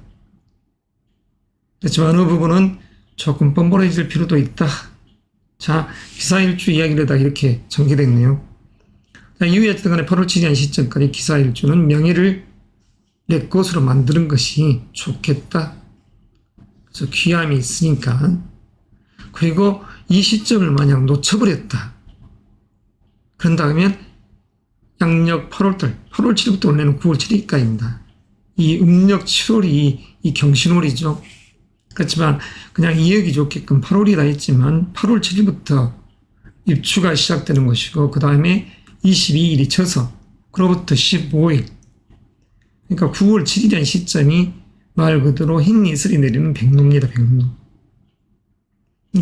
그렇지만 어느 부분은 조금 뻔뻔해질 필요도 있다. 자, 기사일주 이야기를 다 이렇게 전개됐네요. 자, 이후에 어쨌든 간에 8월 7일 시점까지 기사일주는 명예를 내 것으로 만드는 것이 좋겠다. 그래서 귀함이 있으니까. 그리고 이 시점을 만약 놓쳐버렸다. 그런다 하면 양력 8월달, 8월 7일부터 원래는 9월 7일까지입니다. 이 음력 7월이 이 경신월이죠. 그렇지만 그냥 이해하기 좋게끔 8월이라 했지만 8월 7일부터 입추가 시작되는 것이고, 그 다음에 22일이 쳐서 그로부터 15일, 그러니까 9월 7일이라는 시점이 말 그대로 흰 이슬이 내리는 백로입니다. 백로.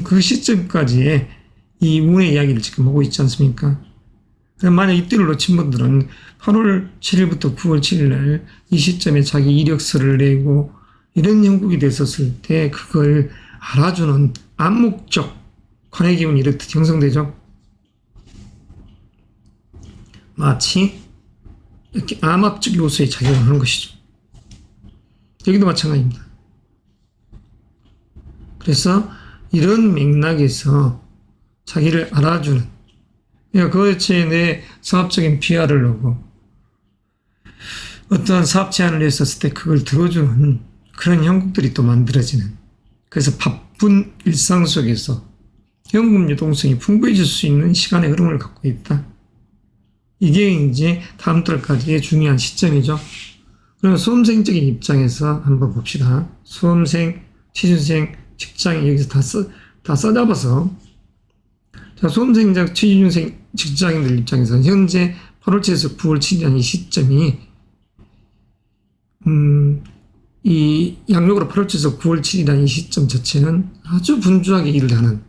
그 시점까지의 이 운의 이야기를 지금 하고 있지 않습니까? 만약 이때를 놓친 분들은 8월 7일부터 9월 7일 이 시점에 자기 이력서를 내고 이런 형국이 됐었을 때 그걸 알아주는 암묵적 관의 기운이 이렇게 형성되죠. 마치 이렇게 암압적 요소에 작용을 하는 것이죠. 여기도 마찬가지입니다. 그래서 이런 맥락에서 자기를 알아주는, 그러니까 그것에 내 사업적인 PR을 하고 어떠한 사업 제안을 했었을 때 그걸 들어주는 그런 형국들이 또 만들어지는, 그래서 바쁜 일상 속에서 현금 유동성이 풍부해질 수 있는 시간의 흐름을 갖고 있다. 이게 이제 다음 달까지의 중요한 시점이죠. 그럼 수험생적인 입장에서 한번 봅시다. 수험생, 취준생, 직장인 여기서 다 써잡아서, 자, 수험생자, 취준생, 직장인들 입장에서는 현재 8월 7일에서 9월 7일이라는 이 시점이 이 양력으로 8월 7일에서 9월 7일이라는 이 시점 자체는 아주 분주하게 일을 하는,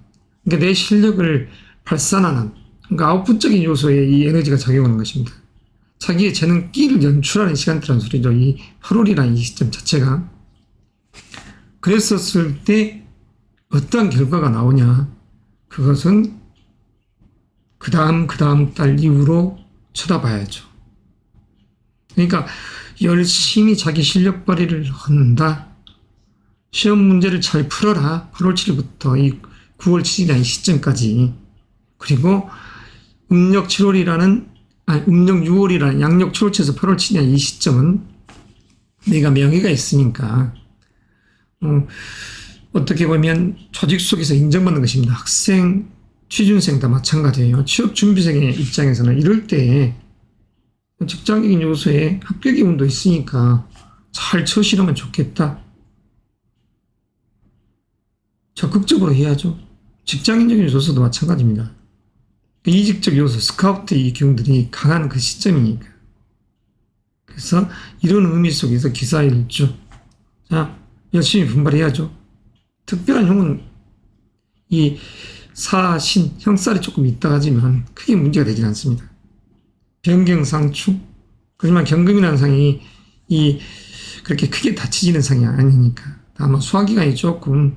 그러니까 내 실력을 발산하는, 그러니까 아웃풋적인 요소에 이 에너지가 작용하는 것입니다. 자기의 재능 끼를 연출하는 시간대라는 소리죠. 이 8월이라는 이 시점 자체가. 그랬었을 때 어떠한 결과가 나오냐, 그것은 그 다음 달 이후로 쳐다봐야죠. 그러니까 열심히 자기 실력 발휘를 한다. 시험 문제를 잘 풀어라. 8월 7일부터 이 9월 7일이라는 시점까지. 그리고 음력 6월이라는 양력 7월 7일에서 8월 7일이라는 이 시점은 내가 명예가 있으니까 어떻게 보면 조직 속에서 인정받는 것입니다. 학생, 취준생 다 마찬가지예요. 취업준비생의 입장에서는 이럴 때 직장적인 요소에 합격 기운도 있으니까 잘 처실하면 좋겠다. 적극적으로 해야죠. 직장인적인 요소도 마찬가지입니다. 이직적 요소, 스카우트 이 기운들이 강한 그 시점이니까. 그래서 이런 의미 속에서 기사일주. 자, 열심히 분발해야죠. 특별한 형은 이 사신, 형살이 조금 있다 하지만 크게 문제가 되진 않습니다. 변경상충. 하지만 경금이라는 상이 그렇게 크게 다치지는 상이 아니니까. 다만 소화기관이 조금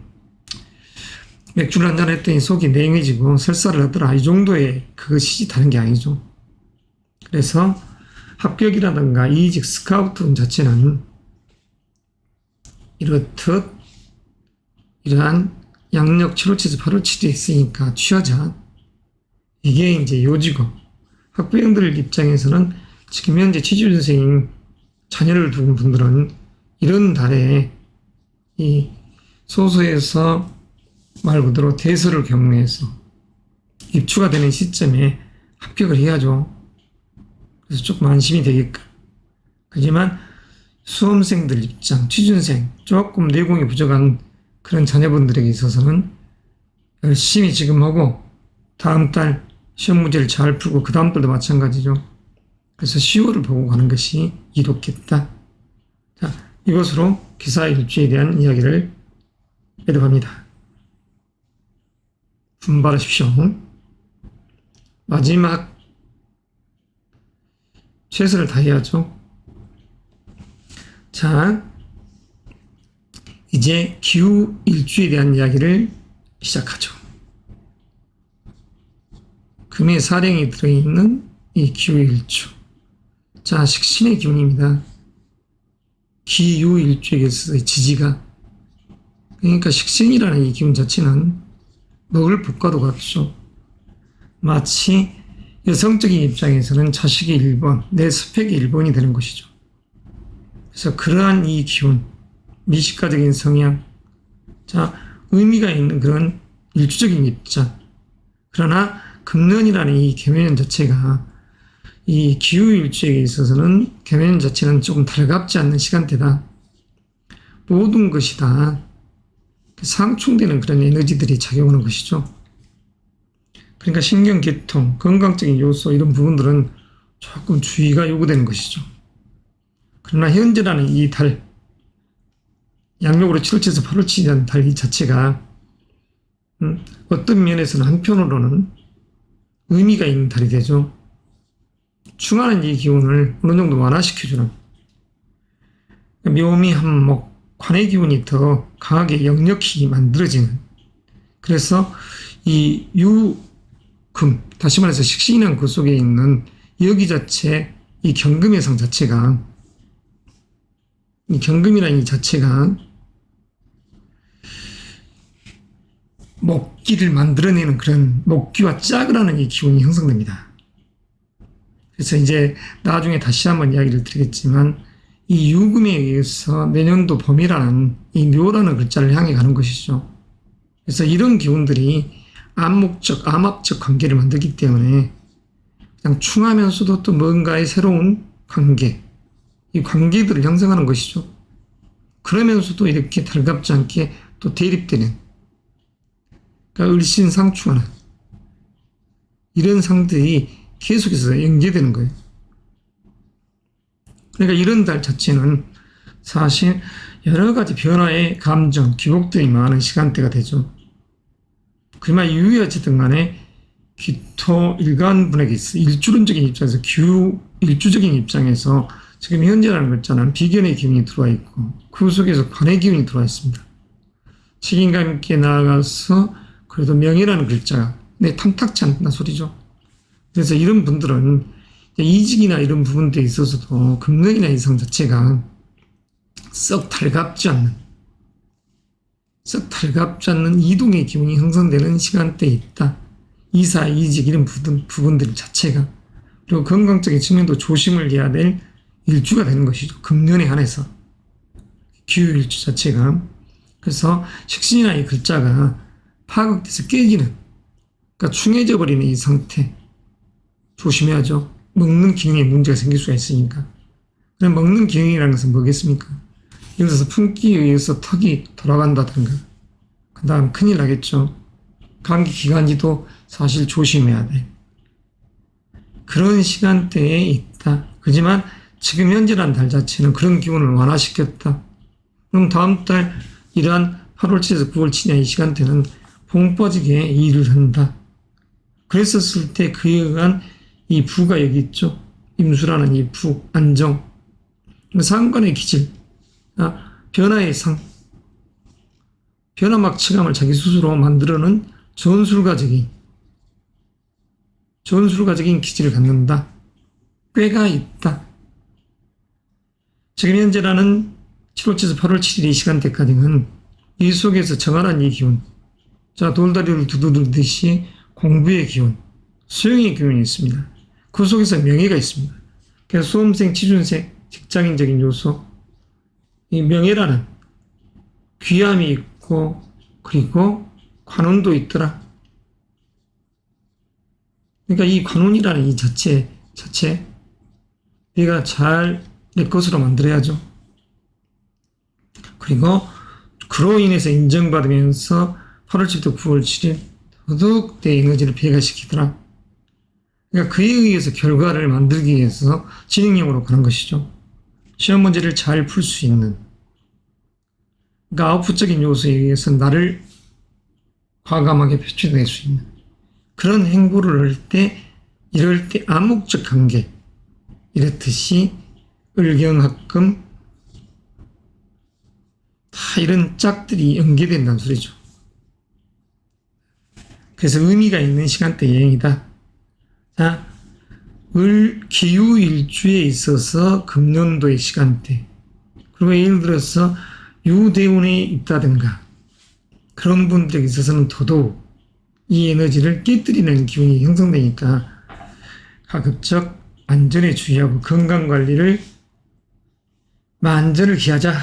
맥주를 한잔 했더니 속이 냉해지고 설사를 하더라. 이 정도의 그것이 다른 게 아니죠. 그래서 합격이라든가 이직 스카우트 자체는 이렇듯 이러한 양력 7월 7일 8월 7일에 있으니까 취하자. 이게 이제 요지고 학부형들 입장에서는 지금 현재 취준생인 자녀를 두는 분들은 이런 달에 이 소소에서 말 그대로 대서를 경험해서 입추가 되는 시점에 합격을 해야죠. 그래서 조금 안심이 되게끔. 하지만 수험생들 입장, 취준생, 조금 내공이 부족한 그런 자녀분들에게 있어서는 열심히 지금 하고 다음 달 시험 문제를 잘 풀고 그 다음 달도 마찬가지죠. 그래서 10월을 보고 가는 것이 이롭겠다. 자, 이것으로 기사 일주에 대한 이야기를 매듭합니다. 분발하십시오. 마지막 최선을 다해야죠. 자, 이제 기후 일주에 대한 이야기를 시작하죠. 금의 사령이 들어있는 이 기후 일주. 자, 식신의 기운입니다. 기후 일주에 있어서 지지가. 그러니까 식신이라는 이 기운 자체는 먹을 복과도 같죠. 마치 여성적인 입장에서는 자식의 1번, 내 스펙의 1번이 되는 것이죠. 그래서 그러한 이 기운, 미식가적인 성향, 자, 의미가 있는 그런 일주적인 입장. 그러나 금년이라는 이 개묘년 자체가 이 기후 일주에 있어서는 개묘년 자체는 조금 달갑지 않는 시간대다. 모든 것이 다 상충되는 그런 에너지들이 작용하는 것이죠. 그러니까 신경계통, 건강적인 요소 이런 부분들은 조금 주의가 요구되는 것이죠. 그러나 현재라는 이 달, 양력으로 7월에서 8월 7일이라는 달 이 자체가 어떤 면에서는 한편으로는 의미가 있는 달이 되죠. 충하는 이 기운을 어느 정도 완화시켜주는 묘미 한목, 관의 기운이 더 강하게 역력히 만들어지는, 그래서 이 유금, 다시 말해서 식신이라는 그 속에 있는 여기 자체, 이 경금의 상 자체가, 이 경금이라는 이 자체가 목기를 만들어내는 그런 목기와 짝을 하는 이 기운이 형성됩니다. 그래서 이제 나중에 다시 한번 이야기를 드리겠지만 이 유금에 의해서 내년도 봄이라는 이 묘라는 글자를 향해 가는 것이죠. 그래서 이런 기운들이 암목적, 암합적 관계를 만들기 때문에 그냥 충하면서도 또 뭔가의 새로운 관계, 이 관계들을 형성하는 것이죠. 그러면서도 이렇게 달갑지 않게 또 대립되는, 그러니까 을신상충하는 이런 상들이 계속해서 연계되는 거예요. 그러니까 이런 달 자체는 사실 여러 가지 변화의 감정, 기복들이 많은 시간대가 되죠. 그러나 이유에 어쨌든 간에 기토 일간분에게 있어 일주론적인 입장에서 기후 일주적인 입장에서 지금 현재라는 글자는 비견의 기운이 들어와 있고 그 속에서 관의 기운이 들어와 있습니다. 책임과 함께 나아가서 그래도 명예라는 글자가 탐탁치 않나 소리죠. 그래서 이런 분들은 이직이나 이런 부분들에 있어서도 금년이나 이상 자체가 썩 달갑지 않는, 썩 달갑지 않는 이동의 기운이 형성되는 시간대에 있다. 이사, 이직 이런 부분들 자체가. 그리고 건강적인 측면도 조심을 해야 될 일주가 되는 것이죠. 금년에 한해서. 기후일주 자체가. 그래서 식신이나 이 글자가 파극돼서 깨지는, 그러니까 충해져 버리는 이 상태. 조심해야죠. 먹는 기능에 문제가 생길 수가 있으니까. 그럼 먹는 기능이라는 것은 뭐겠습니까? 예를 들어서 품기에 의해서 턱이 돌아간다든가, 그 다음 큰일 나겠죠. 감기 기관지도 사실 조심해야 돼. 그런 시간대에 있다. 그렇지만 지금 현재라는 달 자체는 그런 기운을 완화시켰다. 그럼 다음 달 이러한 8월 7일에서 9월 7일 이 시간대는 봉빠지게 일을 한다. 그랬었을 때 그에 의한 이 부가 여기 있죠. 임수라는 이 부, 안정. 상관의 기질, 변화의 상. 변화막측함을 자기 스스로 만들어는 전술가적인 기질을 갖는다. 꾀가 있다. 지금 현재라는 7월 7일에서 8월 7일 이 시간대까지는 이 속에서 정한한 이 기운, 자 돌다리를 두드리듯이 공부의 기운, 수용의 기운이 있습니다. 그 속에서 명예가 있습니다. 그래서 수험생, 취준생, 직장인적인 요소, 이 명예라는 귀함이 있고 그리고 관운도 있더라. 그러니까 이 관운이라는 이 자체 내가 잘 내 것으로 만들어야죠. 그리고 그로 인해서 인정받으면서 8월 7일부터 9월 7일 더더욱 내 에너지를 배가시키더라. 그러니까 그에 의해서 결과를 만들기 위해서 진행형으로 가는 것이죠. 시험 문제를 잘 풀 수 있는, 그러니까 아웃풋적인 요소에 의해서 나를 과감하게 표출해낼 수 있는 그런 행보를 할 때, 이럴 때 암묵적 관계, 이렇듯이 을경합금 다 이런 짝들이 연계된다는 소리죠. 그래서 의미가 있는 시간대 여행이다. 자, 기후일주에 있어서 금년도의 시간대, 그리고 예를 들어서 유대운에 있다든가 그런 분들에게 있어서는 더더욱 이 에너지를 깨뜨리는 기운이 형성되니까 가급적 안전에 주의하고 건강관리를 만전을 기하자.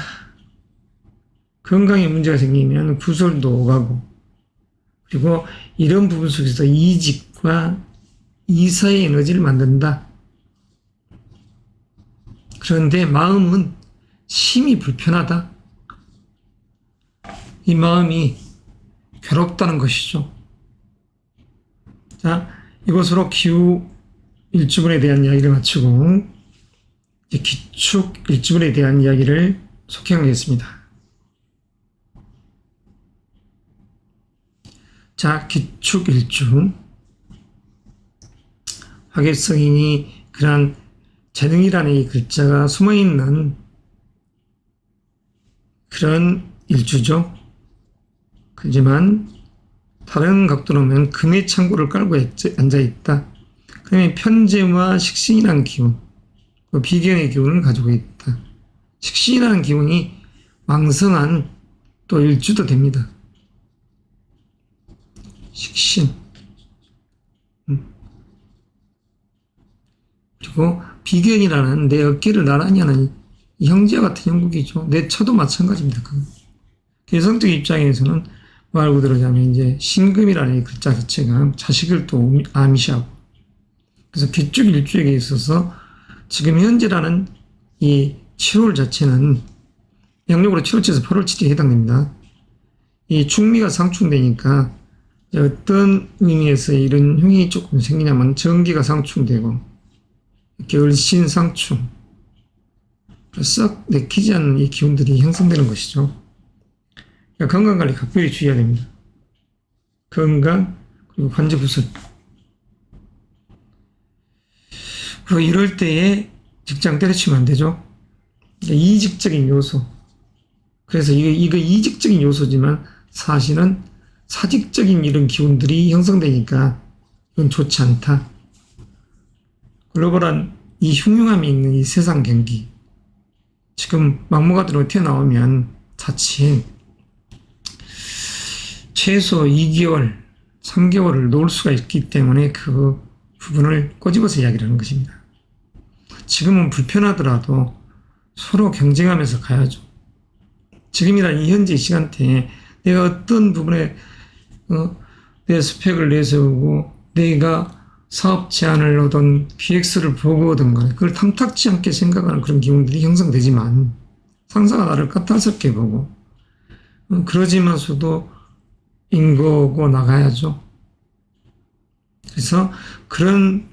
건강에 문제가 생기면 구설도 오가고, 그리고 이런 부분 속에서 이직과 이사의 에너지를 만든다. 그런데 마음은 심히 불편하다. 이 마음이 괴롭다는 것이죠. 자, 이것으로 기후 일주분에 대한 이야기를 마치고 이제 기축 일주분에 대한 이야기를 속행하겠습니다. 자, 기축 일주. 화개성인이 그런 재능이라는 이 글자가 숨어있는 그런 일주죠. 하지만 다른 각도로 보면 금의 창고를 깔고 앉아있다. 그다음에 편재와 식신이라는 기운, 그 비견의 기운을 가지고 있다. 식신이라는 기운이 왕성한 또 일주도 됩니다. 식신. 그리고 비견이라는 내 어깨를 나란히 하는 이 형제와 같은 형국이죠. 내 처도 마찬가지입니다. 개성적 입장에서는 말 그대로 하면 이제 신금이라는 이 글자 자체가 자식을 또 암시하고, 그래서 기축 일주에게 있어서 지금 현재라는 이 7월 자체는 양력으로 7월 7일에서 8월 7일에 해당됩니다. 이 충미가 상충되니까 어떤 의미에서 이런 흉이 조금 생기냐면 정기가 상충되고 이렇게 을신상충, 썩 내키지 않는 이 기운들이 형성되는 것이죠. 그러니까 건강관리 각별히 주의해야 됩니다. 건강, 그리고 관제부설. 그리고 이럴 때에 직장 때려치면 안 되죠. 그러니까 이직적인 요소. 그래서 이거 이직적인 요소지만 사실은 사직적인 이런 기운들이 형성되니까 이건 좋지 않다. 글로벌한 이 흉흉함이 있는 이 세상 경기, 지금 막무가내로 튀어나오면 자칫 최소 2개월, 3개월을 놓을 수가 있기 때문에 그 부분을 꼬집어서 이야기를 하는 것입니다. 지금은 불편하더라도 서로 경쟁하면서 가야죠. 지금이란 이 현재 시간대에 내가 어떤 부분에 내 스펙을 내세우고 내가 사업 제안을 얻은 기획서를 보고 오든 간에 그걸 탐탁지 않게 생각하는 그런 기운들이 형성되지만 상사가 나를 까탈스럽게 보고 그러지만서도 인거고 나가야죠. 그래서 그런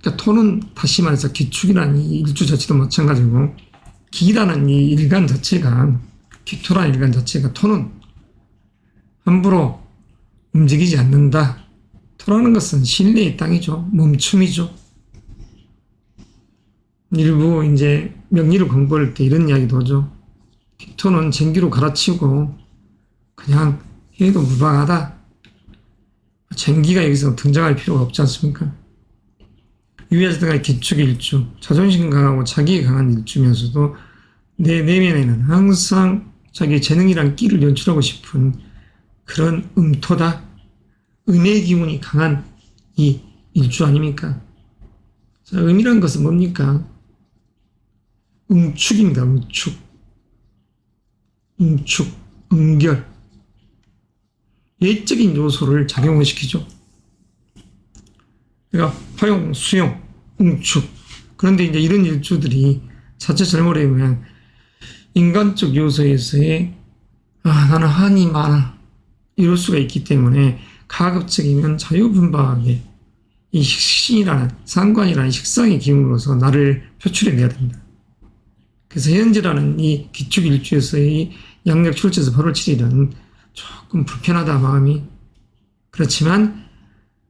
그러니까 토는 다시 말해서 기축이라는 이 일주 자체도 마찬가지고 기라는 이 일간 자체가 기토라는 일간 자체가 토는 함부로 움직이지 않는다. 토라는 것은 신뢰의 땅이죠. 멈춤이죠. 일부 이제 명리를 공부할 때 이런 이야기도 하죠. 기토는 쟁기로 갈아치우고 그냥 해도 무방하다. 쟁기가 여기서 등장할 필요가 없지 않습니까? 유야자가 기축의 일주, 자존심 강하고 자기 강한 일주면서도 내 내면에는 항상 자기 재능이란 끼를 연출하고 싶은 그런 음토다. 음의 기운이 강한 이 일주 아닙니까? 자, 음이란 것은 뭡니까? 음축입니다. 음축. 음축, 음결. 예적인 요소를 작용시키죠. 그러니까 화용, 수용, 음축. 그런데 이제 이런 일주들이 자체 잘못하면 인간적 요소에서의 나는 한이 많아 이럴 수가 있기 때문에 가급적이면 자유분방하게 이 식신이라는 상관이라는 식상의 기운으로서 나를 표출해내야 된다. 그래서 현재라는 이 기축 일주에서의 양력 출제에서 8월 7일은 조금 불편하다 마음이. 그렇지만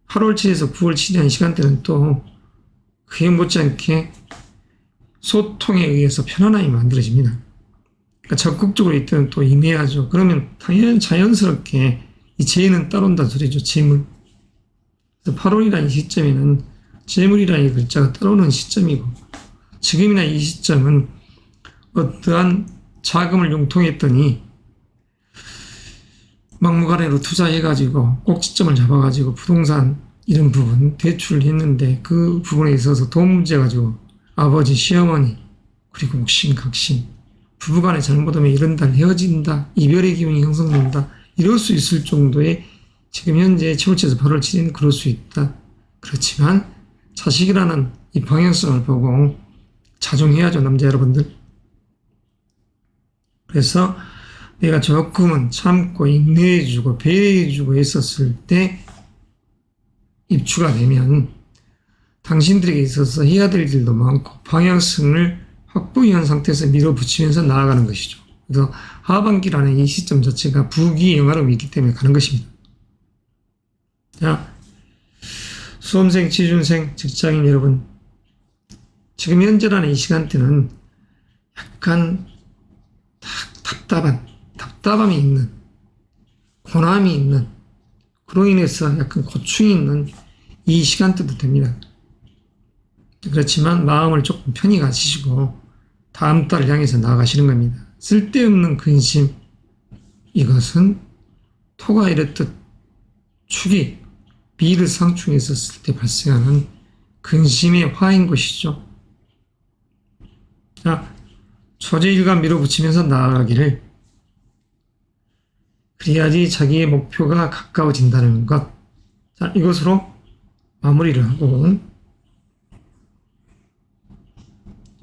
8월 7일에서 9월 7일이라는 시간대는 또 그에 못지않게 소통에 의해서 편안함이 만들어집니다. 그러니까 적극적으로 이때는 또 임해야죠. 그러면 당연 자연스럽게 이 재는 따라온다는 소리죠. 재물. 그래서 8월이라는 시점에는 재물이라는 글자가 따라오는 시점이고 지금이나 이 시점은 어떠한 자금을 융통했더니 막무가내로 투자해가지고 꼭지점을 잡아가지고 부동산 이런 부분 대출을 했는데 그 부분에 있어서 돈 문제 가지고 아버지, 시어머니 그리고 옥신, 각신 부부간에 잘못하면 이런다, 헤어진다, 이별의 기운이 형성된다 이럴 수 있을 정도의 지금 현재 7월에서 8월 7일은 그럴 수 있다. 그렇지만 자식이라는 이 방향성을 보고 자중해야죠. 남자 여러분들. 그래서 내가 조금은 참고 인내해주고 배려해주고 했었을 때 입추가 되면 당신들에게 있어서 해야 될 일도 많고 방향성을 확보한 상태에서 밀어붙이면서 나아가는 것이죠. 그래서 하반기라는 이 시점 자체가 부귀의 영화름이 있기 때문에 가는 것입니다. 자, 수험생, 취준생, 직장인 여러분, 지금 현재라는 이 시간대는 약간 답답함이 있는, 고남이 있는, 그로 인해서 약간 고충이 있는 이 시간대도 됩니다. 그렇지만 마음을 조금 편히 가지시고 다음 달을 향해서 나아가시는 겁니다. 쓸데없는 근심, 이것은 토가 이랬듯 축이 비를 상충해 있었을 때 발생하는 근심의 화인 것이죠. 자, 초제일관 밀어붙이면서 나아가기를, 그래야지 자기의 목표가 가까워진다는 것. 자, 이것으로 마무리를 하고,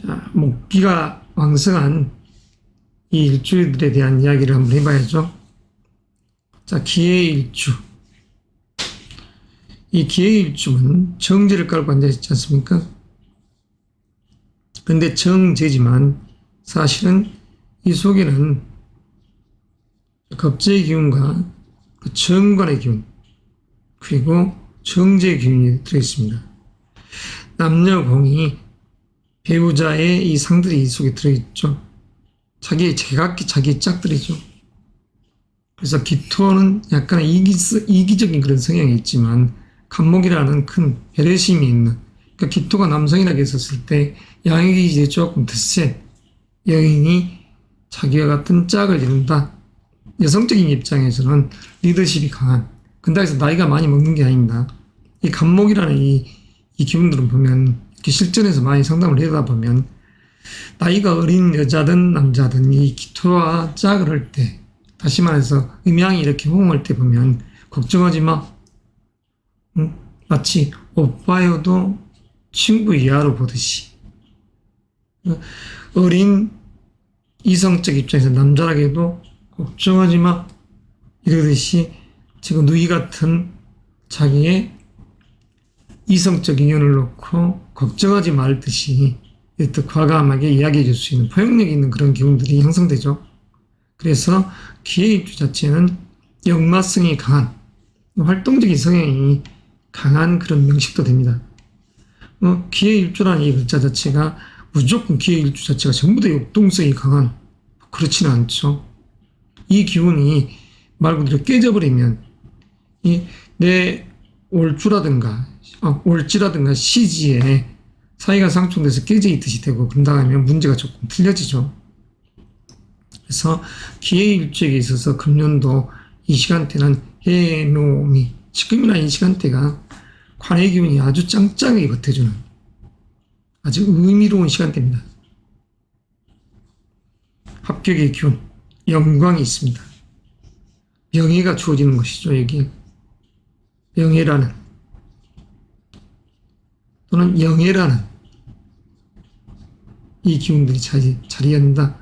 자, 목기가 왕성한 이 일주들에 대한 이야기를 한번 해봐야죠. 자, 기해의 일주. 이 기해의 일주는 정제를 깔고 앉아있지 않습니까? 근데 정제지만 사실은 이 속에는 겁제의 기운과 그 정관의 기운 그리고 정제의 기운이 들어있습니다. 남녀공이 배우자의 이 상들이 이 속에 들어있죠. 자기의 제각기 자기의 짝들이죠. 그래서 기토는 약간 이기적인 그런 성향이 있지만 간목이라는 큰 배려심이 있는, 그러니까 기토가 남성이라고 했었을 때 양액이 이제 조금 더 센 여인이 자기와 같은 짝을 이룬다 여성적인 입장에서는 리더십이 강한, 근데 여기서 나이가 많이 먹는 게 아닙니다. 이 간목이라는 이 기운들은 보면 이렇게 실전에서 많이 상담을 하다 보면 나이가 어린 여자든 남자든 이 기토와 짝을 할 때, 다시 말해서 음양이 이렇게 호응할 때 보면 걱정하지 마. 응? 마치 오빠여도 친구 이하로 보듯이 어린 이성적 입장에서 남자라게도 걱정하지 마 이러듯이 지금 누이 같은 자기의 이성적 인연을 놓고 걱정하지 말듯이 이렇게 과감하게 이야기해 줄 수 있는 포용력 있는 그런 기운들이 형성되죠. 그래서 기의 입주 자체는 역마성이 강한 활동적인 성향이 강한 그런 명식도 됩니다. 기의 일주라는 이 글자 자체가 무조건 기의 일주 자체가 전부 다 역동성이 강한, 그렇지는 않죠. 이 기운이 말 그대로 깨져버리면 내 올주라든가 올지라든가 시지에 사이가 상충돼서 깨져 있듯이 되고 그런다면 문제가 조금 틀려지죠. 그래서 기의 일주에 있어서 금년도 이 시간대는 해묘미, 지금이나 이 시간대가 관의 기운이 아주 짱짱하게 버텨주는 아주 의미로운 시간대입니다. 합격의 기운, 영광이 있습니다. 명예가 주어지는 것이죠. 여기 명예라는 또는 영예라는 이 기운들이 자리한다.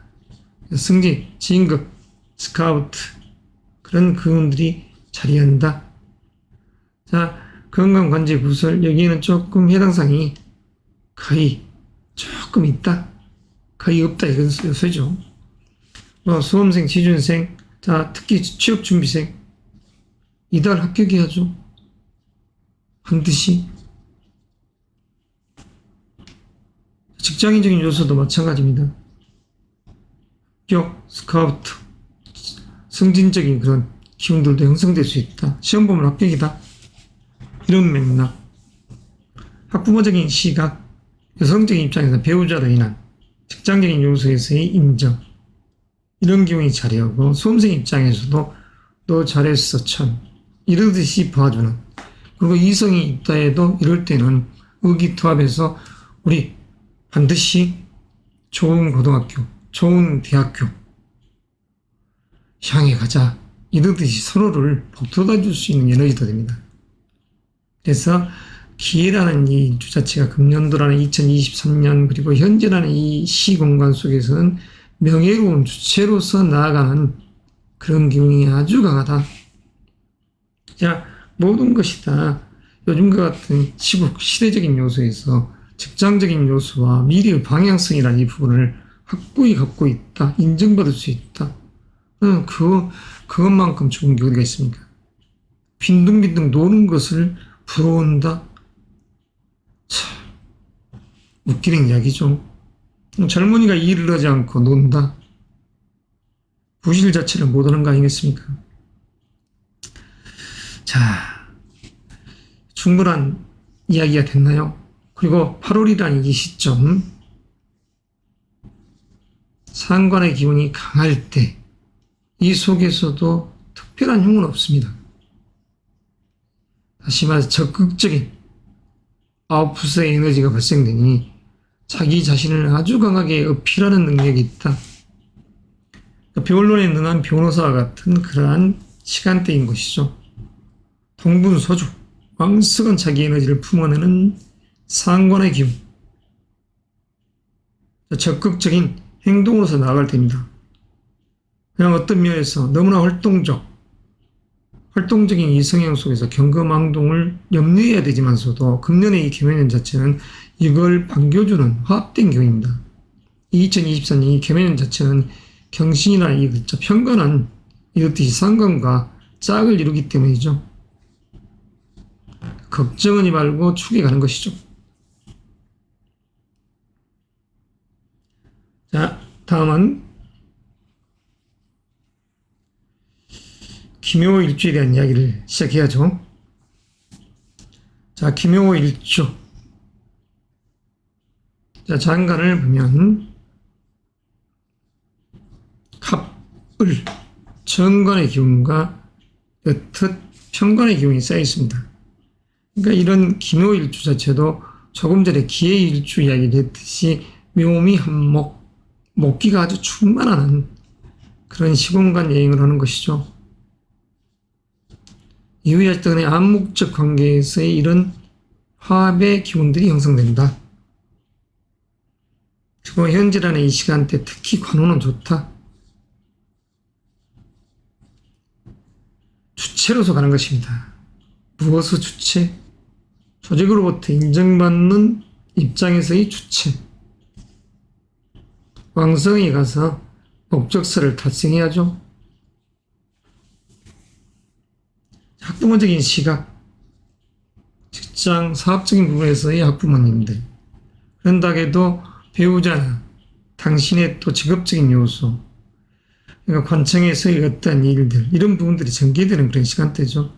승진, 진급, 스카우트 그런 기운들이 자리한다. 자, 건강관제 구설 여기에는 조금 해당사항이 거의 조금 있다. 거의 없다 이런 소리죠. 수험생, 취준생, 자 특히 취업준비생 이달 합격해야죠. 반드시. 직장인적인 요소도 마찬가지입니다. 합격, 스카우트, 승진적인 그런 기운들도 형성될 수 있다. 시험 보면 합격이다. 이런 맥락. 학부모적인 시각, 여성적인 입장에서 배우자로 인한 직장적인 요소에서의 인정. 이런 기운이 자리하고 수험생 입장에서도 너 잘했어 참 이러듯이 봐주는, 그리고 이성이 있다 해도 이럴 때는 의기투합해서 우리 반드시 좋은 고등학교, 좋은 대학교 향해 가자 이러듯이 서로를 북돋아 줄 수 있는 에너지도 됩니다. 그래서 기회라는 이 주 자체가 금년도라는 2023년 그리고 현재라는 이 시공간 속에서는 명예로운 주체로서 나아가는 그런 기운이 아주 강하다. 자, 모든 것이 다 요즘과 같은 시국 시대적인 요소에서 직장적인 요소와 미래의 방향성이라는 이 부분을 확고히 갖고 있다. 인정받을 수 있다. 그것만큼 좋은 게 어디가 있습니까? 빈둥빈둥 노는 것을 부러운다. 참, 웃기는 이야기죠. 젊은이가 일을 하지 않고 논다. 부실 자체를 못하는 거 아니겠습니까? 자, 충분한 이야기가 됐나요? 그리고 8월이라는 이 시점, 상관의 기운이 강할 때 이 속에서도 특별한 힘은 없습니다. 다시 말해서 적극적인 아웃풋의 에너지가 발생되니 자기 자신을 아주 강하게 어필하는 능력이 있다. 변론에 능한 변호사와 같은 그러한 시간대인 것이죠. 동분서주, 왕성한 자기 에너지를 품어내는 상관의 기운. 적극적인 행동으로서 나아갈 때입니다. 그냥 어떤 면에서 너무나 활동적인 이성향 속에서 경거망동을 염려해야 되지만서도 금년의 이 개묘년 자체는 이걸 반겨주는 화합된 기운입니다. 2024년 이 개묘년 자체는 경신이라는 이 글자 편관한 이렇듯이 상관과 짝을 이루기 때문이죠. 걱정하지 말고 축에 가는 것이죠. 자, 다음은 기묘일주에 대한 이야기를 시작해야죠. 자, 기묘일주. 자, 장간을 보면 갑을 정관의 기운과 여튼 편관의 기운이 쌓여 있습니다. 그러니까 이런 기묘일주 자체도 조금 전에 기해일주 이야기를 했듯이 묘미 한목, 목기가 아주 충만한 그런 시공간 여행을 하는 것이죠. 이후에 간의 암묵적 관계에서의 이런 화합의 기운들이 형성된다. 그리고 현재라는 이 시간대 특히 관운은 좋다. 주체로서 가는 것입니다. 무엇의 주체? 조직으로부터 인정받는 입장에서의 주체. 왕성히 가서 목적서를 달성해야죠. 학부모적인 시각, 직장, 사업적인 부분에서의 학부모님들. 그런다고 해도 배우자, 당신의 또 직업적인 요소, 그러니까 관청에서의 어떤 일들, 이런 부분들이 전개되는 그런 시간대죠.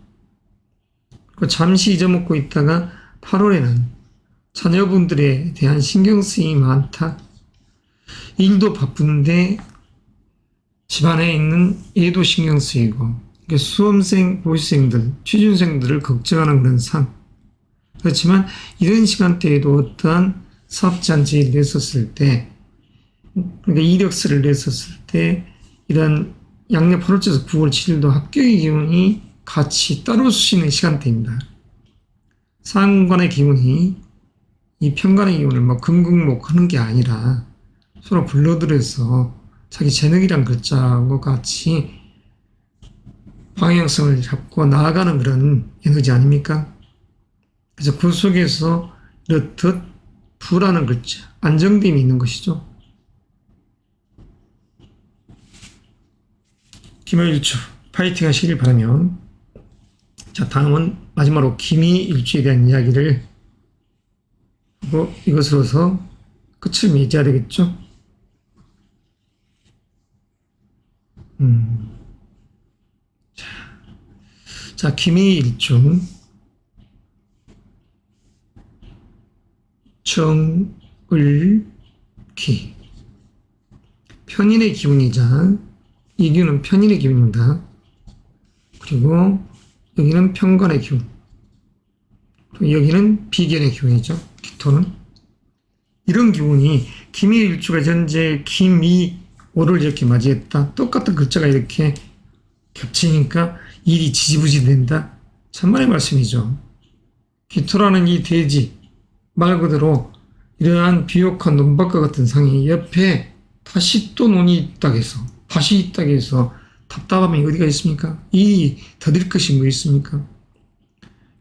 그리고 잠시 잊어먹고 있다가 8월에는 자녀분들에 대한 신경 쓰임이 많다. 일도 바쁜데 집안에 있는 애도 신경 쓰이고, 수험생, 고시생들, 취준생들을 걱정하는 그런 상. 그렇지만 이런 시간대에도 어떠한 사업 제한 제의를 냈었을 때, 그러니까 이력서를 냈었을 때 이런 양력 8월째에서 9월 7일도 합격의 기운이 같이 따라올 수 있는 시간대입니다. 상관의 기운이 이 편관의 기운을 뭐 금극목하는 게 아니라 서로 불러들여서 자기 재능이란 글자하고 같이 방향성을 잡고 나아가는 그런 에너지 아닙니까? 그래서 그 속에서 이렇듯 부라는 글자, 안정됨이 있는 것이죠. 기묘일주 파이팅 하시길 바라며, 자, 다음은 마지막으로 기미일주에 대한 이야기를 하고 이것으로서 끝을 맺어야 되겠죠. 자, 기미일주 정을기, 편인의 기운이자 이 기운은 편인의 기운입니다. 그리고 여기는 편관의 기운, 여기는 비견의 기운이죠. 기토는. 이런 기운이 기미일주가 현재 기미오를 이렇게 맞이했다. 똑같은 글자가 이렇게 겹치니까 일이 지지부지 된다. 참말의 말씀이죠. 기토라는 이 대지, 말 그대로 이러한 비옥한 논밭과 같은 상이 옆에 다시 또 논이 있다고 해서, 밭이 있다고 해서 답답함이 어디가 있습니까? 일이 더딜 것이 뭐 있습니까?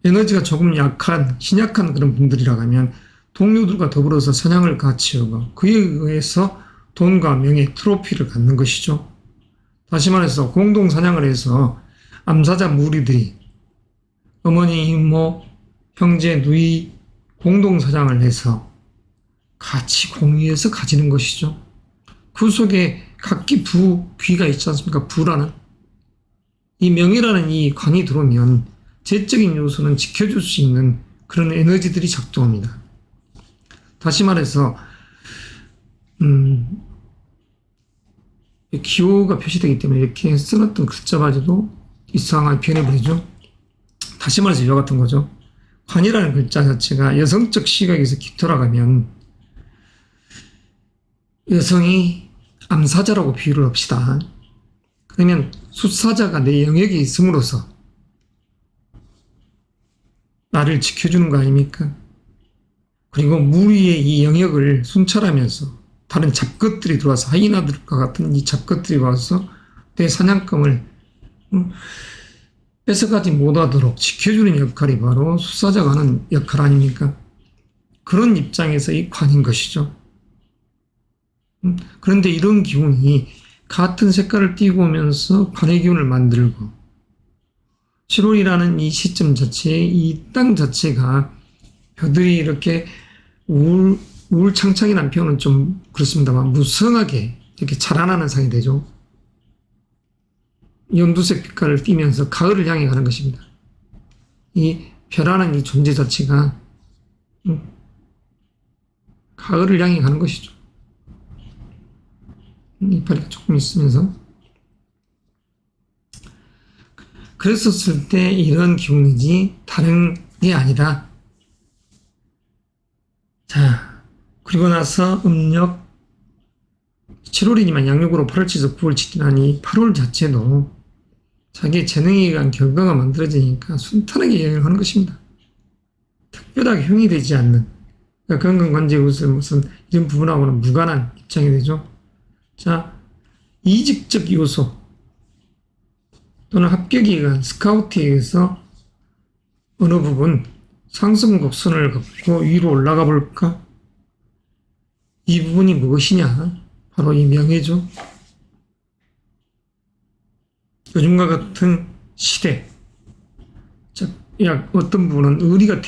에너지가 조금 약한, 신약한 그런 분들이라고 하면 동료들과 더불어서 사냥을 같이 하고 그에 의해서 돈과 명예, 트로피를 갖는 것이죠. 다시 말해서 공동 사냥을 해서 암사자 무리들이 어머니, 이모, 형제, 누이 공동 사냥을 해서 같이 공유해서 가지는 것이죠. 그 속에 각기 귀가 있지 않습니까? 부라는. 이 명예라는 이 관이 들어오면 재적인 요소는 지켜줄 수 있는 그런 에너지들이 작동합니다. 다시 말해서 기호가 표시되기 때문에 이렇게 써놨던 글자마저도 이상하게 변해버리죠. 다시 말해서 이와 같은 거죠. 관이라는 글자 자체가 여성적 시각에서 기토라고 하면 여성이 암사자라고 비유를 합시다. 그러면 숫사자가 내 영역에 있음으로써 나를 지켜주는 거 아닙니까? 그리고 무리의 이 영역을 순찰하면서 다른 잡것들이 들어와서 하이나들과 같은 이 잡것들이 와서 내 사냥감을 뺏어가지 못하도록 지켜주는 역할이 바로 숫사자가 하는 역할 아닙니까? 그런 입장에서 이 관인 것이죠. 그런데 이런 기운이 같은 색깔을 띠고 오면서 관의 기운을 만들고 7월이라는 이 시점 자체에 이 땅 자체가 벼들이 이렇게 우울창창이라는 표현은 좀 그렇습니다만 무성하게 이렇게 자라나는 상이 되죠. 연두색 빛깔을 띠면서 가을을 향해 가는 것입니다. 이 벼라는 이 존재 자체가 가을을 향해 가는 것이죠. 이파리가 조금 있으면서 그랬었을 때 이런 기운이지 다른 게 아니다. 자, 그리고 나서 음력 7월이지만 양력으로 8월 7에서 9월 지나니 8월 자체도 자기 재능에 의한 결과가 만들어지니까 순탄하게 여행을 하는 것입니다. 특별하게 흉이 되지 않는, 그러니까 건강관제 무슨 이런 부분하고는 무관한 입장이 되죠. 자, 이직적 요소 또는 합격에 의한 스카우트에 의해서 어느 부분 상승 곡선을 걷고 위로 올라가 볼까? 이 부분이 무엇이냐? 바로 이 명예죠. 요즘과 같은 시대, 어떤 부분은 의리가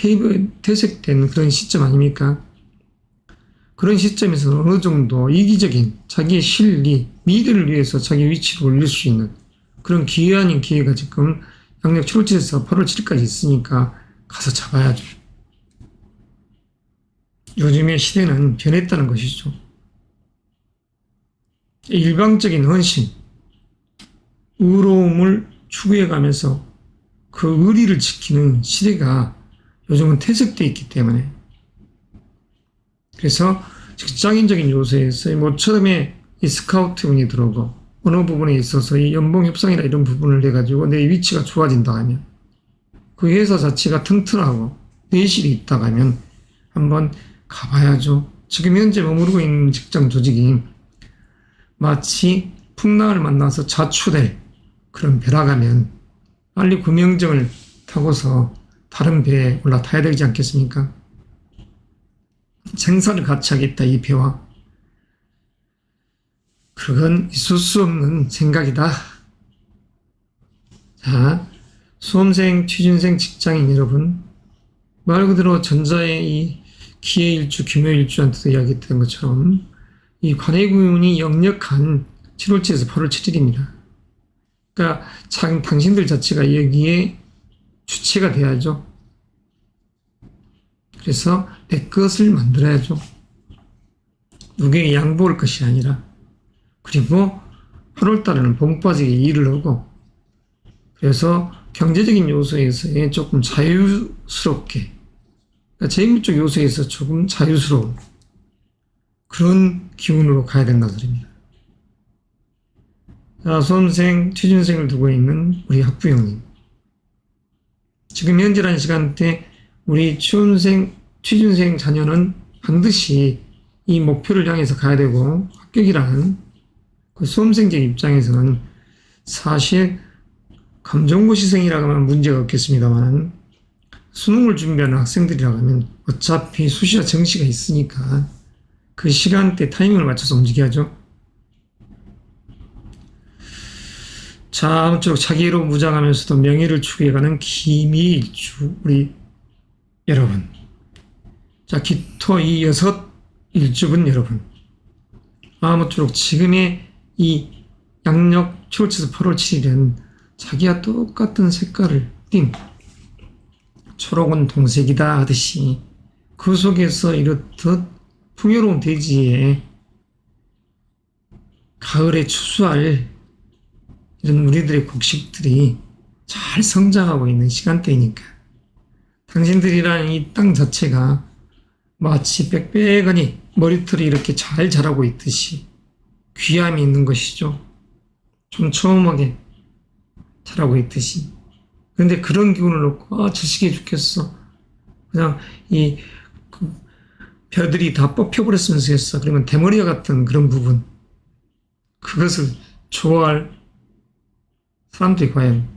퇴색된 그런 시점 아닙니까? 그런 시점에서 어느 정도 이기적인 자기의 실리, 미래를 위해서 자기 위치를 올릴 수 있는 그런 기회 아닌 기회가 지금 양력 7월 7일에서 8월 7일까지 있으니까 가서 잡아야죠. 요즘의 시대는 변했다는 것이죠. 일방적인 헌신, 의로움을 추구해가면서 그 의리를 지키는 시대가 요즘은 퇴색되어 있기 때문에, 그래서 직장인적인 요소에서 모처럼에 이 스카우트 운이 들어오고 어느 부분에 있어서 이 연봉 협상이나 이런 부분을 해가지고 내 위치가 좋아진다 하면, 그 회사 자체가 튼튼하고 내실이 있다 하면 한번 가봐야죠. 지금 현재 머무르고 있는 직장 조직이 마치 풍랑을 만나서 자초될 그런 배라가면 빨리 구명정을 타고서 다른 배에 올라타야 되지 않겠습니까? 생사를 같이 하겠다, 이 배와. 그건 있을 수 없는 생각이다. 자, 수험생, 취준생, 직장인 여러분, 말 그대로 전자의 이 기해일주, 기묘일주한테도 이야기했던 것처럼 이 관해군이 역력한 7월째에서 8월 7일입니다. 그러니까 당신들 자체가 여기에 주체가 돼야죠. 그래서 내 것을 만들어야죠. 누구에게 양보할 것이 아니라. 그리고 8월달에는 봉 빠지게 일을 하고, 그래서 경제적인 요소에서 조금 자유스럽게, 그러니까 재무적 요소에서 조금 자유스러운 그런 기운으로 가야 된다 소리입니다. 자, 수험생, 취준생을 두고 있는 우리 학부형님, 지금 현재라는 시간대 우리 취준생 자녀는 반드시 이 목표를 향해서 가야 되고, 합격이라는 그 수험생들 입장에서는 사실 감정고시생이라고 하면 문제가 없겠습니다만, 수능을 준비하는 학생들이라고 하면 어차피 수시와 정시가 있으니까 그 시간대 타이밍을 맞춰서 움직여야죠. 자, 아무쪼록 자기로 무장하면서도 명예를 추구해가는 기미일주 우리 여러분, 자, 기토 이 6 일주분 여러분, 아무쪼록 지금의 이 양력 7월에서 8월 7일은 자기와 똑같은 색깔을 띤 초록은 동색이다 하듯이 그 속에서 이렇듯 풍요로운 대지에 가을에 추수할 이런 우리들의 곡식들이 잘 성장하고 있는 시간대이니까 당신들이라는 이 땅 자체가 마치 빽빽하니 머리털이 이렇게 잘 자라고 있듯이 귀함이 있는 것이죠. 촘촘하게 자라고 있듯이. 그런데 그런 기운을 놓고 질식해 죽겠어. 그냥 그 벼들이 다 뽑혀버렸으면서 했어. 그러면 대머리와 같은 그런 부분, 그것을 좋아할 사람들이 과연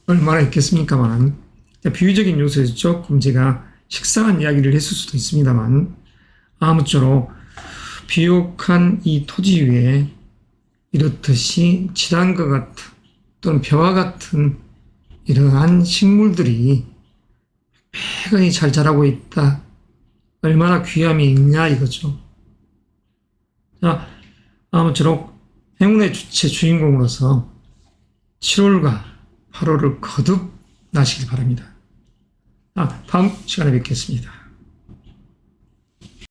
얼마나 있겠습니까만, 비유적인 요소에서 조금 제가 식상한 이야기를 했을 수도 있습니다만, 아무쪼록 비옥한 이 토지 위에 이렇듯이 지단과 같은 또는 벼와 같은 이러한 식물들이 빼곡히 잘 자라고 있다. 얼마나 귀함이 있냐 이거죠. 자, 아무쪼록 행운의 주체 주인공으로서 7월과 8월을 거듭 나시길 바랍니다. 다음 시간에 뵙겠습니다.